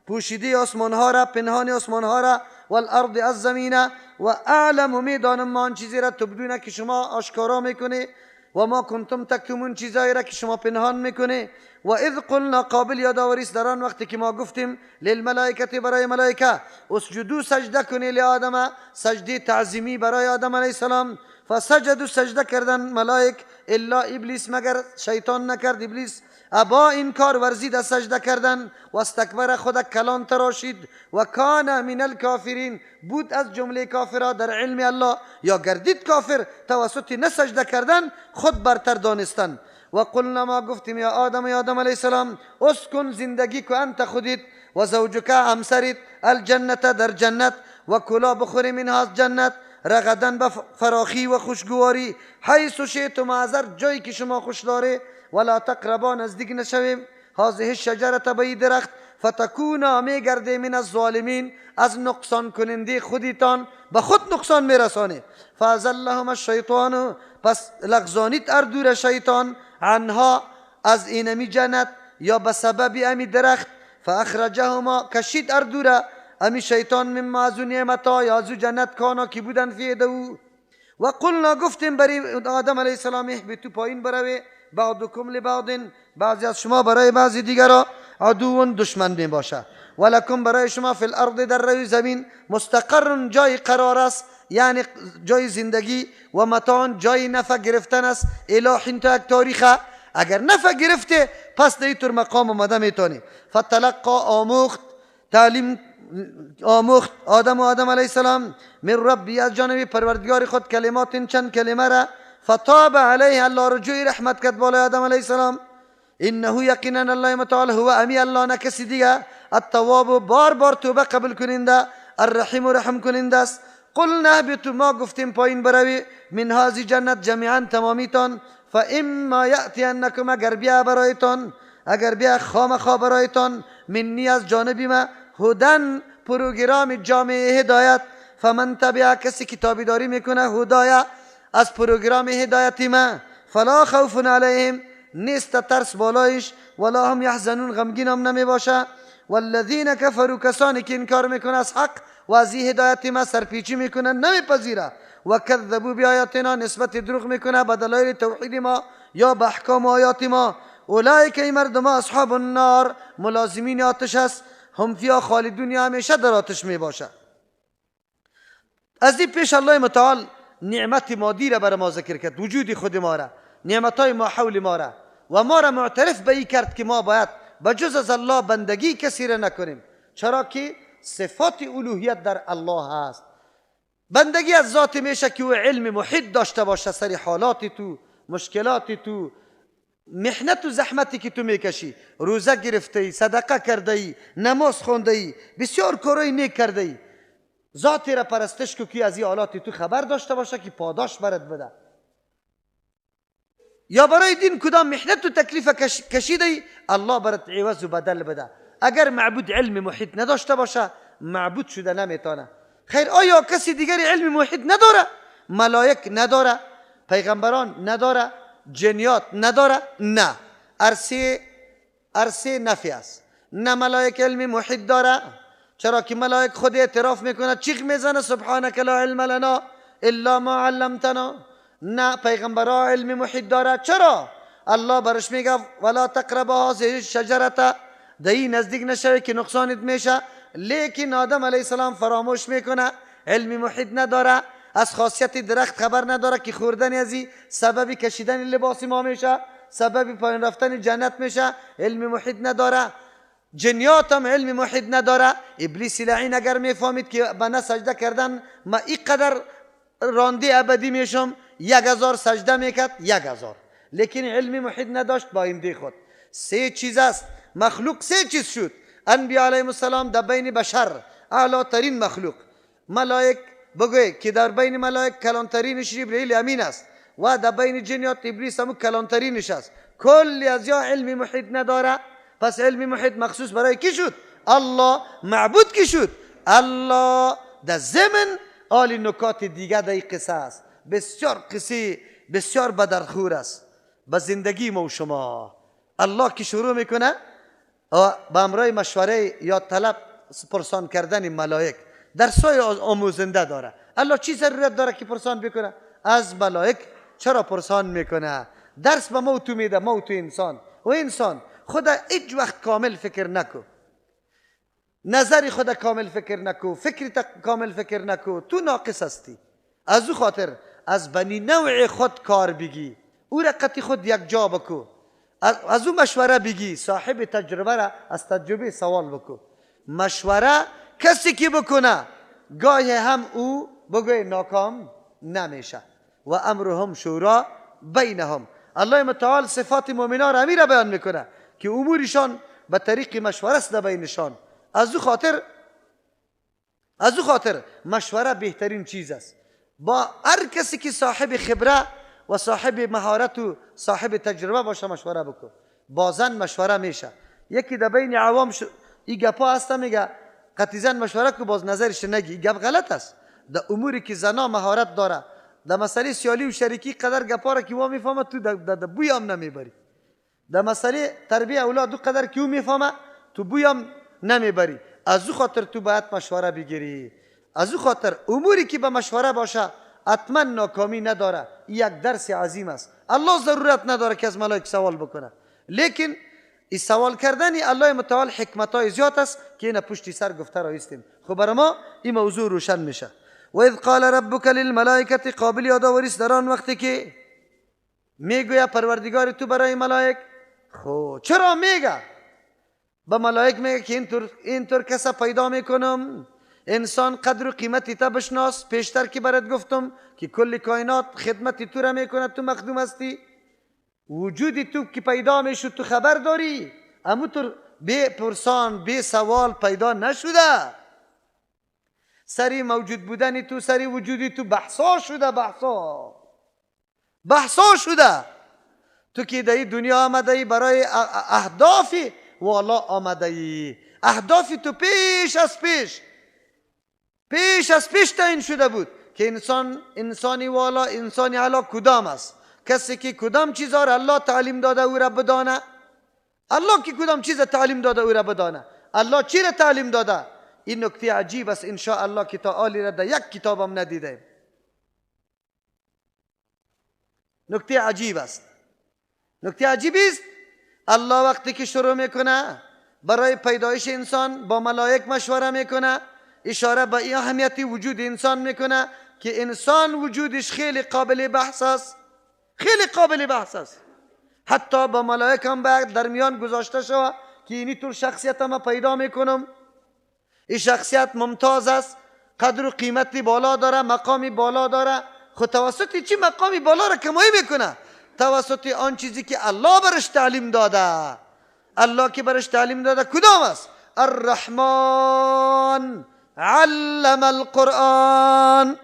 پوشیده آسمان ها را، پنهان آسمان ها را، والارض از زمینه، و اعلم میدانم ما آن چیزی را تبدون که شما آشکارا میکنه، و ما کنتم تکتمون چیزایی را که شما پنهان میکنه. و اذ قلنا، قابل یادآوری است در آن وقتی که ما گفتیم للملائکه، برای ملائکه، اسجدوا سجده کنی لآدم، سجده تعظیمی برای آدم علیه السلام. فسجدوا، سجده کردن ملائک، الا ابلیس، مگر شیطان نکرد، ابلیس ابا انکار ورزید از سجده کردن، و استکبر، خود کلان تراشید، و کان من الکافرین، بود از جمله کافرها در علم الله، یا گردید کافر توسط نسجده کردن خود برتر دانستن. و قلنا، ما گفتیم یا آدم علیه السلام، اسکن، زندگی کو، انت خودت، و زوجک، همسرت، الجنت، در جنت، و کلا بخوری منها از جنت، رغدن به فراخی و خوشگواری، حیث شئتم، از هر جایی که شما خوش داره، ولا تقربا، نزدیک نشویم، هذه الشجره، به درخت، فتکونا، میگرده، من الظالمین، از نقصان کننده خودتان، به خود نقصان میرسانه. فازلهم الشیطان، پس لغزانید اردور شیطان، عنها، از اینمی جنت، یا به سبب امی درخت، فاخرجهما، کشید اردوره امی شیطان، مما از نعمتا، یا از جنت، کانا که بودن فی دو. و قلنا، گفتیم بری آدم علیه السلام، اهبطوا، پایین بروی، بعضکم لبعض، بعضی از شما برای بعضی دیگرا عدو، دشمن می باشه. ولکم، برای شما، فی الارض، در روی زمین، مستقر، جای قرار است، یعنی جای زندگی، و متاع، جای نفع گرفتن است، الهین، تا یک تاریخ، اگر نفع گرفته پس در اینطور مقام آمده میتونی. فتلقا، آموخت، تعلیم آموخت آدم علیه السلام، من ربی، از جانب پروردگار خود، کلمات، چند کلمه را، فتاب علیه، الله رجوع رحمت کرد بالای آدم علیه السلام. انه یقینا الله متعال، هو امی الله، نه کسی دیگه، التواب، بار بار توبه قبول کننده، الرحیم، رحم کننده است. قلنا اهبطوا، ما گفتیم پایین بروی، من هذه جنت، جمیعا، تمامیتان، فاما یأتینکم، اگر بیا برایتان، اگر بیا خامخا برایتان، منی، از جانبی ما، هدن، پروگرام جامعه هدایت، فمن تبع، کسی که تابعداری میکنه، هدایت، از پروگرام هدایتی ما، فلا خوف علیهم، نیست ترس بالایش، ولا هم یحزنون، غمگین هم نمی باشه. والذین کفروا، کسانی که انکار میکنه از حق و از هدایت ما، سرپیچی میکنه، نمیپذیره، و کذبوا بیااتنا، نسبت دروغ میکنه به دلایل توحید ما یا به احکام آیات ما. اولئک، این مردم، اصحاب النار، ملازمین آتش است، هم فیها خالدون، همیشه در آتش می باشه. از این پیش الله متعال نعمت مادی را بر ما ذکر کرد، وجود خود ما را، نعمتای ما حول ما را، و ما را معترف به این کرد که ما باید بجز از الله بندگی کسی را نکنیم، چرا که صفات الوهیت در الله هست. بندگی از ذات میشه که او علم محیط داشته باشه سر حالات تو، مشکلات تو، محنت و زحمتی که تو میکشی، روزه گرفته ای، صدقه کرده ای، نماز خونده ای، بسیار کارای نیک کرده ای، ذاتی را پرستش کو که از این حالات تو خبر داشته باشه که پاداش برات بده. یا برای دین کدام محنت و تکلیف کشیده ای، الله برات عوض و بدل بده. اگر معبود علم محیط نداشته باشه، معبود شده نمیتونه. خیر، آیا کسی دیگری علم محیط نداره؟ ملائک نداره، پیغمبران نداره، جنیات نداره؟ نه، عرصه نفی است. نه ملائک علم محیط داره، چرا که ملائک خود اعتراف میکنه، چیخ میزنه، سبحانك لا علم لنا الا ما علمتنا. نه پیغمبرا علم محیط داره. چرا؟ الله برش میگه ولا تقربوا هذه الشجره، دایی نزدیک نشوی که نقصانت میشه. لیکن آدم علیه السلام فراموش میکنه، علم محیط نداره، از خاصیت درخت خبر نداره که خوردن ازی سبب کشیدن لباس ما میشه، سبب پایین رفتن جنت میشه. علم محیط نداره. جنیات هم علم محیط نداره. ابلیس لعین اگر میفهمید که بنا سجده کردن ما اینقدر رانده ابدی میشم، 1000 سجده میکرد، 1000. لیکن علم محیط نداشت با این خود. سه چیز است. مخلوق سه چیز شد. انبیاء علیهم السلام در بین بشر اعلی ترین مخلوق. ملائک بگوی که در بین ملائک کلانترینش جبرئیل امین است و در بین جنیات ابلیس هم کلانترینش است. کلی از یا علم محیط نداره. پس علم محیط مخصوص برای کی شد؟ الله. معبود کی شد؟ الله. در ضمن آل نکات دیگه در این قصه است. بسیار قصه بسیار بدرخور است به زندگی ما و شما. الله که شروع میکنه با امرای مشوره یا طلب پرسان کردن ملائک، درسای آموزنده داره. الله چی ضرورت داره که پرسان بکنه؟ از ملائک چرا پرسان میکنه؟ درس به ما و تو میده، ما و تو انسان. و انسان خدا هیچ وقت کامل فکر نکو، نظری خدا کامل فکر نکو، فکری کامل فکر نکو، تو ناقص هستی. از او خاطر از بنی نوع خود کار بگی، او رقتی خود یک جا بکو، از او مشوره بگی. صاحب تجربه را از تجربه سوال بکو. مشوره کسی که بکنه گاهی هم او بگوی ناکام نمیشه. و امرهم شورا بینهم. الله متعال صفات مؤمنان را امیر بیان میکنه که امورشان به طریق مشوره است بینشان. از او خاطر مشوره بهترین چیز است. با هر کسی که صاحب خبره و صاحب مهارت و صاحب تجربه باشه مشوره بکن. بازن مشوره میشه. یکی در بین عوام این گپا هست میگه قطعی زن مشوره که باز نظرش نگی. گپ غلط است. در اموری که زنا مهارت داره، در مسئله سیالی و شریکی قدر گپا را که او میفهمه تو در بوی هم نمیبری. در مسئله تربیه اولاد دو قدر که او میفهمه تو بوی هم نمیبری. از او خاطر تو باید مشوره بگیری. از او خاطر اموری که به مشوره باشه حتما ناکامی نداره. یک درس عظیم است. الله ضرورت نداره که از ملائک سوال بکنه، لیکن این سوال کردنی الله متعال حکمتای زیاد است که این پشتی سر گفته رایستیم. خب برای ما این موضوع روشن میشه. و اذ قال ربک للملائکه، قابل یادآوری در آن وقتی که میگویا پروردگار تو برای ملائک. خب چرا میگه؟ به ملائک میگه که اینطور کسا پیدا میکنم انسان قدر و قیمتی تا بشناس. پیشتر که برات گفتم که کل کائنات خدمتی تو را میکنه، تو مخدوم هستی. وجودی تو که پیدا میشد تو خبر داری، اما تو بی پرسان بی سوال پیدا نشده. سری موجود بودنی تو، سری وجودی تو بحثا شده. بحثا شده. تو که در دنیا آمده ای برای اهدافی والا آمده ای. اهدافی تو پیش از پیش تعیین شده بود که انسانی والا، انسانی علا کدام است. کسی که کدام چیزا را الله تعلیم داده او را بدانه. الله که کدام چیز تعلیم داده او را بدانه. الله چی را تعلیم داده؟ این نکته عجیب است ان شاء الله که تا آلی را در یک کتابم ندیده. نکته عجیب است. نکته عجیبی است. الله وقتی که شروع میکنه برای پیدایش انسان با ملائک مشوره میکنه، اشاره به این اهمیت وجود انسان میکنه که انسان وجودش خیلی قابل بحث است. خیلی قابل بحث است. حتی با ملائک هم در میان گذاشته شود که اینی طور شخصیت ما پیدا میکنم. این شخصیت ممتاز است، قدر و قیمتی بالا داره، مقامی بالا داره. خود توسط چی مقامی بالا را کمایی میکنه؟ توسط آن چیزی که الله برش تعلیم داده. الله که برش تعلیم داده کدام است؟ الرحمن علم القرآن.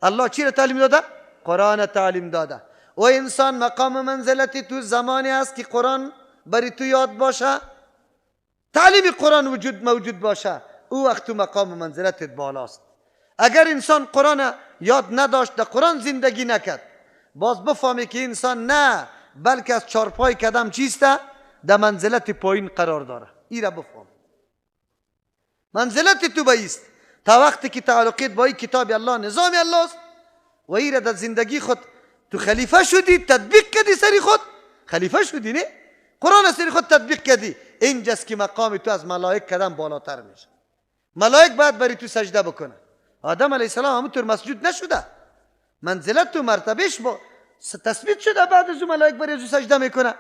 الله چی را تعلیم داده؟ قرآن تعلیم داده. و انسان مقام منزلتی تو زمانی است که قرآن بری تو یاد باشه، تعلیم قرآن موجود باشه، او وقت تو مقام منزلتت بالاست. اگر انسان قرآن یاد نداشت، در قرآن زندگی نکرد، باز بفهمی که انسان نه بلکه از چارپای قدم چیسته در منزلت پایین قرار داره. این را بفهم. منزلت تو بایست تا وقتی که تعلقیت با این کتاب الله، نظام الله است، و ایره در زندگی خود تو خلیفه شدی، تطبیق کردی سری خود، خلیفه شدی نه؟ قرآن سری خود تطبیق کردی. اینجاست که مقام تو از ملائک قدم بالاتر میشه. ملائک باید بری تو سجده بکنه. آدم علیه السلام همونطور مسجود نشده، منزلت تو مرتبهش با تثبیت شده، بعد از اون ملائک بری از سجده میکنه.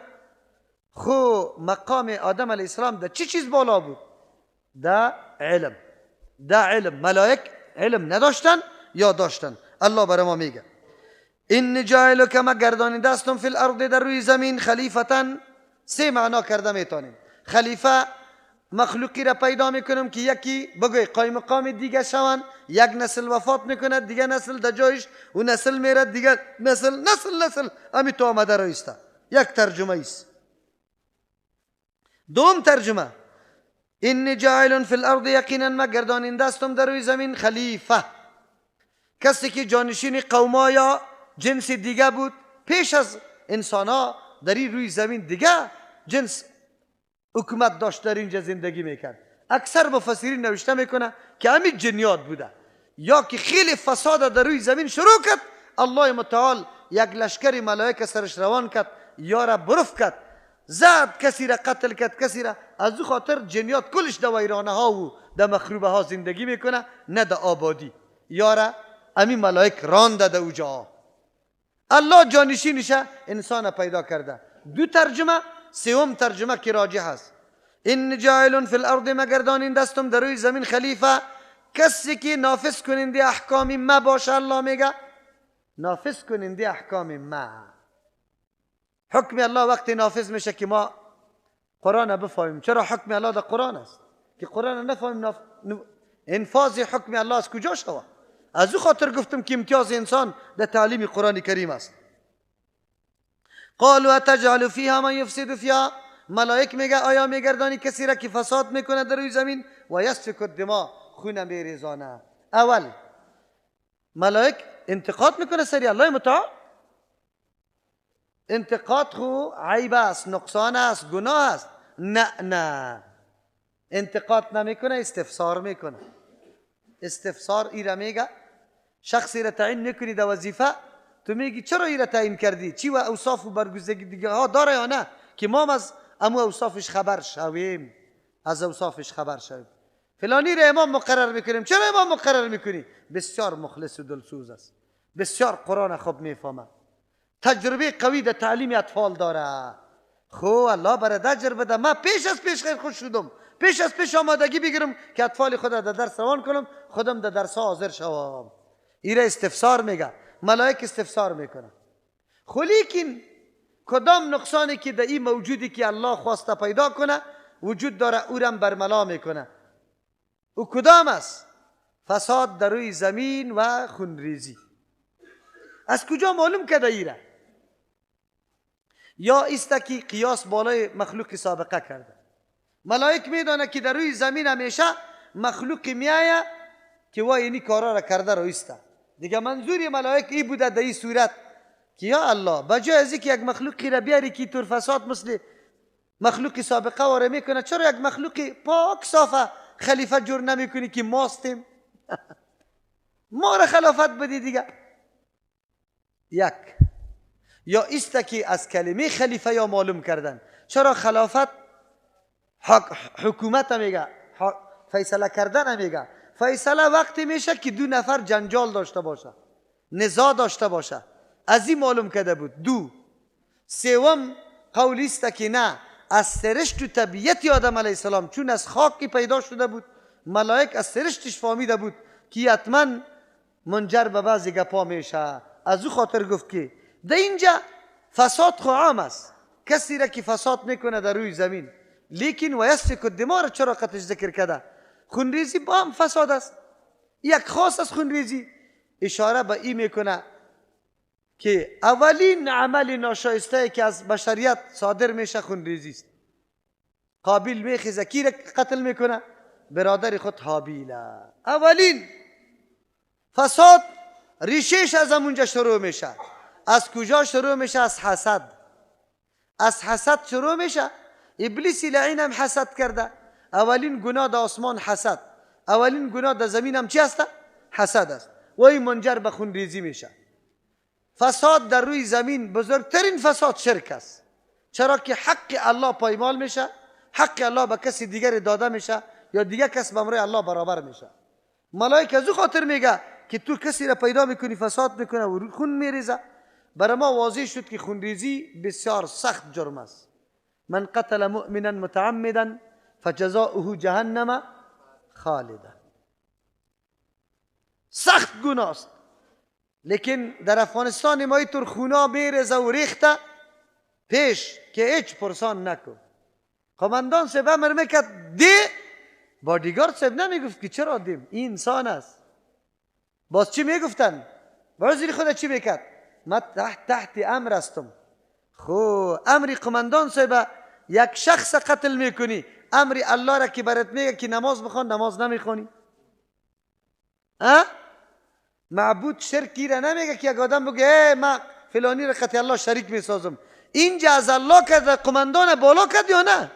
خو مقام آدم علیه السلام ده چی چیز بالا بود؟ ده علم. ده علم. ملائک علم نداشتن یا داشتن؟ الله برای ما میگه این جاعلک، ما گردانیده استم فی الارض، در روی زمین، خلیفتن. سه معنا کرده میتونیم. خلیفه مخلوقی را پیدا میکنم که یکی بگوی قایم مقام دیگه شوند، یک نسل وفات میکنه، دیگه نسل در جایش، و نسل میره، دیگه نسل امی تو آمده رایسته. یک ترجمه ایست. دوم ترجمه این جاعل فی الارض، یقینا ما گرداننده استم در روی زمین خلیفه، کسی که جانشین قوما یا جنس دیگه بود پیش از انسان ها در این روی زمین، دیگه جنس حکومت داشت در اینجا زندگی میکرد. اکثر مفسرین نوشته میکنه که همین جنیات بوده، یا که خیلی فساد در روی زمین شروع کرد، الله متعال یک لشکر ملائکه سرش روان کرد، یا را برف کرد، زد کسی را، قتل کرد کسی را. از او خاطر جنیات کلش در ویرانه ها و در مخروبه ها زندگی میکنه، نه در آبادی. یا را همین ملائک رانده در اوجا. الله جانشینش انسان پیدا کرده. دو ترجمه. سوم ترجمه که راجح است، این جاعل فی الارض، ما گرداننده استم در روی زمین خلیفه، کسی که نافذ کننده احکام ما باشه. الله میگه نافذ کننده احکام ما. حکم الله وقتی نافذ میشه که ما قرآن بفهمیم. چرا حکم الله در قرآن است که قرآن نفهمیم؟ انفاذ حکم الله از کجا شود؟ از او خاطر گفتم که امتیاز انسان در تعلیم قرآن کریم است. قالوا اتجعل فیها من یفسد فیها، ملائک میگه آیا میگردانی کسی را که فساد میکنه در روی زمین، و یسفک الدماء، خون میریزانه. اول ملائک انتقاد میکنه سری الله متعال. انتقاد خو عیب است، نقصان است، گناه است. نه انتقاد نمیکنه، استفسار میکنه. استفسار ایره میگه شخصی را تعیین میکنی در وظیفه، تو میگی چرا ایره تعیین کردی؟ چی و اوصاف و برگزیدگی دیگه ها داره یا نه؟ که ما از امو اوصافش خبر شویم، از اوصافش خبر شویم. فلانی را امام مقرر میکنیم. چرا امام مقرر میکنی؟ بسیار مخلص و دلسوز است، بسیار قرآن خوب میفهمه، تجربه قوی در تعلیم اطفال داره. خو الله برای تجربه ده. ما پیش از پیش خیلی خوش شدم، پیش از پیش آمادگی بگیرم که اطفال خود در درس روان کنم، خودم در درس ها حاضر شوم. ایره استفسار میگه، ملائک استفسار میکنه. خو لیکن کدام نقصانی که در این موجودی که الله خواسته پیدا کنه وجود داره، او را برملا میکنه. او کدام است؟ فساد در روی زمین و خونریزی. از کجا معلوم کرده ایره؟ یا است که قیاس بالای مخلوق سابقه کرده. ملائک میدانه که در روی زمین همیشه مخلوق میایه که وا اینی کارا را کرده رویسته. دیگه منظوری ملائک ای بوده در این صورت که یا الله بجای از اینکه یک مخلوقی را بیاری که طور فساد مثل مخلوق سابقه واره میکنه، چرا یک مخلوق پاک صافه خلیفه جور نمیکنی که ماستیم؟ ما را خلافت بدی دیگه. یک یا است که از کلمه خلیفه یا معلوم کردن. چرا خلافت حکومت میگه، فیصله کردن میگه. فیصله وقتی میشه که دو نفر جنجال داشته باشه، نزاع داشته باشه، از این معلوم کرده بود. دو سوم قولی است که نه، از سرشت و طبیعت آدم علیه السلام چون از خاکی پیدا شده بود، ملائک از سرشتش فهمیده بود که حتما منجر به بعضی گپا میشه. از او خاطر گفت که در اینجا فساد خو عام است، کسی را که فساد میکنه در روی زمین. لیکن و یسفک الدماء را چرا قطعش ذکر کرده؟ خونریزی با هم فساد است. یک خاص از خونریزی اشاره به این میکنه که اولین عمل ناشایسته که از بشریت صادر میشه خونریزی است. قابیل میخیزه کی را قتل میکنه؟ برادر خود حابیل. اولین فساد ریشش از همونجا شروع میشه. از کجا شروع میشه؟ از حسد. از حسد شروع میشه. ابلیس لعین هم حسد کرده. اولین گناه در آسمان حسد، اولین گناه در زمین هم چی هست؟ حسد است. و این منجر به خونریزی میشه. فساد در روی زمین بزرگترین فساد شرک است. چرا که حق الله پایمال میشه، حق الله به کسی دیگر داده میشه یا دیگر کس به امر الله برابر میشه. ملائکه از او خاطر میگه که تو کسی را پیدا میکنی فساد میکنه و خون میریزه. برای ما واضح شد که خونریزی بسیار سخت جرم است. من قتل مؤمنا متعمدا فجزاؤه جهنم خالدا. سخت گناه است. لیکن در افغانستان ما اینطور خونا میریزه و ریخته پیش که هیچ پرسان نکن. قماندان صاحب امر میکرد دی، بادیگارد صاحب نمیگفت که چرا دیم، این انسان است. باز چی میگفتن؟ برای خود چی میکرد؟ من تحت امر هستم. خو امری قماندان صاحب یک شخص قتل میکنی، امری الله را که برات میگه که نماز بخوان نماز نمیخونی. معبود شرکی را نمیگه که یک آدم بگه من فلانی را قطع الله شریک میسازم. اینجا از الله کرده قماندان بالا کرد یا نه؟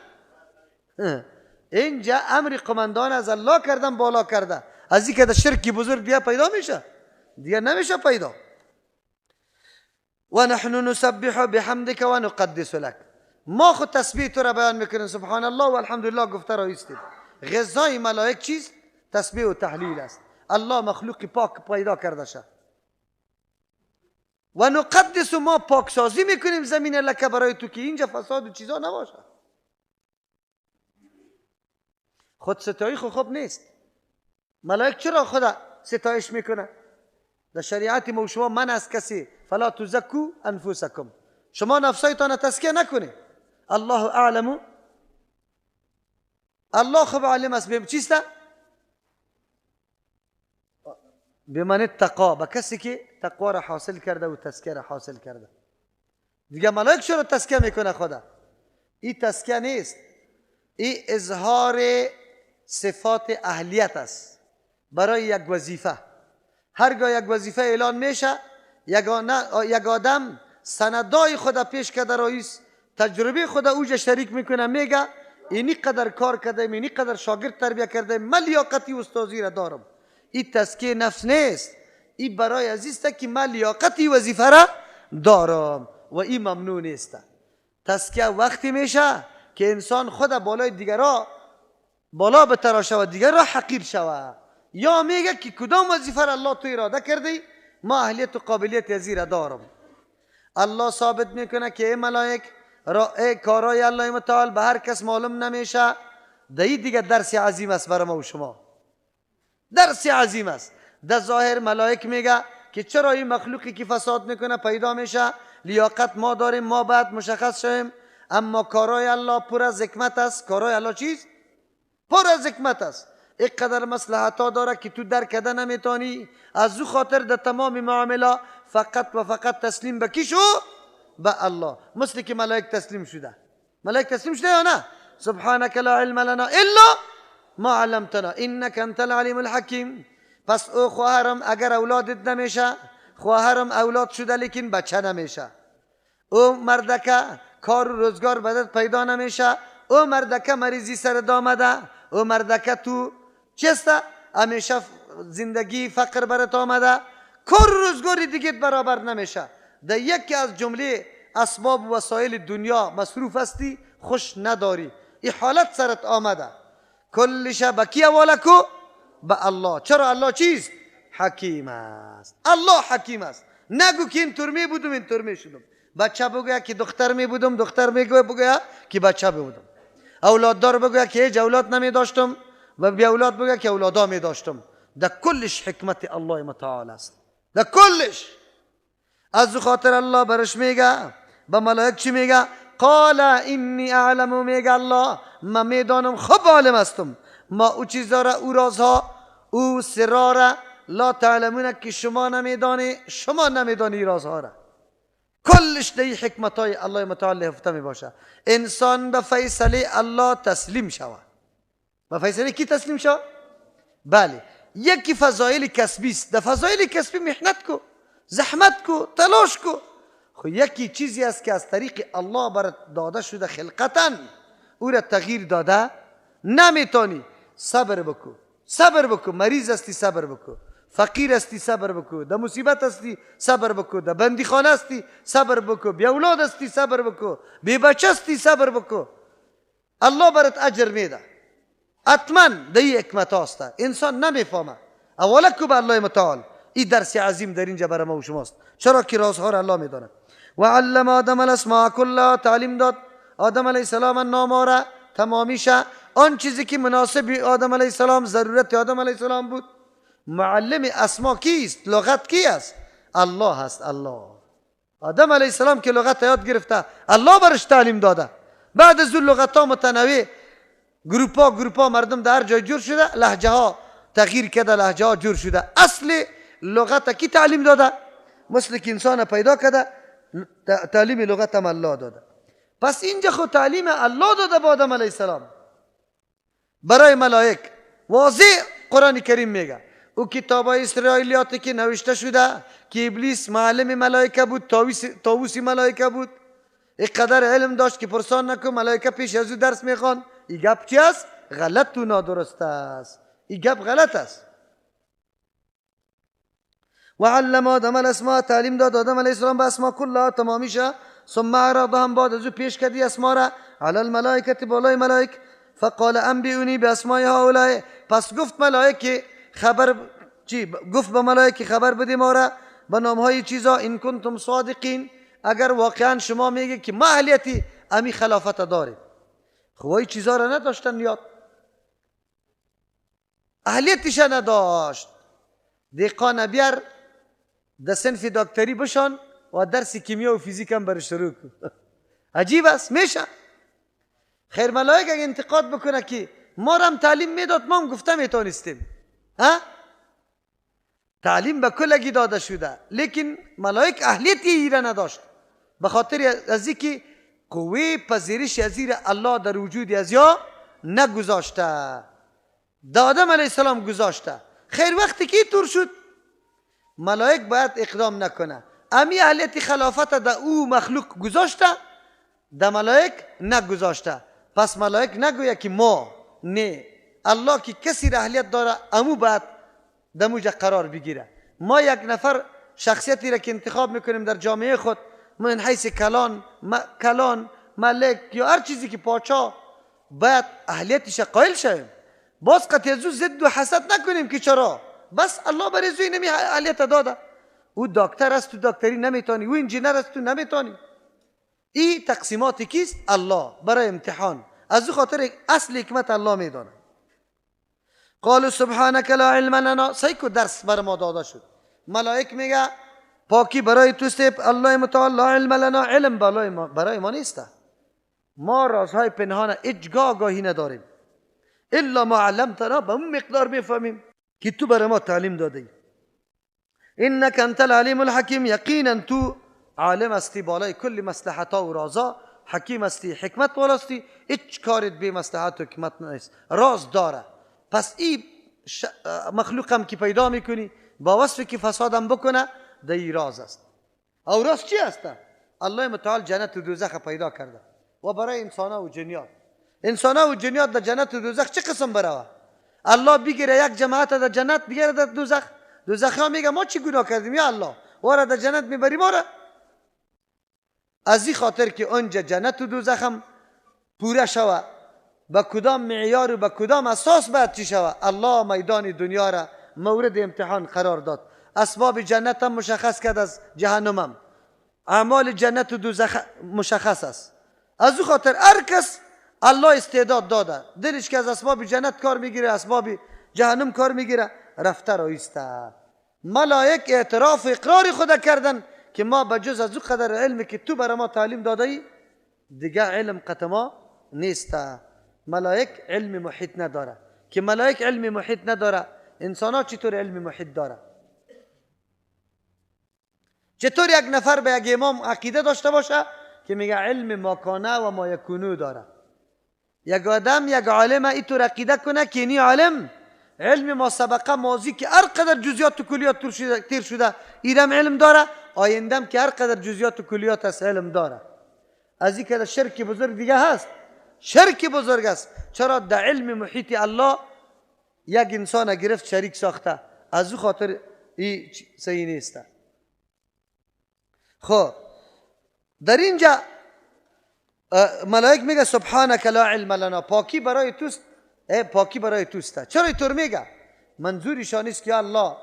اینجا امر قماندان از الله کردن بالا کرده. از این که شرکی بزرگ دیگه پیدا میشه؟ دیگه نمیشه پیدا. و نحن نسبح بحمدك و نقدس لك. ما خود تسبیح تو را بیان میکنیم سبحان الله و الحمدلله گفته را ایستید. غذای ملائک چیست؟ تسبیح و تحلیل است. الله مخلوق پاک پیدا کرده شه. و نقدس، ما پاکسازی میکنیم زمین لک برای تو که اینجا فساد و چیزا نباشه. خود ستایش خوب نیست. ملائک چرا خدا ستایش میکنه؟ در شریعت ما شما من از کسی فلا تزکو انفسکم، شما نفسایتان تزکیه نکنید. الله اعلم، الله خوب علم است بهم چیست؟ بمن اتقا، به کسی که تقوا را حاصل کرده و تزکیه را حاصل کرده. دیگه ملائک چرا تزکیه میکنه خدا؟ این تزکیه نیست، این اظهار صفات اهلیت است برای یک وظیفه. هرگاه یک وظیفه اعلان میشه، یک آدم سندای خدا پیش کرده رئیس، تجربه خدا اوجا شریک میکنه، میگه اینی قدر کار کرده، اینی قدر شاگرد تربیه کرده، من لیاقتی استادی را دارم. این تزکیه نفس نیست، این برای عزیزته که من لیاقتی وظیفه را دارم و این ممنوع نیست. تزکیه وقتی میشه که انسان خدا بالای دیگرها بالا بتراشه و دیگر را حقیر شود، یا میگه که کدام وظیفه را الله تو اراده کردی، ما اهلیت و قابلیت ازی را دارم. الله ثابت میکنه که ای ملائک ای کارای الله متعال به هر کس معلوم نمیشه. دایی دیگه درس عظیم است برای ما و شما، درس عظیم است. در ظاهر ملائک میگه که چرا این مخلوقی که فساد میکنه پیدا میشه، لیاقت ما داریم، ما باید مشخص شویم، اما کارای الله پر از حکمت است. کارای الله چیست؟ پر از حکمت است. یک قدر مصلحت‌ها داره که تو درک کرده نمیتونی. از او خاطر در تمام معامله فقط و فقط تسلیم به کی شو؟ به الله. مثل که ملائک تسلیم شده. ملائک تسلیم شده یا نه؟ سبحانك لا علم لنا الا ما علمتنا انك انت العلیم الحکیم. پس او خواهرم اگر اولادت نمیشه، خواهرم اولاد شده لیکن بچه نمیشه، او مردکه کار و روزگار بدت پیدا نمیشه، او مردکه مریضی سر آمده، او مردکه تو چسته همیشه زندگی فقر برات آمده، کار و روزگاری دیگه برابر نمیشه، در یکی از جمله اسباب و وسایل دنیا مصروف هستی، خوش نداری، این حالت سرت آمده، کلش به کی حواله کو؟ به الله. چرا الله چیست؟ حکیم است. الله حکیم است. نگو که این طور می بودم این طور می شدم. بچه بگویا که دختر می بودم، دختر می بگویا که بچه بودم. اولاد دار بگویا که هیچ اولاد نمی داشتم و بی اولاد بگویا که اولادا می داشتم. در کلش حکمت الله متعال است. در کلش. از خاطر الله برش میگه به ملائک چی میگه؟ قال اینی اعلم، میگه الله من میدانم، خوب عالم هستم، ما او چیزا را، او رازها، او سرا را لا تعلمون که شما نمیدانی، شما نمیدانی رازها را. کلش دی حکمت های الله متعال هفته می باشه. انسان به فیصله الله تسلیم شود. به فیصله کی تسلیم شود؟ بله، یکی فضایل کسبی است. در فضایل کسبی محنت کو، زحمت کو، تلاش کو. خو یکی چیزی است که از طریق الله برات داده شده خلقتا، او را تغییر داده نمیتونی. صبر بکو، صبر بکو. مریض هستی صبر بکو، فقیر هستی صبر بکو، در مصیبت هستی صبر بکو، در بندی خانه هستی صبر بکو، بی اولاد هستی صبر بکو، بی بچه هستی صبر بکو، الله برات اجر میده. حتما در این حکمت هاست، انسان نمیفهمه. اولا که به الله متعال این درس عظیم در اینجا برای ما و شماست، چرا که رازها را الله میداند. و علم آدم الاسماء کلها، تعلیم داد آدم علیه السلام نامها را تمامیشه، آن چیزی که مناسب آدم علیه السلام، ضرورت آدم علیه السلام بود. معلم اسما کیست؟ لغت کی است؟ الله هست. الله آدم علیه السلام که لغت یاد گرفته، الله برش تعلیم داده. بعد از اون لغت ها متنوع، گروپا مردم در هر جای جور شده، لهجه ها تغییر کرده، لهجه ها جور شده. اصل لغت کی تعلیم داده؟ مثل که انسان پیدا کرده، تعلیم لغت هم الله داده. پس اینجا خود تعلیم الله داده با آدم علیه السلام. برای ملائک واضح قرآن کریم میگه او کتاب اسرائیلیاتی که نوشته شده که ابلیس معلم ملائکه بود، طاووسی ملائکه بود، اینقدر علم داشت که پرسان نکن ملائکه پیش از او درس میخوان. این گپ چی است؟ غلط و نادرست است. این گپ غلط است. و علم آدم الاسماء، تعلیم داد آدم علیه السلام به اسما کلها تمامیشه. ثم عرضهم، بعد از او پیش کردی اسما را علی الملائکه، بالای ملائک. فقال انبئونی باسماء هؤلاء، پس گفت ملائکه خبر گفت به ملائکه خبر بده ما را به نام های چیزا، ان کنتم صادقین، اگر واقعا شما میگه که ما اهلیتی امی خلافت داره. خوای چیزا را نداشتن یاد، اهلیتش نداشت. دیقان بیار در صنف دکتری بشان و درس کیمیا و فیزیک هم برش شروع کن. عجیب است. میشه خیر ملائک اگه انتقاد بکنه که ما را هم تعلیم میداد، ما هم گفته میتونستیم، تعلیم به کلگی داده شده، لیکن ملائک اهلیتی ایره نداشت، به خاطر از اینکه قوه پذیرش از الله در وجود از یا نگذاشته، در آدم علیه السلام گذاشته. خیر وقتی که طور شد ملائک باید اقدام نکنه، امی اهلیت خلافت در او مخلوق گذاشته، در ملائک نگذاشته. پس ملائک نگویه که ما، نه، الله که کسی را اهلیت داره امو باید در موجه قرار بگیره. ما یک نفر شخصیتی را که انتخاب میکنیم در جامعه خود، من حیث کلان ملک یا هر چیزی که پاچا، باید اهلیتش قائل شویم. باز قطع ازو زد و حسد نکنیم که چرا، بس الله برای زوی نمی اهلیت داده. او دکتر است تو دکتری نمیتانی، او انجینر است تو نمیتانی. این تقسیمات کیست؟ الله برای امتحان. از او خاطر اصل حکمت الله میدانه. قالوا سبحانك لا علم لنا، سیکو درس بر ما داده شد. ملائک میگه پاکی برای تو است الله متعال، لا علم لنا، علم برای ما نیست. ما رازهای پنهان اجگاهی نداریم، الا ما علمتنا، به اون مقدار میفهمیم که تو برای ما تعلیم دادی. انک انت العلیم الحکیم، یقینا تو عالم استی بالای کل مصلحتها و رازا، حکیم استی، حکمت والاستی، هیچ کارت به مصلحت و حکمت نیست، راز داره. پس این مخلوقم که پیدا میکنی با وصفی که فسادم بکنه، در این راز است. او راز چی است؟ الله متعال جنت و دوزخ پیدا کرده و برای انسان و جنیات. انسان و جنیات در جنت و دوزخ چه قسم برای الله بگیره؟ یک جماعت در جنت بگیره در دوزخ. دوزخ ها میگه ما چی گناه کردیم یا الله، واره در جنت میبری ما را. از این خاطر که اونجا جنت و دوزخ هم پوره شوه، با کدام معیار و با کدام اساس باید چی شوه، الله میدان دنیا را مورد امتحان قرار داد. اسباب جنت هم مشخص کرد، از جهنم هم اعمال جنت و دوزخ مشخص است. از او خاطر هر کس الله استعداد داده، دلش که از اسباب جنت کار میگیره، اسباب جهنم کار میگیره، رفته رایسته. ملائک اعتراف و اقرار خدا کردن که ما بجز از او قدر علمی که تو برای ما تعلیم داده ای دیگه علم قطع ما نیست. ملائک علم محیط نداره. که ملائک علم محیط نداره، انسان ها چطور علم محیط داره؟ چطور یک نفر به یک امام عقیده داشته باشه که میگه علم ما کانه و ما یکونو داره؟ یک آدم یک عالم اینطور عقیده کنه که این عالم علم ما سبقه ماضی که هر قدر جزئیات و کلیات تیر شده ایرم علم داره، آیندم که هر قدر جزئیات و کلیات است علم داره. از این که شرک بزرگ دیگه هست، شرک بزرگ است. چرا؟ در علم محیط الله یک انسان گرفت شریک ساخته، از او خاطر این صحیح نیست. خب در اینجا ملائک میگه سبحانك لا علم لنا، پاکی برای توست، پاکی برای توست. چرا اینطور میگه؟ منظورشان است که الله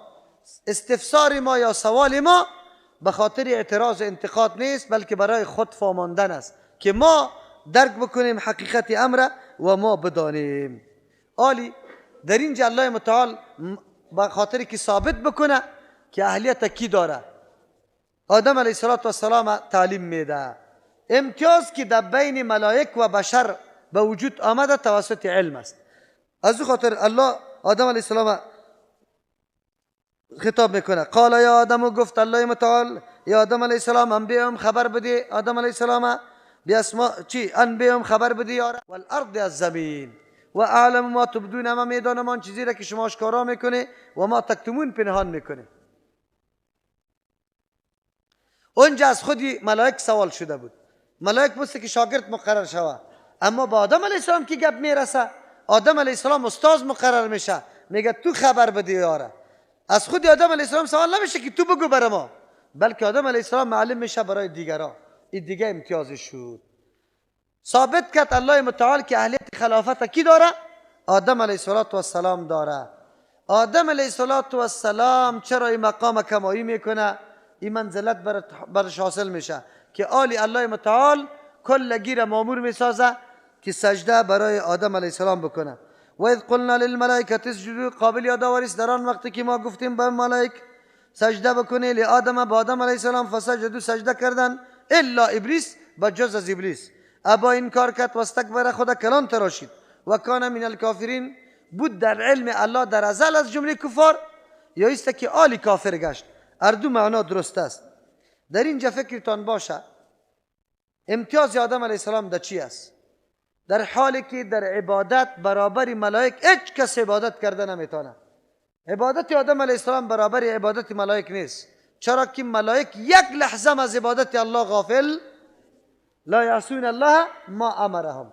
استفسار ما یا سوال ما به خاطر اعتراض و انتقاد نیست، بلکه برای خود فهماندن است که ما درک بکنیم حقیقت امر و ما بدانیم. عالی در اینجا الله متعال به خاطر که ثابت بکنه که اهلیت کی داره، آدم علیه السلام تعلیم میده. امتیاز که در بین ملائک و بشر به وجود آمده توسط علم است. از او خاطر الله آدم علیه السلام خطاب میکنه. قال یا آدم، و گفت الله متعال یا آدم علیه السلام انبیهم خبر بدی، آدم علیه السلام انبیهم خبر بدی یاره، والارض از زمین، و اعلم ما تبدون، اما میدانم آن چیزی را که شما آشکارا میکنه و ما تکتمون پنهان میکنه. اونجا از خودی ملائک سوال شده بود. ملائک بسته که شاگرد مقرر شوه، اما با آدم علیه السلام که گپ میرسه، آدم علیه السلام استاد مقرر میشه، میگه تو خبر بدی یاره. از خود آدم علیه السلام سوال نمیشه که تو بگو برای ما، بلکه آدم علیه السلام معلم میشه برای دیگران. این دیگه امتیازش شد. ثابت کرد الله متعال که اهلیت خلافت کی داره؟ آدم علیه السلام داره. آدم علیه السلام چرا این مقام کمایی میکنه؟ این منزلت برش حاصل میشه که آلی الله متعال کل گیر مامور میسازه که سجده برای آدم علیه السلام بکنه. و اذ قلنا للملائکه اسجدوا، قابل یادآوری است در آن وقتی که ما گفتیم به ملائک سجده بکنه لآدم، با آدم علیه السلام، فسجدوا، سجده کردن، الا ابلیس، بجز از ابلیس، ابا انکار کرد و استکبر، خدا کلان تراشید، و کان من الکافرین، بود در علم الله در ازل از جمله کفار، یا است که آلی کافر گشت. اردو معنا درست است. در اینجا فکرتان باشه امتیاز آدم علیه السلام در چی است؟ در حالی که در عبادت برابر ملائک هیچ کس عبادت کرده نمیتونه. عبادت آدم علیه السلام برابر عبادت ملائک نیست، چرا که ملائک یک لحظه از عبادت الله غافل، لا یعصون الله ما امرهم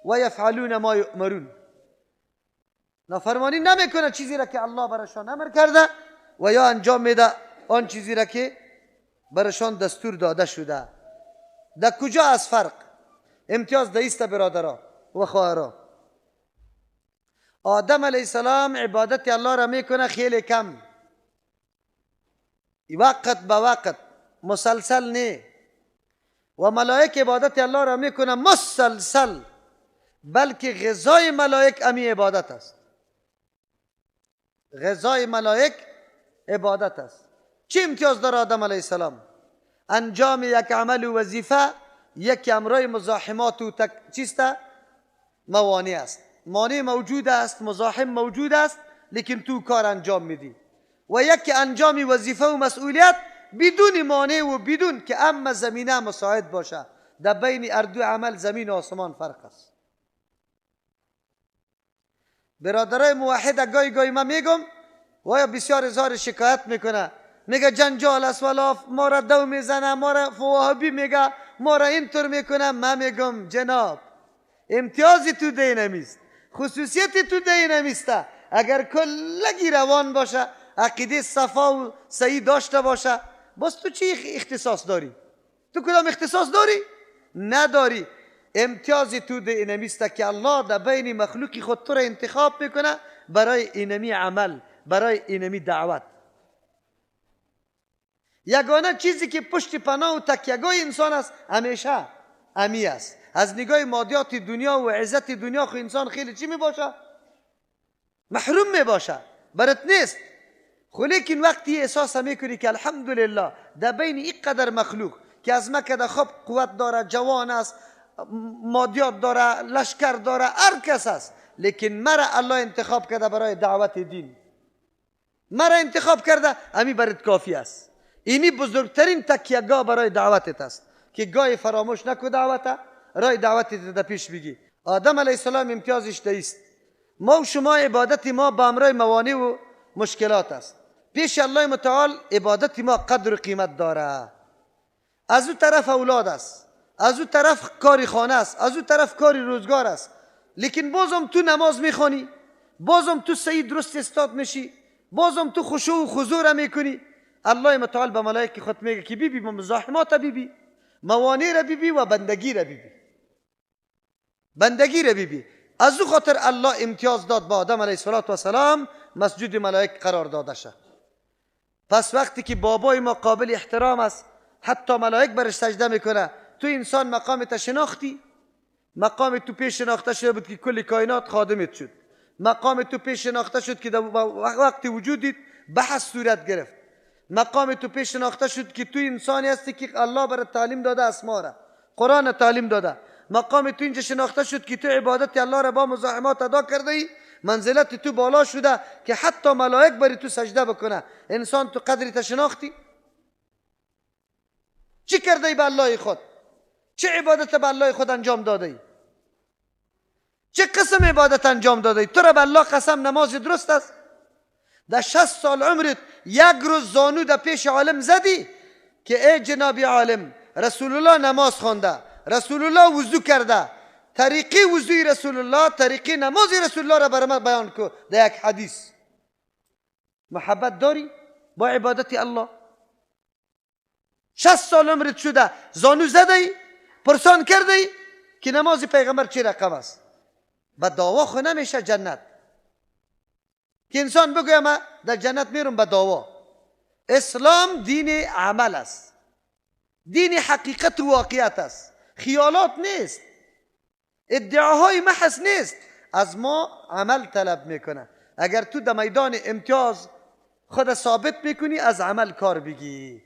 و یفعلون ما یؤمرون، نافرمانی نمیکنه چیزی را که الله برشان امر کرده و یا انجام میده آن چیزی را که برشان دستور داده شده. در کجا از فرق امتیاز دایست برادرها و خواهرها؟ آدم علیه السلام عبادت الله را میکنه خیلی کم، وقت به وقت، مسلسل نه. و ملائک عبادت الله را میکنه مسلسل، بلکه غذای ملائک امی عبادت است. غذای ملائک عبادت است. چه امتیاز داره آدم علیه السلام؟ انجام یک عمل و وظیفه یک امرای مزاحمات و چیسته موانع است. مانع موجود است، مزاحم موجود است، لیکن تو کار انجام میدی. و یک انجام وظیفه و مسئولیت بدون مانع و بدون که اما زمینه مساعد باشه. در بین اردو عمل زمین و آسمان فرق است. برادرای موحد گاهی گاهی من میگم و یا بسیار اظهار شکایت میکنه، میگه جنجال است ولاف، ما را دو میزنه، ما را فواهبی میگه، ما را اینطور میکنه. من میگم جناب امتیازی تو دی نمیست، خصوصیتی تو دی نمیسته. اگر کلگی روان باشه، عقیده صفا و صحیح داشته باشه، بس تو چی اختصاص داری؟ تو کدام اختصاص داری؟ نداری. امتیازی تو دی نمیسته که الله در بین مخلوقی خود تو را انتخاب میکنه برای اینمی عمل، برای اینمی دعوت. یگانه چیزی که پشت پناه و تکیهگاه انسان است همیشه امی است. از نگاه مادیات دنیا و عزت دنیا خو انسان خیلی چی می باشه؟ محروم می باشه، برات نیست. خو لیکن وقتی احساس میکنی که الحمدلله در بین این قدر مخلوق که از مکه خوب قوت داره، جوان است، مادیات داره، لشکر داره، هر کس است، لیکن مرا الله انتخاب کرده برای دعوت دین، مرا انتخاب کرده، امی برات کافی است. اینی بزرگترین تکیهگاه برای دعوتت است که گاهی فراموش نکو دعوت، رای دعوتت در پیش بگی. آدم علیه السلام امتیازش دایست. ما و شما عبادت ما با امرای موانع و مشکلات است. پیش الله متعال عبادت ما قدر و قیمت داره. از او طرف اولاد است، از او طرف کاری خانه است، از او طرف کاری روزگار است، لیکن بازم تو نماز میخوانی، بازم تو صحیح درست استاد میشی، بازم تو خشوع و خضوع میکنی. الله متعال به ملائکه خود میگه که بی مزاحمات بی موانع را بی و بندگی را بی بندگی را بی. از او خاطر الله امتیاز داد با آدم علیه السلام مسجد ملائک قرار داده شه. پس وقتی که بابای ما قابل احترام است، حتی ملائک برش سجده میکنه، تو انسان مقامت شناختی؟ مقام تو پیش شناخته شده بود که کل کائنات خادمت شد. مقام تو پیش شناخته شد که وقتی وجودت بحث صورت گرفت. مقام تو پیش شناخته شد که تو انسانی هستی که الله برات تعلیم داده اسما را، قرآن تعلیم داده. مقام تو اینجا شناخته شد که تو عبادت الله را با مزاحمات ادا کرده ای، منزلت تو بالا شده که حتی ملائک بری تو سجده بکنه. انسان تو قدری شناختی؟ چی کرده ای به الله خود؟ چه عبادت به الله خود انجام داده ای؟ چه قسم عبادت انجام داده ای؟ تو را به الله قسم نماز درست است؟ در 60 سال عمرت یک روز زانو در پیش عالم زدی که ای جناب عالم، رسول الله نماز خوانده، رسول الله وضو کرده، طریقی وضوی رسول الله، طریقی نماز رسول الله را برام بیان کو در یک حدیث؟ محبت داری با عبادت الله؟ 60 سال عمرت شده زانو زدی، پرسان کردی که نماز پیغمبر چه رقم است؟ به دعوا خو نمیشه جنت که انسان بگویم من در جنت میرم به دعوا. اسلام دین عمل است، دین حقیقت و واقعیت است، خیالات نیست، ادعاهای محض نیست. از ما عمل طلب میکنه. اگر تو در میدان امتیاز خود ثابت میکنی، از عمل کار بگی.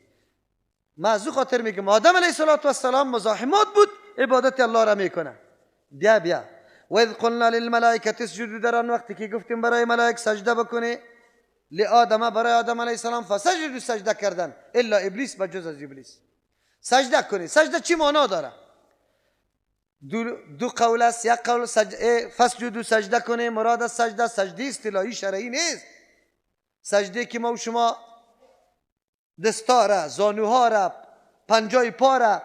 ما از او خاطر میگم آدم علیه السلام مزاحمات بود، عبادت الله را میکنه. بیا و اذ قلنا للملائکه اسجدوا، در آن وقتی که گفتیم برای ملائک سجده بکنه، لآدم، برای آدم علیه السلام، فسجدوا، سجده کردن، الا ابلیس، بجز از ابلیس. سجده کنه. سجده چی معنا داره؟ دو قول است. یک قول فسجدوا، سجده کنه، مراد از سجده سجده اصطلاحی شرعی نیست. سجده که ما و شما دستا را، زانوها را، پنجای پا را،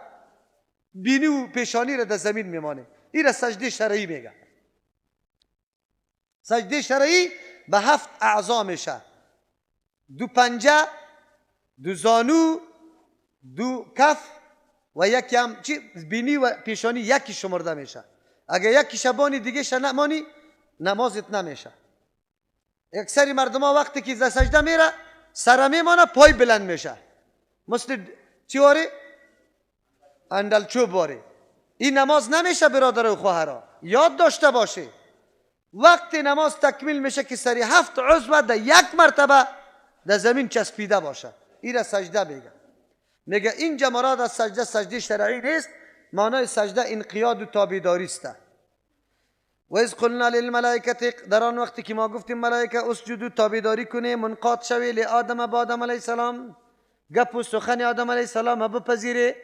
بینی و پیشانی را در زمین میمانه، این را سجده شرعی میگه. سجده شرعی به 7 اعضا میشه: دو پنجه، دو زانو، دو کف و یکی هم بینی و پیشانی یکی شمرده میشه. اگر یکی شبانی دیگه نمانی، نمازت نمیشه. اکثری مردم ها وقتی که در سجده میره سر میمانه، پای بلند میشه، مثل چی واره؟ اندل چوب واره. این نماز نمیشه برادر و خواهرها، یاد داشته باشه. وقتی نماز تکمیل میشه که سری 7 عضو در یک مرتبه در زمین چسبیده باشه، این را سجده میگه. میگه اینجا مراد از سجده سجده شرعی نیست، معنای سجده انقیاد و تابعداری است. و اذ قلنا للملائکه، در آن وقتی که ما گفتیم ملائکه اسجدوا، تابعداری کنه، منقاد شوی، لآدم، با آدم علیه السلام، گپ و سخن آدم علیه السلام بپذیره،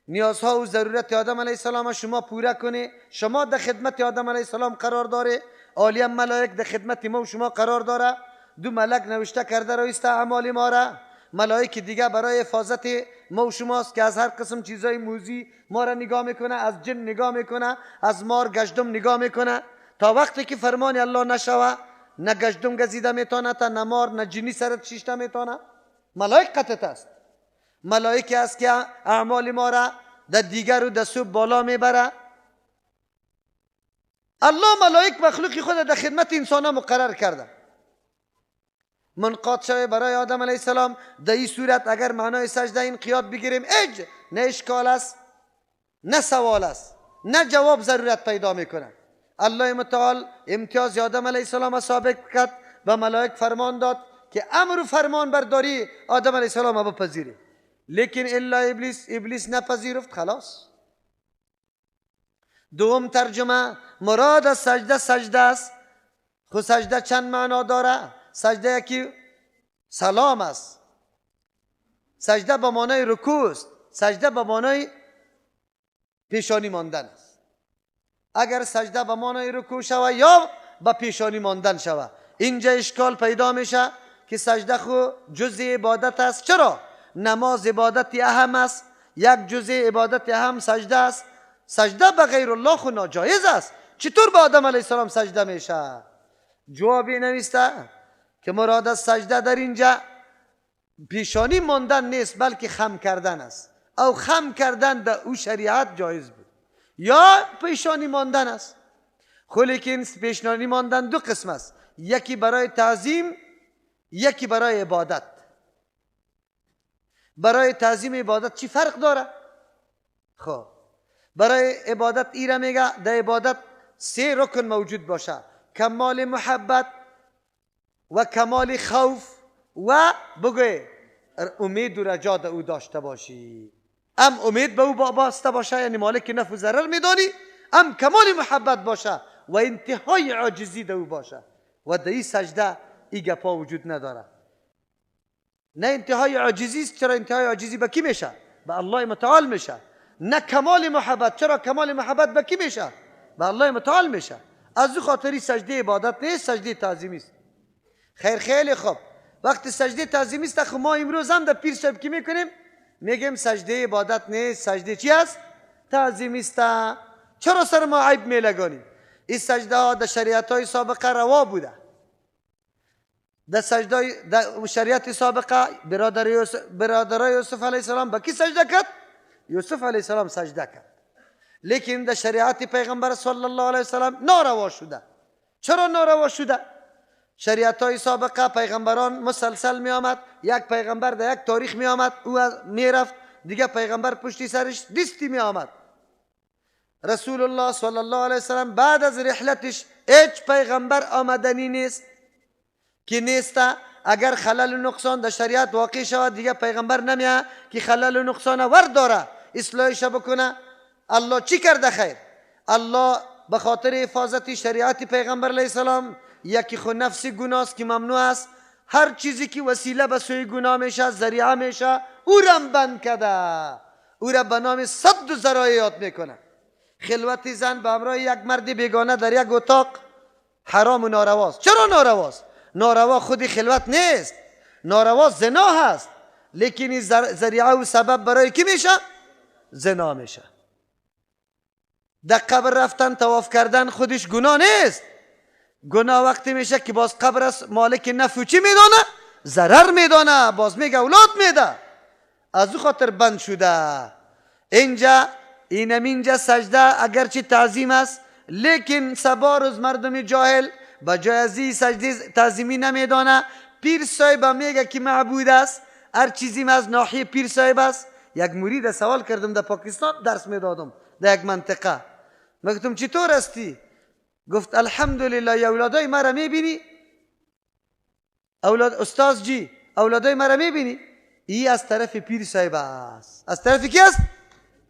نیازها و ضرورت آدم علیه السلام شما پوره کنه. شما در خدمت آدم علیه السلام قرار داره، عالی ملائک در خدمت ما و شما قرار داره. دو ملک نوشته کرده رایست اعمال ما را، ملائک دیگه برای حفاظت ما و شماست که از هر قسم چیزای موذی ما را نگاه میکنه، از جن نگاه میکنه، از مار گشتم نگاه میکنه. تا وقتی که فرمان الله نشوه، نه گشتم گزیده میتونه، تا نه مار نه جنی سرت شیشته میتونه. ملائک قطعت است، ملائک است که اعمال ما را در دیگر و دستو بالا میبره. الله ملائک مخلوقی خود در خدمت انسان ها مقرر کرده. منقاد شوه برای آدم علیه السلام. در این صورت اگر معنای سجده انقیاد بگیریم، نه اشکال است، نه سوال است، نه جواب ضرورت پیدا میکنه. الله متعال امتیاز آدم علیه السلام ثابت کرد و ملائک فرمان داد که امر و فرمان برداری آدم علیه السلام بپذیره. لیکن الا ابلیس نپذیرفت. خلاص. دوم ترجمه، مراد از سجده سجده است. خود سجده چند معنا داره. سجده یکی سلام است، سجده به معنای رکوع است، سجده به معنای پیشانی ماندن است. اگر سجده به معنای رکوع شوه یا به پیشانی ماندن شوه، اینجا اشکال پیدا میشه که سجده خو جزء عبادت است. چرا؟ نماز عبادت اهم است، یک جزء عبادت اهم سجده است. سجده به غیر الله خو ناجایز است. چطور به آدم علیه السلام سجده میشه؟ جوابی نویسته که مراد از سجده در اینجا پیشانی ماندن نیست بلکه خم کردن است، او خم کردن در او شریعت جایز بود یا پیشانی ماندن است. خب لیکن پیشانی ماندن دو قسم است، یکی برای تعظیم، یکی برای عبادت. برای تعظیم عبادت چی فرق داره؟ خب برای عبادت ایره میگه در عبادت سه رکن موجود باشه، کمال محبت و کمال خوف و بگوی امید و رجا در او داشته باشی. ام امید به او باسته باشه یعنی مالک نفع و ضرر میدانی، ام کمال محبت باشه و انتهای عاجزی در او باشه. و در این سجده ای گپا وجود نداره. نه انتهای عاجزی است، چرا انتهای عاجزی به کی میشه؟ به الله متعال میشه. نه کمال محبت، چرا کمال محبت به کی میشه؟ به الله متعال میشه. از او خاطری سجده عبادت نیست، سجده تعظیمی است. خیلی خوب، وقتی سجده تعظیمی است خب ما امروز هم در پیر صاحب کی میکنیم؟ میگیم سجده عبادت نیست، سجده چی است؟ تعظیمی است. چرا سر ما عیب میلگانیم؟ این سجده ها در شریعت های سابقه روا بوده. در شریعت سابقه برادر یوسف علیه السلام به کی سجده کرد؟ یوسف علیه السلام سجده کرد. لیکن در شریعت پیغمبر صلی الله علیه وسلم ناروا شده. چرا ناروا شده؟ شریعت های سابقه پیغمبران مسلسل می آمد، یک پیغمبر در یک تاریخ می آمد او می رفت، دیگه پیغمبر پشتی سرش دستی می آمد. رسول الله صلی الله علیه وسلم بعد از رحلتش هیچ پیغمبر آمدنی نیست که نیسته. اگر خلل و نقصان در شریعت واقع شود دیگه پیغمبر نمیاد که خلل و نقصان ورد داره اصلاحش بکنه. الله چی کرده خیر؟ الله به خاطر حفاظت شریعت پیغمبر علیه السلام یکی خود نفس گناه است که ممنوع است، هر چیزی که وسیله به سوی گناه میشه ذریعه میشه او را بند کرده، او را به نام صد ذرایع یاد میکنه. خلوت زن به همراه یک مرد بیگانه در یک اتاق حرام و نارواست. چرا نارواست؟ ناروا خودی خلوت نیست، ناروا زنا هست، لیکن این ذریعه و سبب برای کی میشه؟ زنا میشه. در قبر رفتن طواف کردن خودش گناه نیست، گناه وقتی میشه که باز قبر است مالک نفع چی میدانه؟ ضرر میدانه، باز میگه اولاد میده، از او خاطر بند شده. اینجا سجده اگرچه تعظیم است لیکن سبا روز مردم جاهل با جای از این سجده تعظیمی نمیدانه. پیر صاحب میگه که معبود است، هر چیزی از ناحیه پیر صاحب است. یک مرید سوال کردم در پاکستان درس میدادم در یک منطقه، گفتم چطور هستی؟ گفت الحمدلله. یا اولادای مرا میبینی؟ استاد جی اولادای مرا میبینی؟ ای از طرف پیر صاحب است. از طرف کی است؟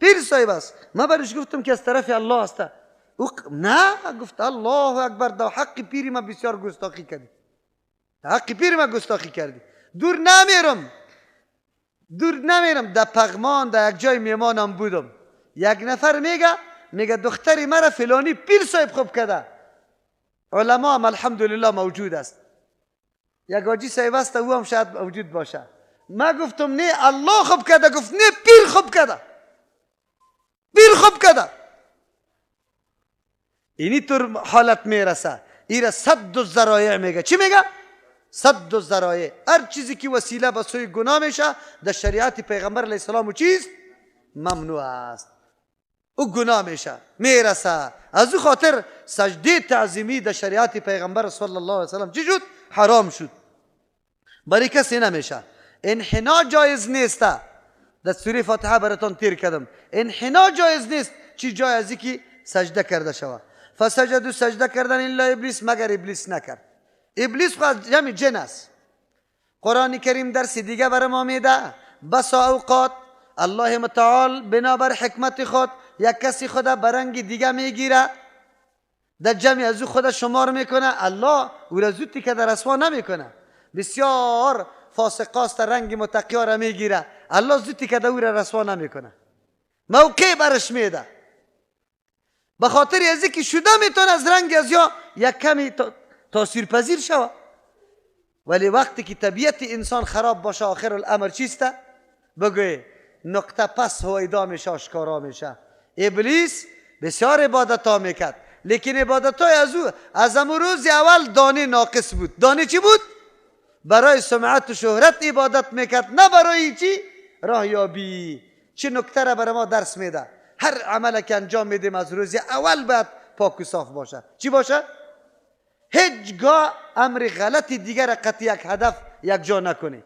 پیر صاحب است. ما برش گفتم که از طرف الله است. نه گفت الله اکبر، در حق پیر ما بسیار گستاخی کردی، در حق پیر ما گستاخی کردی. دور نمیرم در پغمان در یک جای میمانم بودم، یک نفر میگه دختری مرا فلانی پیر صاحب خوب کرده. علما هم الحمدلله موجود است، یک حاجی صاحب است او هم شاید موجود باشه. ما گفتم نه الله خوب کرده، گفت نه پیر خوب کرده، پیر خوب کرده. اینی طور حالت میرسه. ایره صد ذرایع میگه. چی میگه؟ صد ذرایع، هر چیزی که وسیله به سوی گناه میشه در شریعت پیغمبر علیه السلام و چیز ممنوع است، او گناه میشه میرسه. از او خاطر سجده تعظیمی در شریعت پیغمبر صلی الله علیه وسلم چی شد؟ حرام شد، برای کسی نمیشه. انحنا جایز نیست. در سوره فاتحه براتون تیر کردم انحنا جایز نیست. چی جای ازی که سجده کرده شود؟ فسجدوا سجده کردن الا ابلیس، مگر ابلیس نکرد. ابلیس خود جمع جن است. قرآن کریم درس دیگه بر ما میده. بسا اوقات الله متعال بنابر حکمت خود یک کسی خود برنگ دیگه میگیره، در جمع از او خود شمار میکنه. الله او را زودی که در اسوا نمیکنه. بسیار فاسقاست رنگ متقیا را میگیره، الله زودی که در او را رسوا نمیکنه، موقع برش میده. به خاطر ازی که شده میتونه از رنگ از یا یک کمی تاثیر پذیر شود. ولی وقتی که طبیعت انسان خراب باشه آخر الامر چیسته؟ بگوی نقطه پس هویدا میشه، آشکارا میشه. ابلیس بسیار عبادت ها میکرد، لیکن عبادت های از او از روز اول دانه ناقص بود. دانه چی بود؟ برای سمعت و شهرت عبادت میکرد، نه برای چی؟ راه یابی. چه نکته را برای ما درس میده؟ هر عمل که انجام میدیم از روز اول باید پاک و صاف باشه. چی باشه؟ هیچگاه امر غلط دیگر قطع یک هدف یک جا نکنی.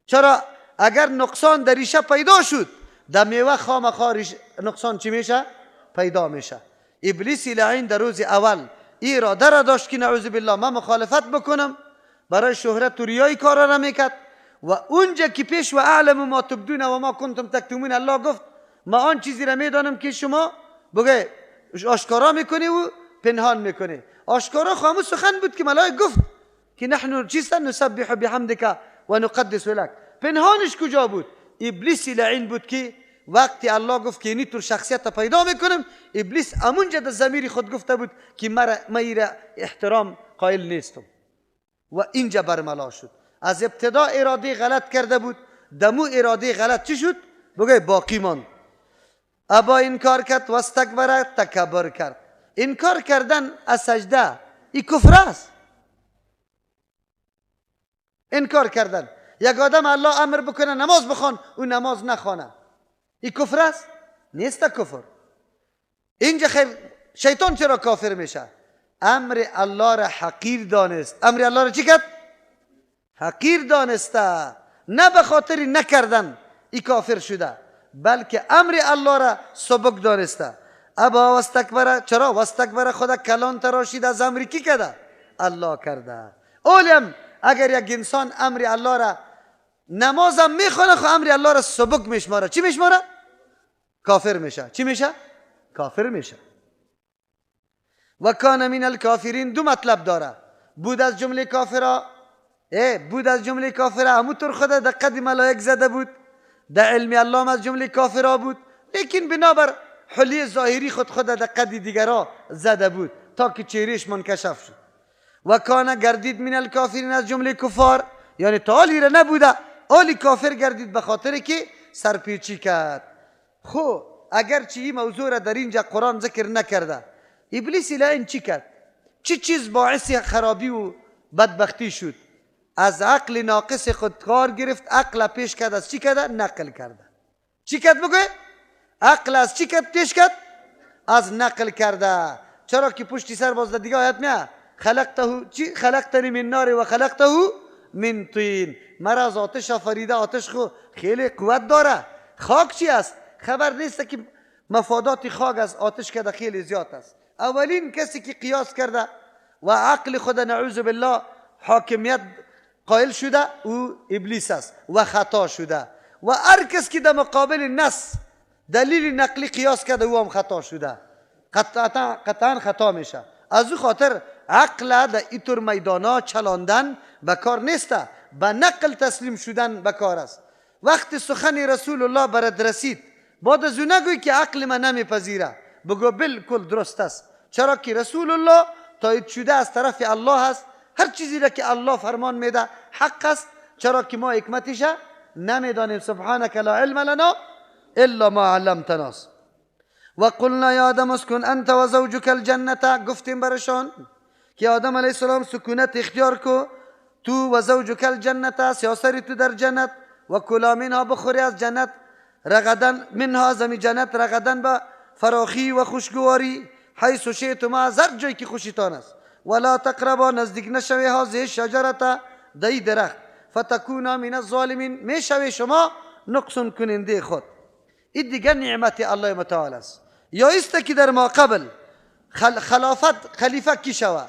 چرا؟ اگر نقصان در ریشه پیدا شد، در میوه خامخا نقصان چی میشه؟ پیدا میشه. ابلیس لعین در روز اول اراده را داشت که نعوذ بالله من مخالفت بکنم، برای شهرت و ریای کار را میکرد. و اونجا که پیش و اعلم ما تبدون و ما کنتم تکتمون، الله گفت ما آن چیزی را میدانم که شما بگه آشکارا میکنی و پنهان میکنی. آشکارا خاموش سخن بود که ملائک گفت که نحن چیستا نسبح بحمدک و نقدس لك. پنهانش کجا بود؟ ابلیس لعین بود که وقتی الله گفت که اینی طور شخصیت پیدا میکنم، ابلیس امونجا در ضمیر خود گفته بود که من را احترام قائل نیستم و اینجا برملا شد. از ابتدا اراده غلط کرده بود، دمو اراده غلط چی شد؟ بگه باقی ماند. ابا انکار کرد و استکبر، تکبر کرد. انکار کردن از سجده این کفر است. انکار کردن، یک آدم الله امر بکنه نماز بخوان او نماز نخوانه، این کفر است؟ نیست کفر. اینجا خیر شیطان چرا کافر میشه؟ امر الله را حقیر دانست. امر الله را چی کرد؟ حقیر دانسته. نه به خاطر نکردن این کافر شده، بلکه امر الله را سبک دانسته. ابا واستکبر، چرا؟ واستکبر خدا کلان تراشید، از امر کی کرده؟ الله کرده. اولم اگر یک انسان امر الله را نمازم میخونه خو امر الله را سبک میشماره، چی میشماره؟ کافر میشه. چی میشه؟ کافر میشه. و کان من الکافرین دو مطلب داره. بود از جمله کافرها، بود از جمله کافرها همونطور خدا در قد ملائک زده بود، در علم الله هم از جمله کافرها بود، لیکن بنابر حلی ظاهری خود در قد دیگرها زده بود تا که چهرهش منکشف شد. و کان گردید من الکافرین از جمله کفار، یعنی تا حالی را نبوده، حالی کافر گردید به خاطر که سرپیچی کرد. خو اگرچه این موضوع را در اینجا قرآن ذکر نکرده، ابلیس لعین چی کرد؟ چی چیز باعث خرابی و بدبختی شد؟ از عقل ناقص خود کار گرفت، عقل پیش کرد، از چی کرده؟ نقل کرده. چی کرد بگوی؟ عقل از چی کرد پیش کرد؟ از نقل کرده. چرا که پشتی سر باز دیگه آیت میاد خلقته چی؟ خلقتنی من نار و خلقته من طین. مرا از آتش آفریده، آتش خو خیلی قوت داره. خاک چی است؟ خبر نیست که مفادات خاک از آتش کرده خیلی زیاد است. اولین کسی که قیاس کرده و عقل خود نعوذ بالله حاکمیت قائل شده او ابلیس است و خطا شده. و هر کس که در مقابل نص دلیل نقلی قیاس کرده او هم خطا شده، قطعا خطا میشه. از او خاطر عقل در اینطور میدانا چلاندن بکار نیسته، به نقل تسلیم شدن بکار است. وقتی سخن رسول الله برات رسید، بعد از او نگوی که عقل من نمیپذیره، بگو بالکل درست است، چرا که رسول الله تایید شده از طرف الله است. هر چیزی را که الله فرمان میده حق است، چرا که ما حکمتش نمیدانیم. سبحانك لا علم لنا الا ما علمتنا. و قلنا یا آدم اسکن انت و زوجک الجنة، گفتیم برشان که آدم علیه السلام سکونت اختیار کو، تو و زوجک الجنة، سیاسری تو در جنت، و کلا منها، بخوری از جنت، رغدن منها، زمی جنت رغدن با فراخی و خوشگواری، حیث شئتما، از هر جایی که خوشیتان است، ولا تقربا، نزدیک نشوی، هذه شجرة، دای درخت، فتکونا من الظالمین، میشوی شما نقصان کننده خود. این دیگر نعمت الله متعال است. یا است که در ما قبل خلیفه کی شود،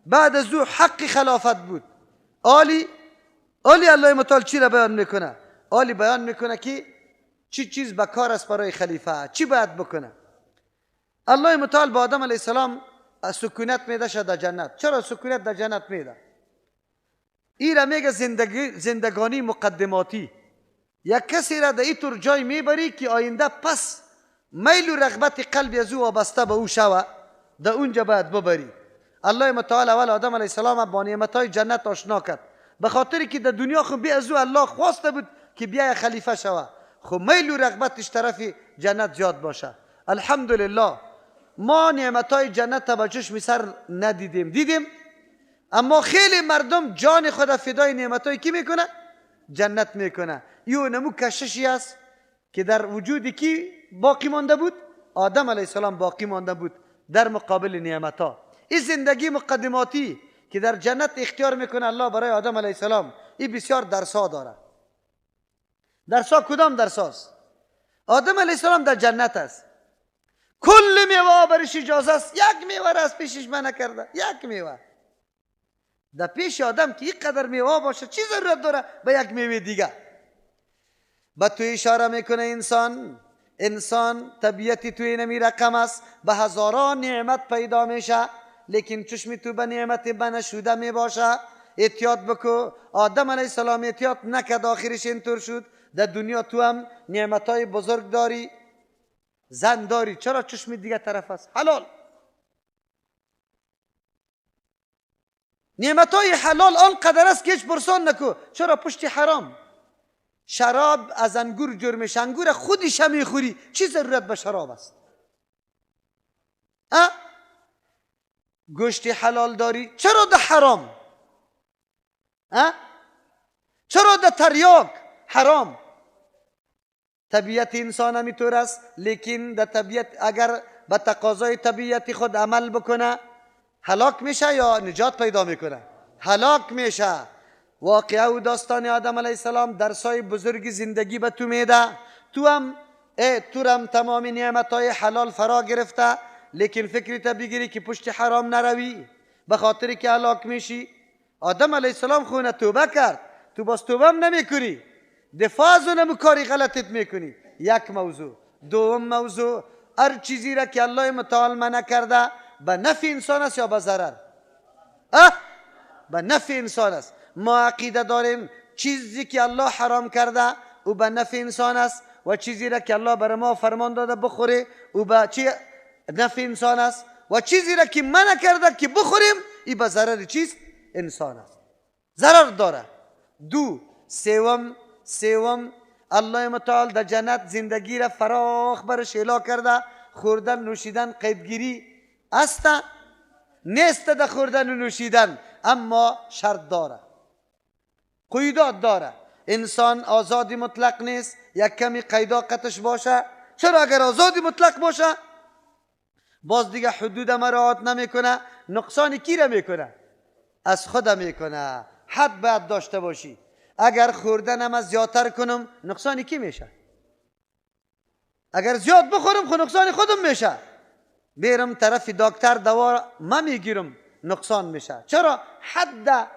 بعد از او حق خلافت بود. آلی الله متعال چی را بیان میکنه؟ آلی بیان میکنه که چی چیز بکار است برای خلیفه، چی باید بکنه. الله متعال با آدم علیه السلام سکونت میده شد در جنت. چرا سکونت در جنت میده؟ این را میگه زندگانی مقدماتی. یک کسی را در این طور جای میبری که آینده پس میل و رغبت قلبی از او وابسته به او شوه، در اونجا باید ببری. الله متعال اول آدم علیه السلام با نعمتهای جنت آشنا کرد، به خاطری که در دنیا خو بی از او الله خواسته بود که بیا خلیفه شوه، خو میل و رغبتش طرف جنت زیاد باشه. الحمدلله ما نعمتهای جنت به چشم سر ندیدیم، دیدیم اما خیلی مردم جان خود فدای نعمتای کی میکنه؟ جنت میکنه. یو نمو کششی است که در وجود کی باقی مانده بود؟ آدم علیه السلام باقی مانده بود در مقابل نعمتها. این زندگی مقدماتی که در جنت اختیار میکنه الله برای آدم علیه السلام، این بسیار درسا داره. درسا کدام درساست؟ آدم علیه السلام در جنت است، کل میوه برش اجازه است، یک میوه را از پیشش منع کرده، یک میوه. در پیش آدم که یک قدر میوه باشه چی ضرورت داره به یک میوه دیگه؟ به تو اشاره میکنه انسان طبیعتی توی نمی رقم است، به هزاران نعمت پیدا میشه لیکن چشمی تو به نعمت بنشوده می باشه. احتیاط بکو. آدم علیه السلام احتیاط نکرد، آخرش اینطور شد. در دنیا تو هم نعمتای بزرگ داری، زن داری، چرا چشمی دیگه طرف است؟ حلال. نعمتای حلال آنقدر است که هیچ پرسان نکو چرا پشت حرام؟ شراب از انگور جور میشه، انگور خودش هم میخوری، چی ضرورت به شراب است؟ گوشت حلال داری، چرا ده حرام؟ چرا ده تریاک حرام؟ طبیعت انسان همیطور است، لیکن در طبیعت اگر به تقاضای طبیعت خود عمل بکنه هلاک میشه یا نجات پیدا میکنه؟ هلاک میشه. واقعه و داستان آدم علیه السلام درسای بزرگ زندگی به تو میده. تو هم تمام نعمتهای حلال فرا گرفته، لیکن فکرت بگیری که پشت حرام نروی به خاطری که هلاک میشی. آدم علیه السلام خونه توبه کرد، تو باز توبه هم نمی کنی، دفاع از اونم کاری غلطت میکنی. یک موضوع. دوم موضوع، هر چیزی را که الله متعال منع کرده به نفع انسان است یا به ضرر؟ به نفع انسان است. ما عقیده داریم چیزی که الله حرام کرده او به نفع انسان است و چیزی را که الله بر ما فرمان داده بخوره او به چی نفع انسان است و چیزی را که منع کرده که بخوریم این به ضرر چیست؟ انسان است، ضرر داره. سوم الله متعال در جنت زندگی را فراخ برش اعلا کرده. خوردن نوشیدن قیدگیری است نیست در خوردن و نوشیدن، اما شرط داره، قیودات داره. انسان آزادی مطلق نیست، یک کمی قیداقتش باشه. چرا اگر آزادی مطلق باشه باز دیگه حدود مراعات نمیکنه، نقصان کی را میکنه؟ از خود میکنه. حد باید داشته باشی. اگر خوردنم از زیادتر کنم نقصانی کی میشه؟ اگر زیاد بخورم خود نقصان خودم میشه. بیرم طرف دکتر دوا ما میگیرم نقصان میشه. چرا؟ حد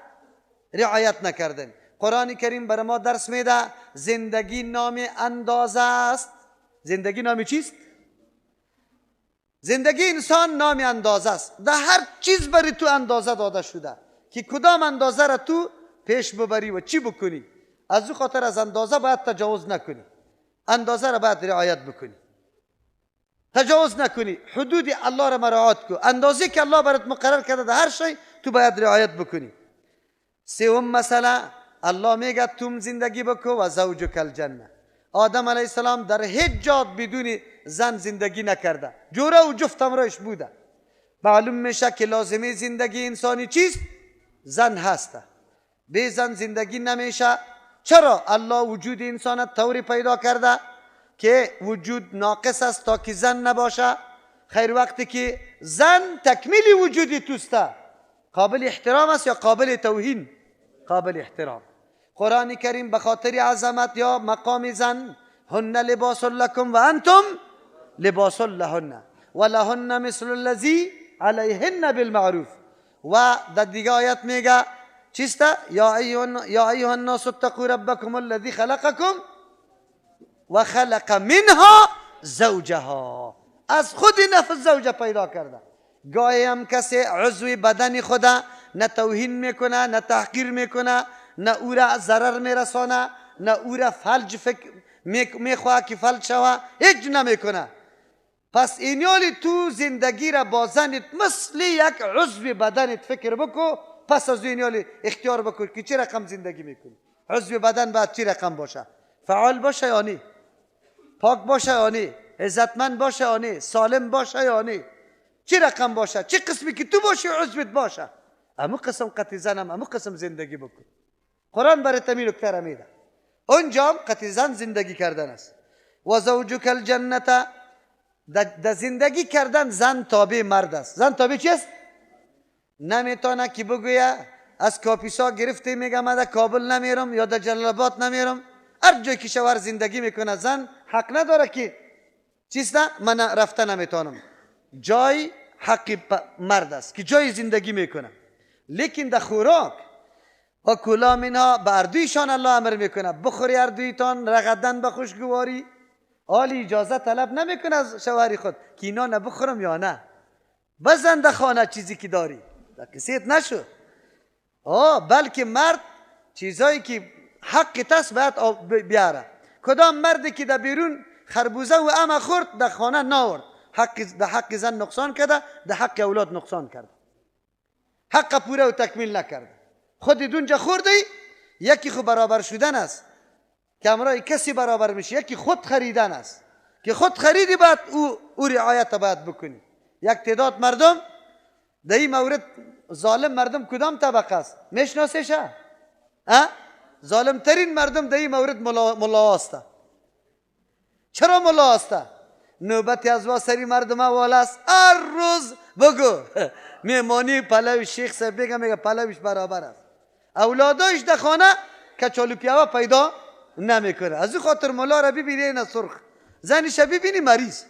رعایت نکردن. قرآن کریم بر ما درس میده زندگی نام اندازه است. زندگی نام چیست؟ زندگی انسان نام اندازه است. در هر چیز بری تو اندازه داده شده که کدام اندازه را تو پیش ببری و چی بکنی. از او خاطر از اندازه باید تجاوز نکنی، اندازه را باید رعایت بکنی، تجاوز نکنی، حدود الله را مراعات کو. اندازه که الله برات مقرر کرده در هر شی تو باید رعایت بکنی. سوم مسئله، الله میگه توم زندگی بکو و زوجک الجنه. آدم علیه السلام در هیچ جا بدون زن زندگی نکرده، جوره و جفت همراهش بوده. معلوم میشه که لازمه زندگی انسانی چیست؟ زن هسته. بی زن زندگی نمیشه. چرا؟ الله وجود انسان طوری پیدا کرده که وجود ناقص است تا که زن نباشه. خیر وقتی که زن تکمیل وجودی توسته، قابل احترام است یا قابل توهین؟ قابل احترام. قرآن کریم به خاطر عظمت یا مقام زن، هن لباس لکم و انتم لباس لهن و لهن مثل الذی علیهن بالمعروف. و در دیگه آیت میگه چیسته؟ یا ایها الناس اتقوا ربکم الذی خلقکم و خلق منها زوجها. از خود نفس زوجه پیدا کرده. گاهی هم کسی عضو بدن خدا نه توهین میکنه، نه تحقیر میکنه، نه او را ضرر میرسانه، نه او را فلج میخواه که فلج شوه، هیچ نمیکنه. پس اینیالی تو زندگی را با زنت مثل یک عضو بدنت فکر بکو. پس از اینیالی اختیار بکن که چی رقم زندگی میکنی. عضو بدن باید چی رقم باشه؟ فعال باشه یا نه؟ پاک باشه یا نه؟ عزتمند باشه یا نه؟ سالم باشه یا نه؟ چی رقم باشه؟ چی قسمی که تو باشی عضوت باشه؟ امو قسم قطع زنم امو قسم زندگی بکن. قرآن برای تمی نکته را میده. اونجا هم قطع زن زندگی کردن است. و زوجک الجنت، در زندگی کردن زن تابع مرد است. زن تابع چی است؟ نمیتونه که بگویه از کاپیسا گرفته میگه من در کابل نمیرم یا در جلال آباد نمیرم. هر جایی که شوهر زندگی میکنه زن حق نداره که چیست نه من رفته نمیتونم. جای حق مرد است که جای زندگی میکنه. لیکن در خوراک و کلا منها به اردویشان الله امر میکنه بخوری اردویتان رغدن به خوشگواری. حالی اجازه طلب نمیکنه از شوهری خود که اینا نبخورم یا نه. بزن در خانه چیزی که داری در کسیت نشو. بلکه مرد چیزایی که حق تست باید بیاره. کدام مردی که در بیرون خربوزه و ام خورد در خانه ناورد، در حق زن نقصان کرده، در حق اولاد نقصان کرده، حق پوره و تکمیل نکرده. خود دونجا خورده یکی خود برابر شدن است که امرای کسی برابر میشه، یکی خود خریدن است که خود خریدی باید او رعایت باید بکنی. یک تعداد مردم در این مورد ظالم مردم کدام طبقه است میشناسیش؟ ظالم ترین مردم در این مورد ملا است. چرا ملا است؟ نوبتی از واسری مردم والا است. هر روز بگو میمانی پلوی شیخ صاحب بگم میگه پلویش برابر است. اولادایش در خانه کچالو پیاوه پیدا نمیکنه. از این خاطر ملا را ببینی این سرخ، زنش ببینی مریض.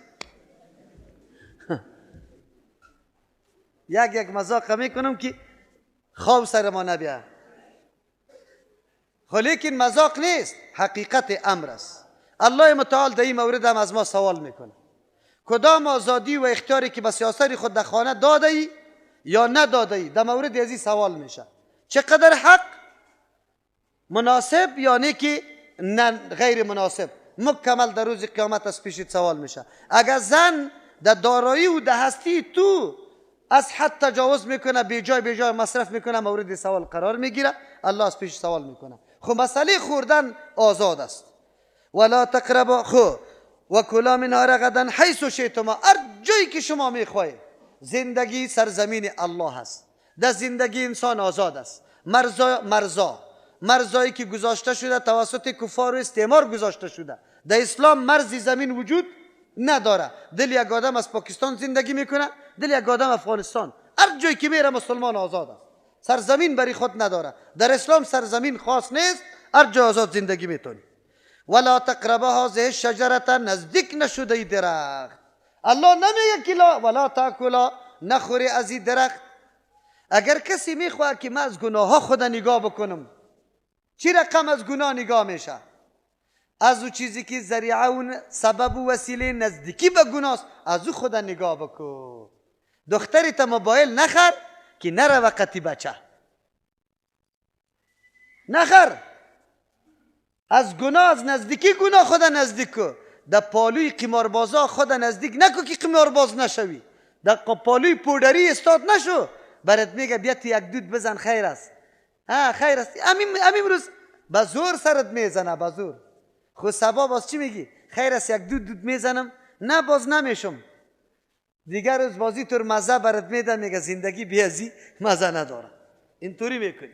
یک مذاق میکنم که خواب سر ما نبیه. لیکن مذاق نیست، حقیقت امر است. الله متعال در این مورد هم از ما سوال میکنه کدام آزادی و اختیاری که به سیاست خود در خانه داده ای یا نداده ای. در مورد ازی سوال میشه چقدر حق مناسب یا نه که غیر مناسب. مکمل در روز قیامت از پیشت سوال میشه. اگر زن در دارایی و در هستی تو از حد تجاوز میکنه، بیجای مصرف میکنه، مورد سوال قرار میگیره، الله از پیش سوال میکنه. خب مسئله خوردن آزاد است. ولا تقربوا و کلا منها رغدا حیث شئتما، هر جایی که شما میخواهید. زندگی سرزمین الله است. در زندگی انسان آزاد است. مرزایی که گذاشته شده توسط کفار و استعمار گذاشته شده. در اسلام مرزی زمین وجود نداره. دل یک آدم از پاکستان زندگی میکنه، دل یک آدم افغانستان، هر جایی که میره مسلمان آزاد است. سرزمین بری خود نداره. در اسلام سرزمین خاص نیست، هر جا آزاد زندگی میتونی. ولا تقربوا هذه الشجره، نزدیک نشده ای درخت. الله نمیگه که ولا تاکلا، نخوری از این درخت. اگر کسی میخواد که من از گناه ها خود نگاه بکنم، چی رقم از گناه نگاه میشه؟ از او چیزی که ذریعه و سبب و وسیله نزدیکی به گناه است، از او خود نگاه بکن. دختری تا موبایل نخر که نره وقتی بچه نخر. از گناه، از نزدیکی گناه خود نزدیک کو. در پالوی قماربازا خود نزدیک نکو که قمارباز نشوی. در پالوی پودری استاد نشو. برات میگه بیا تو یک دود بزن خیر است. خیر است. امیم روز با زور سرت میزنه، با زور. خود سبا باز چی میگی؟ خیر است یک دود میزنم، نه باز نمیشم. دیگر روز بازی طور مزه برات میدن، میگه زندگی بیازی مزه نداره. اینطوری میکنی.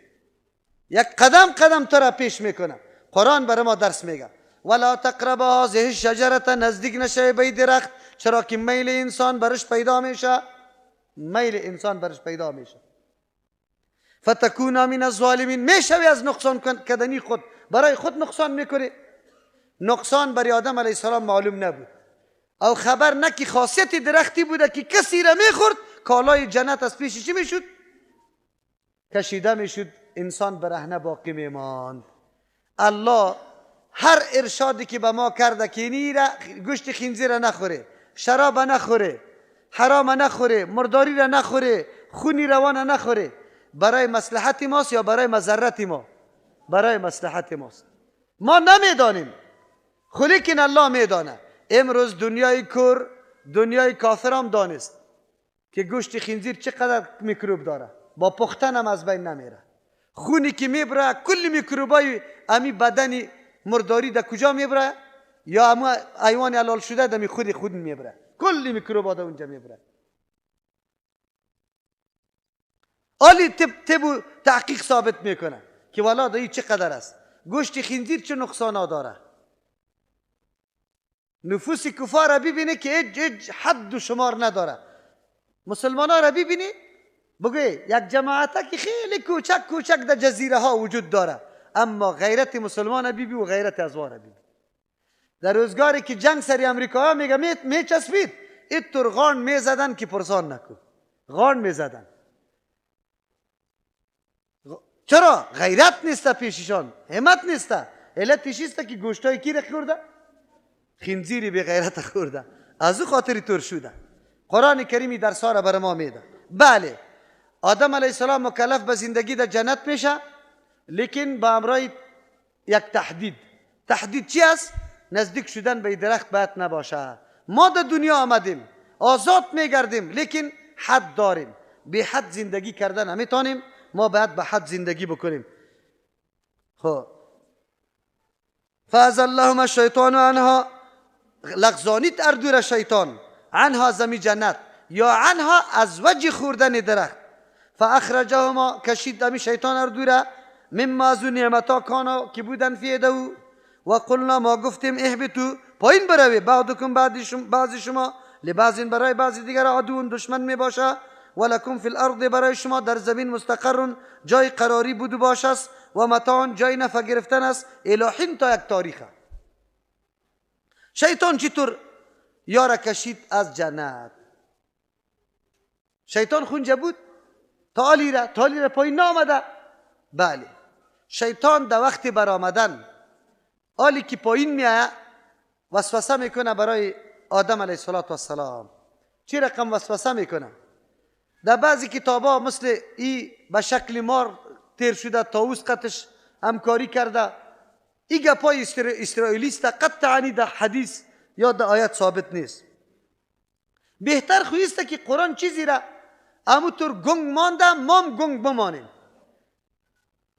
یک قدم تو را پیش میکنه. قرآن برای ما درس میگه ولا تقربوا هذه الشجره، نزدیک نشه به درخت. چرا که میل انسان برش پیدا میشه، فتکونا من الظالمین، میشوی از نقصان کردنی خود، برای خود نقصان میکنی. نقصان برای آدم علیه السلام معلوم نبود او خبر نه که خاصیت درختی بوده که کسی را میخورد کالای جنت از پیش چی میشد؟ کشیده میشد، انسان برهنه باقی میماند. الله هر ارشادی که به ما کرده که اینی را گوشت خنزیر نخوره، شراب نخوره، حرام نخوره، مرداری را نخوره، خونی روان نخوره، برای مصلحت ماست یا برای مضرت ما؟ برای مصلحت ماست. ما نمیدانیم، لیکن الله میدانه. امروز دنیای کور، دنیای کافر هم دانست که گوشت خنزیر چقدر میکروب داره، با پختن هم از بین نمیره. خونی که میبره کل میکروبای امی بدن مرداری در کجا میبره؟ یا اما حیوان حلال شده در خود میبره، کل میکروبا در اونجا میبره. آلی تب و تحقیق ثابت میکنه که والا دایی چقدر است. گوشت خنزیر چه نقصانا داره. نفوس کفار را ببینه که هیچ حد و شمار نداره. مسلمان ها را ببینی بگوی یک جماعت که خیلی کوچک در جزیره ها وجود داره، اما غیرت مسلمان ببین و غیرت ازوار ببین. در روزگاری که جنگ سری امریکا ها می چسبید اینطور غان می زدن که پرسان نکن. غان می زدن. چرا؟ غیرت نیسته پیششان، همت نیسته. علتش است که گوشتای کی را خورده؟ خنزیری به غیرت خورده، از او خاطری طور شده. قرآن کریمی در ساره بر ما میده. بله آدم علیه السلام مکلف به زندگی در جنت میشه، لیکن با امرای یک تحدید چی است؟ نزدیک شدن به درخت باید نباشه. ما در دنیا آمدیم آزاد میگردیم، لیکن حد داریم. به حد زندگی کردن نمیتونیم، ما باید به حد زندگی بکنیم. خب فازلهما الشیطان عنها، لغزانیت اردور شیطان، عنها زمی جنت یا عنها از وجه خوردن درخت. فاخرجهما، کشید دمی شیطان اردوره، مما از نعمتا کانا که بودن فی دو. و قلنا، ما گفتیم اهبتو، پایین بروی، بعضکم بعضی شما لبعض برای بعضی دیگر عدو دشمن می باشه، ولکم فی الارض، برای شما در زمین مستقر جای قراری بود و باشه است، و متاع جای نفع گرفتن است، الهین تا یک تاریخه. شیطان چطور یارا کشید از جنت؟ شیطان خونجه بود تالی را پایین نامده. بله شیطان در وقت برآمدن آلی که پایین میآید وسوسه میکنه برای آدم علیه السلام. چی رقم وسوسه میکنه؟ در بعضی کتابا مثل ای به شکل مار تیر شده، طاووس قطش همکاری کرده، ای گپای اسرائیلیست، قطعا در حدیث یا در آیت ثابت نیست. بهتر خویسته که قرآن چیزی را همونطور گنگ مانده مام گنگ بمانیم،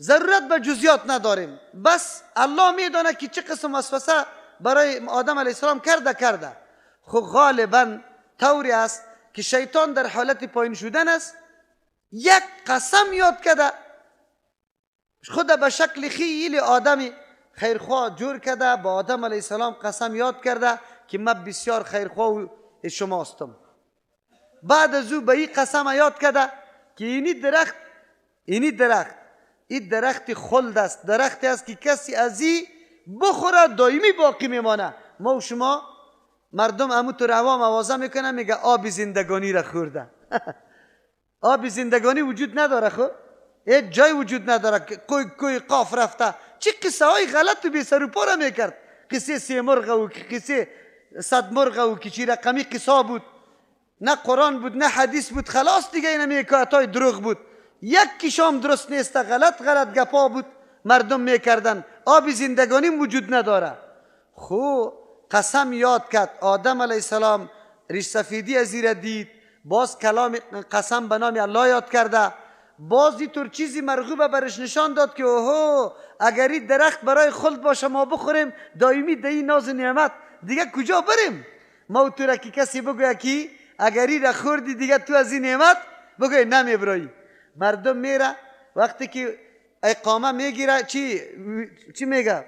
ضرورت به جزیات نداریم. بس الله میدانه که چه قسم وسوسه برای آدم علیه السلام کرده. خب غالبا طوری است که شیطان در حالت پایین شدن است، یک قسم یاد کرده، خود به شکل خیلی آدمی خیرخواه جور کرده، با آدم علیه السلام قسم یاد کرده که من بسیار خیرخواه شماستم. بعد از او به این قسم یاد کرده که این درخت خلد است، درختی است که کسی از این بخوره دائمی باقی میمانه. ما و شما مردم همونطور هوا موازه میکنه، میگه آب زندگانی را خورده. آب زندگانی وجود نداره، خب هیچ جای وجود نداره. کوی قاف رفته، چه قصه های غلط و بی سر و پا را میکرد. قصه 3 مرغ و قصه 100 مرغ و که چی رقمی قصه بود، نه قرآن بود نه حدیث بود، خلاص دیگه این حکایت های دروغ بود. یک کشام درست نیست، غلط گپا بود مردم میکردن. آب زندگانی وجود نداره. خو قسم یاد کرد. آدم علیه السلام ریش سفیدی از زیر دید، باز کلام قسم به نام الله یاد کرده، باز اینطور چیزی مرغوبه برش نشان داد که اوهو اگر این درخت برای خلد باشه ما بخوریم دائمی در این ناز نعمت، دیگه کجا بریم؟ ما تو را که کسی بگوید که اگر این را خوردی دیگه تو از این نعمت، بگوید نمیبرایی. مردم میره وقتی که اقامه میگیره چی میگه؟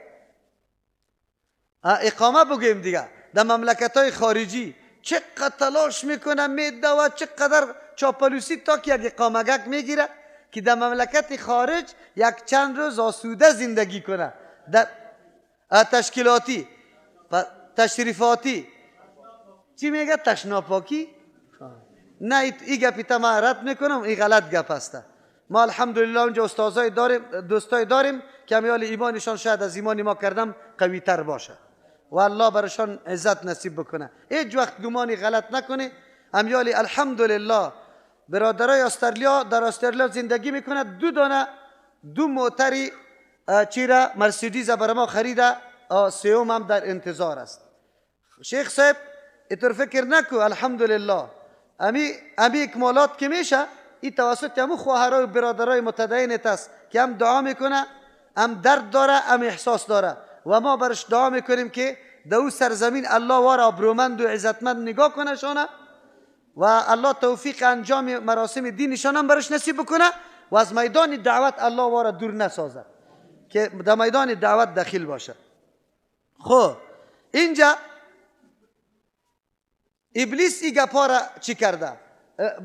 اقامه بگویم دیگه. در مملکت های خارجی چقدر تلاش میکنه میده و چقدر چاپلوسی تا که یک اقامه‌گک میگیره که در مملکت خارج یک چند روز آسوده زندگی کنه، در تشکیلاتی تشریفاتی. چی میگه؟ تشناپاکی؟ نه این گپی تا من رد میکنم، این غلط گپ است. ما الحمدلله اونجا استادای داریم، دوستای داریم که امیال ایمانشان شاید از ایمان ما کردم قوی تر باشه و الله برشان عزت نصیب بکنه. هیچ وقت گمانی غلط نکنه. امیال الحمدلله برادرای استرالیا در استرالیا زندگی میکنه، 2 موتری چیره مرسیدیز برای ما خریده، 3 هم در انتظار است. شیخ صاحب اینطور فکر نکو، الحمدلله امی اکمالات که میشه این توسط همون خواهرای و برادرای متدینت است که هم دعا میکنه، هم درد داره، هم احساس داره و ما برش دعا میکنیم که در او سرزمین الله وارا برومند و عزتمند نگاه کنه شانه و الله توفیق انجام مراسم دینشان هم برش نصیب بکنه و از میدان دعوت الله واره دور نسازد که در میدان دعوت داخل باشه. خب اینجا ابلیس این گپا را چی کرده؟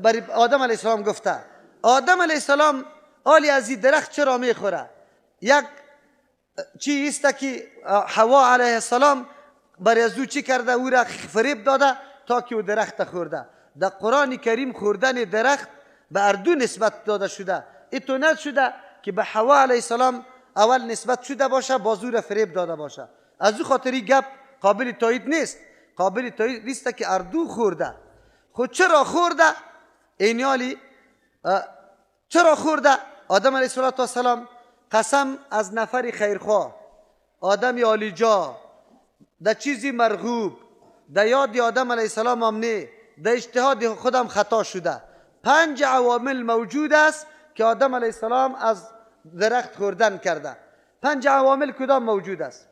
برای آدم علیه السلام گفته آدم علیه السلام آلی از این درخت چرا میخوره؟ یک چی است که حوا علیه السلام برای از او چی کرده؟ او را فریب داده تا که او درخت خورده. در قرآن کریم خوردن درخت به اردو نسبت داده شده. ایتو نشده که به حوا علیه السلام اول نسبت شده باشه باز او را فریب داده باشه. از او خاطری گپ قابل تایید نیست. قابل تایید نیست که اردو خورده. خود چرا خورده؟ اینیالی چرا خورده؟ آدم علیه السلام قسم از نفر خیرخواه، آدم عالی جا، در چیزی مرغوب، در یاد آدم علیه السلام هم نه، در اجتهاد خودم خطا شده. 5 عوامل موجود است که آدم علیه السلام از درخت خوردن کرده. 5 عوامل کدام موجود است؟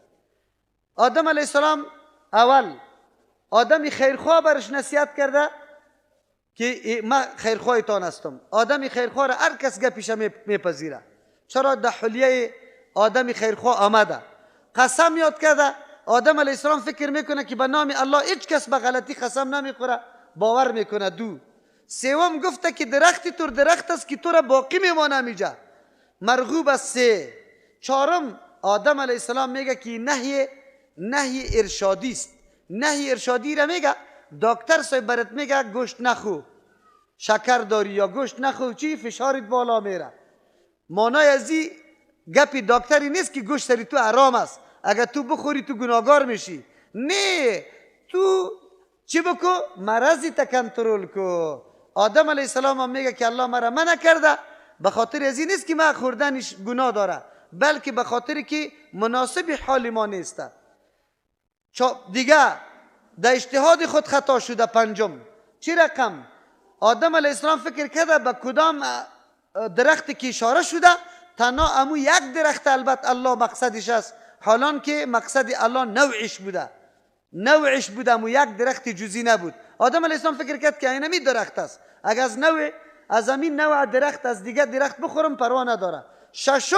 آدم علیه السلام اول آدمی خیرخواه برش نصیحت کرده که من خیرخواهتان هستم. آدمی خیرخواه را هر کس گپیش میپذیره. چرا؟ در حلیه آدمی خیرخواه آمده. قسم یاد کرده. آدم علیه السلام فکر میکنه که به نام الله هیچ کس به غلطی قسم نمیخوره، باور میکنه. 2 سوم گفته که درختی تو درخت است که تو را باقی میمانه میجا، مرغوب است. 3 4 آدم علیه السلام میگه که نهی ارشادی است. نهی ارشادی را میگه دکتر صاحب برات میگه گوشت نخو، شکر داری یا گوشت نخو، چی فشارت بالا میره. مانای از این گپی دکتری نیست که گوشت سری تو حرام است، اگر تو بخوری تو گناهگار میشی. نه، تو چی بکو؟ مرضی تا کنترل کو. آدم علیه السلام هم میگه که الله مرا منع کرده به خاطر از این نیست که من خوردنش گناه داره، بلکه به خاطر که مناسب حال ما نیست. دیگه در اجتهاد خود خطا شده. 5 چی رقم؟ آدم علیه السلام فکر کرده به کدام درختی که اشاره شده تنها امو یک درخت البته الله مقصدش است، حالان که مقصد الله نوعش بود، امو یک درخت جزئی نبود. آدم علیه السلام فکر کرد که اینمی درخت است، اگر از همین نوع درخت از دیگه درخت بخورم پروا نداره. 6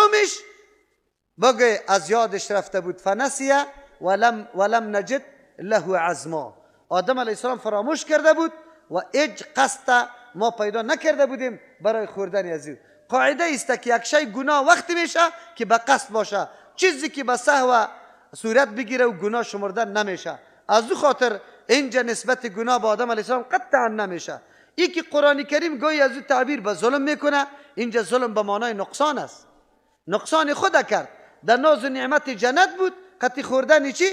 بگه از یادش رفته بود. فنسیه ولم نجد له عزما. آدم علیه السلام فراموش کرده بود و هیچ قصد ما پیدا نکرده بودیم برای خوردن از این. قاعده است که یک شی گناه وقتی میشه که به قصد باشه، چیزی که به سهو صورت بگیره و گناه شمردن نمیشه. از او خاطر اینجا نسبت گناه به آدم علیه السلام قطعا نمیشه. این که قرآن کریم گویی از او تعبیر به ظلم میکنه، اینجا ظلم به معنای نقصان است. نقصان خود کرد. در ناز و نعمت جنت بود، قطعی خوردن چی؟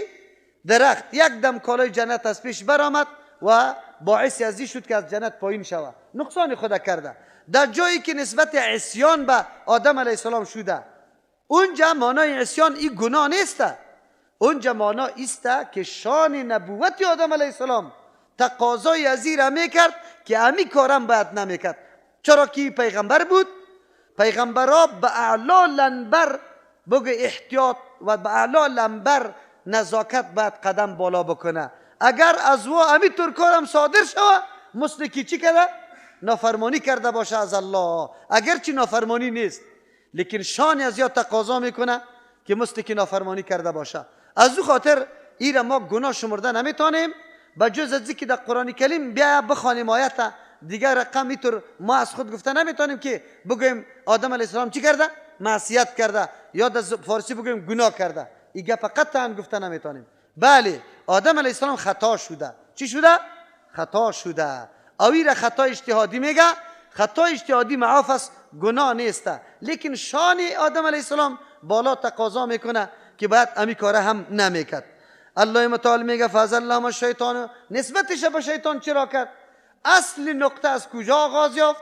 درخت. یک دم کالای جنت از پیش برآمد و باعث ازی شد که از جنت پایین شود. نقصان خود کرده. در جایی که نسبت عصیان به آدم علیه السلام شده، اونجا معنای عصیان این گناه نیست. اونجا معنی است که شان نبوت آدم علیه السلام تقاضای ازی را میکرد که همی کارم باید نمیکرد. چرا که پیغمبر بود؟ پیغمبرها به اعلی لنبر بگه احتیاط و به اعلی لنبر نزاکت باید قدم بالا بکنه. اگر از او همینطور کارم صادر شود مثل که چی کرده؟ نافرمانی کرده باشه از الله، اگرچه نافرمانی نیست لیکن شان از یا تقاضا میکنه که مثل که نافرمانی کرده باشه. از او خاطر ایره ما گناه شمرده نمیتونیم به جز از که در قرآن کریم بیا بخوانیم آیت دیگر رقم اینطور ما از خود گفته نمیتونیم که بگویم آدم علیه السلام چی کرده؟ معصیت کرده، یا در فارسی بگویم گناه کرده. این گپ قطعا گفته نمیتونیم. بله آدم علیه السلام خطا شده. چی شده؟ خطا شده. اوی خطا اجتهادی میگه. خطا اجتهادی معاف است، گناه نیست، لیکن شان آدم علیه السلام بالا تقاضا میکنه که باید امی کاره هم نمیکرد. الله متعال میگه فازلهم الشیطان، نسبتش به شیطان چرا کرد؟ اصل نقطه از کجا آغاز یافت؟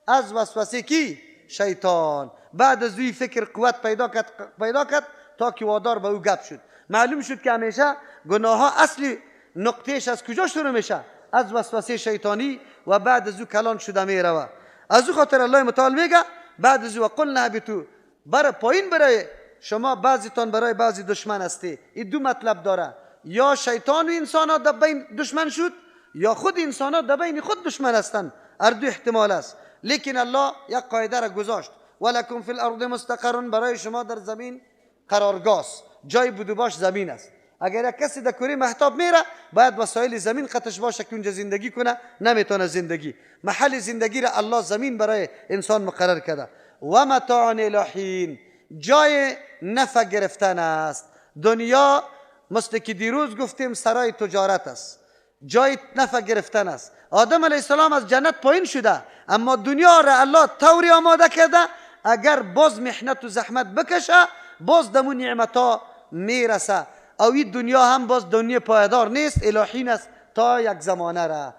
از وسوسه کی؟ شیطان. بعد از اوی فکر قوت پیدا کرد تا که وادار به او گپ شد. معلوم شد که همیشه گناه ها اصل نقطهش از کجا شروع میشه؟ از وسوسه شیطانی و بعد از او کلان شده میروه. از او خاطر الله متعال میگه بعد از او قلنا اهبطوا، برای پایین برای شما بعضیتان برای بعضی دشمن هستی. این 2 مطلب داره، یا شیطان و انسان ها در بین دشمن شد یا خود انسان ها در بین خود دشمن هستند، هر دو احتمال است. لیکن الله یک قاعده را گذاشت، ولکم فی الارض مستقر، برای شما در زمین قرارگاه است، جای بود باش زمین است. اگر یک کسی در کره مهتاب میره باید وسایل زمین خطش باشه که اونجا زندگی کنه، نمیتونه زندگی. محل زندگی را الله زمین برای انسان مقرر کرده. و متاع الی حین، جای نفع گرفتن است. دنیا مثل که دیروز گفتیم سرای تجارت است، جای نفع گرفتن است. آدم علیه السلام از جنت پایین شده، اما دنیا را الله طوری آماده کرده اگر باز محنت و زحمت بکشه باز دمون نعمتا میرسه. او این دنیا هم باز دنیا پایدار نیست، الهین است تا یک زمانه را.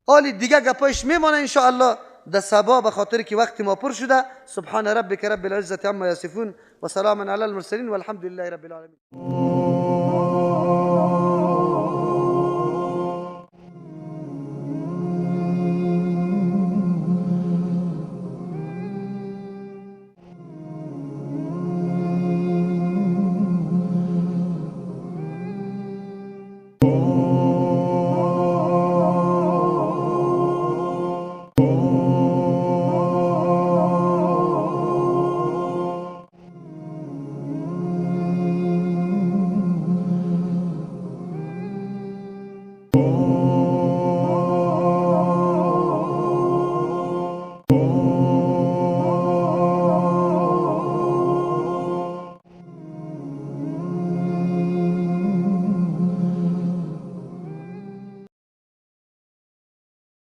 حالی دیگه گپایش میمانه انشاءالله در صبا، به خاطر که وقت ما پر شده. سبحان ربک رب العزة عما یصفون و سلام علی المرسلین والحمد لله رب العالمین.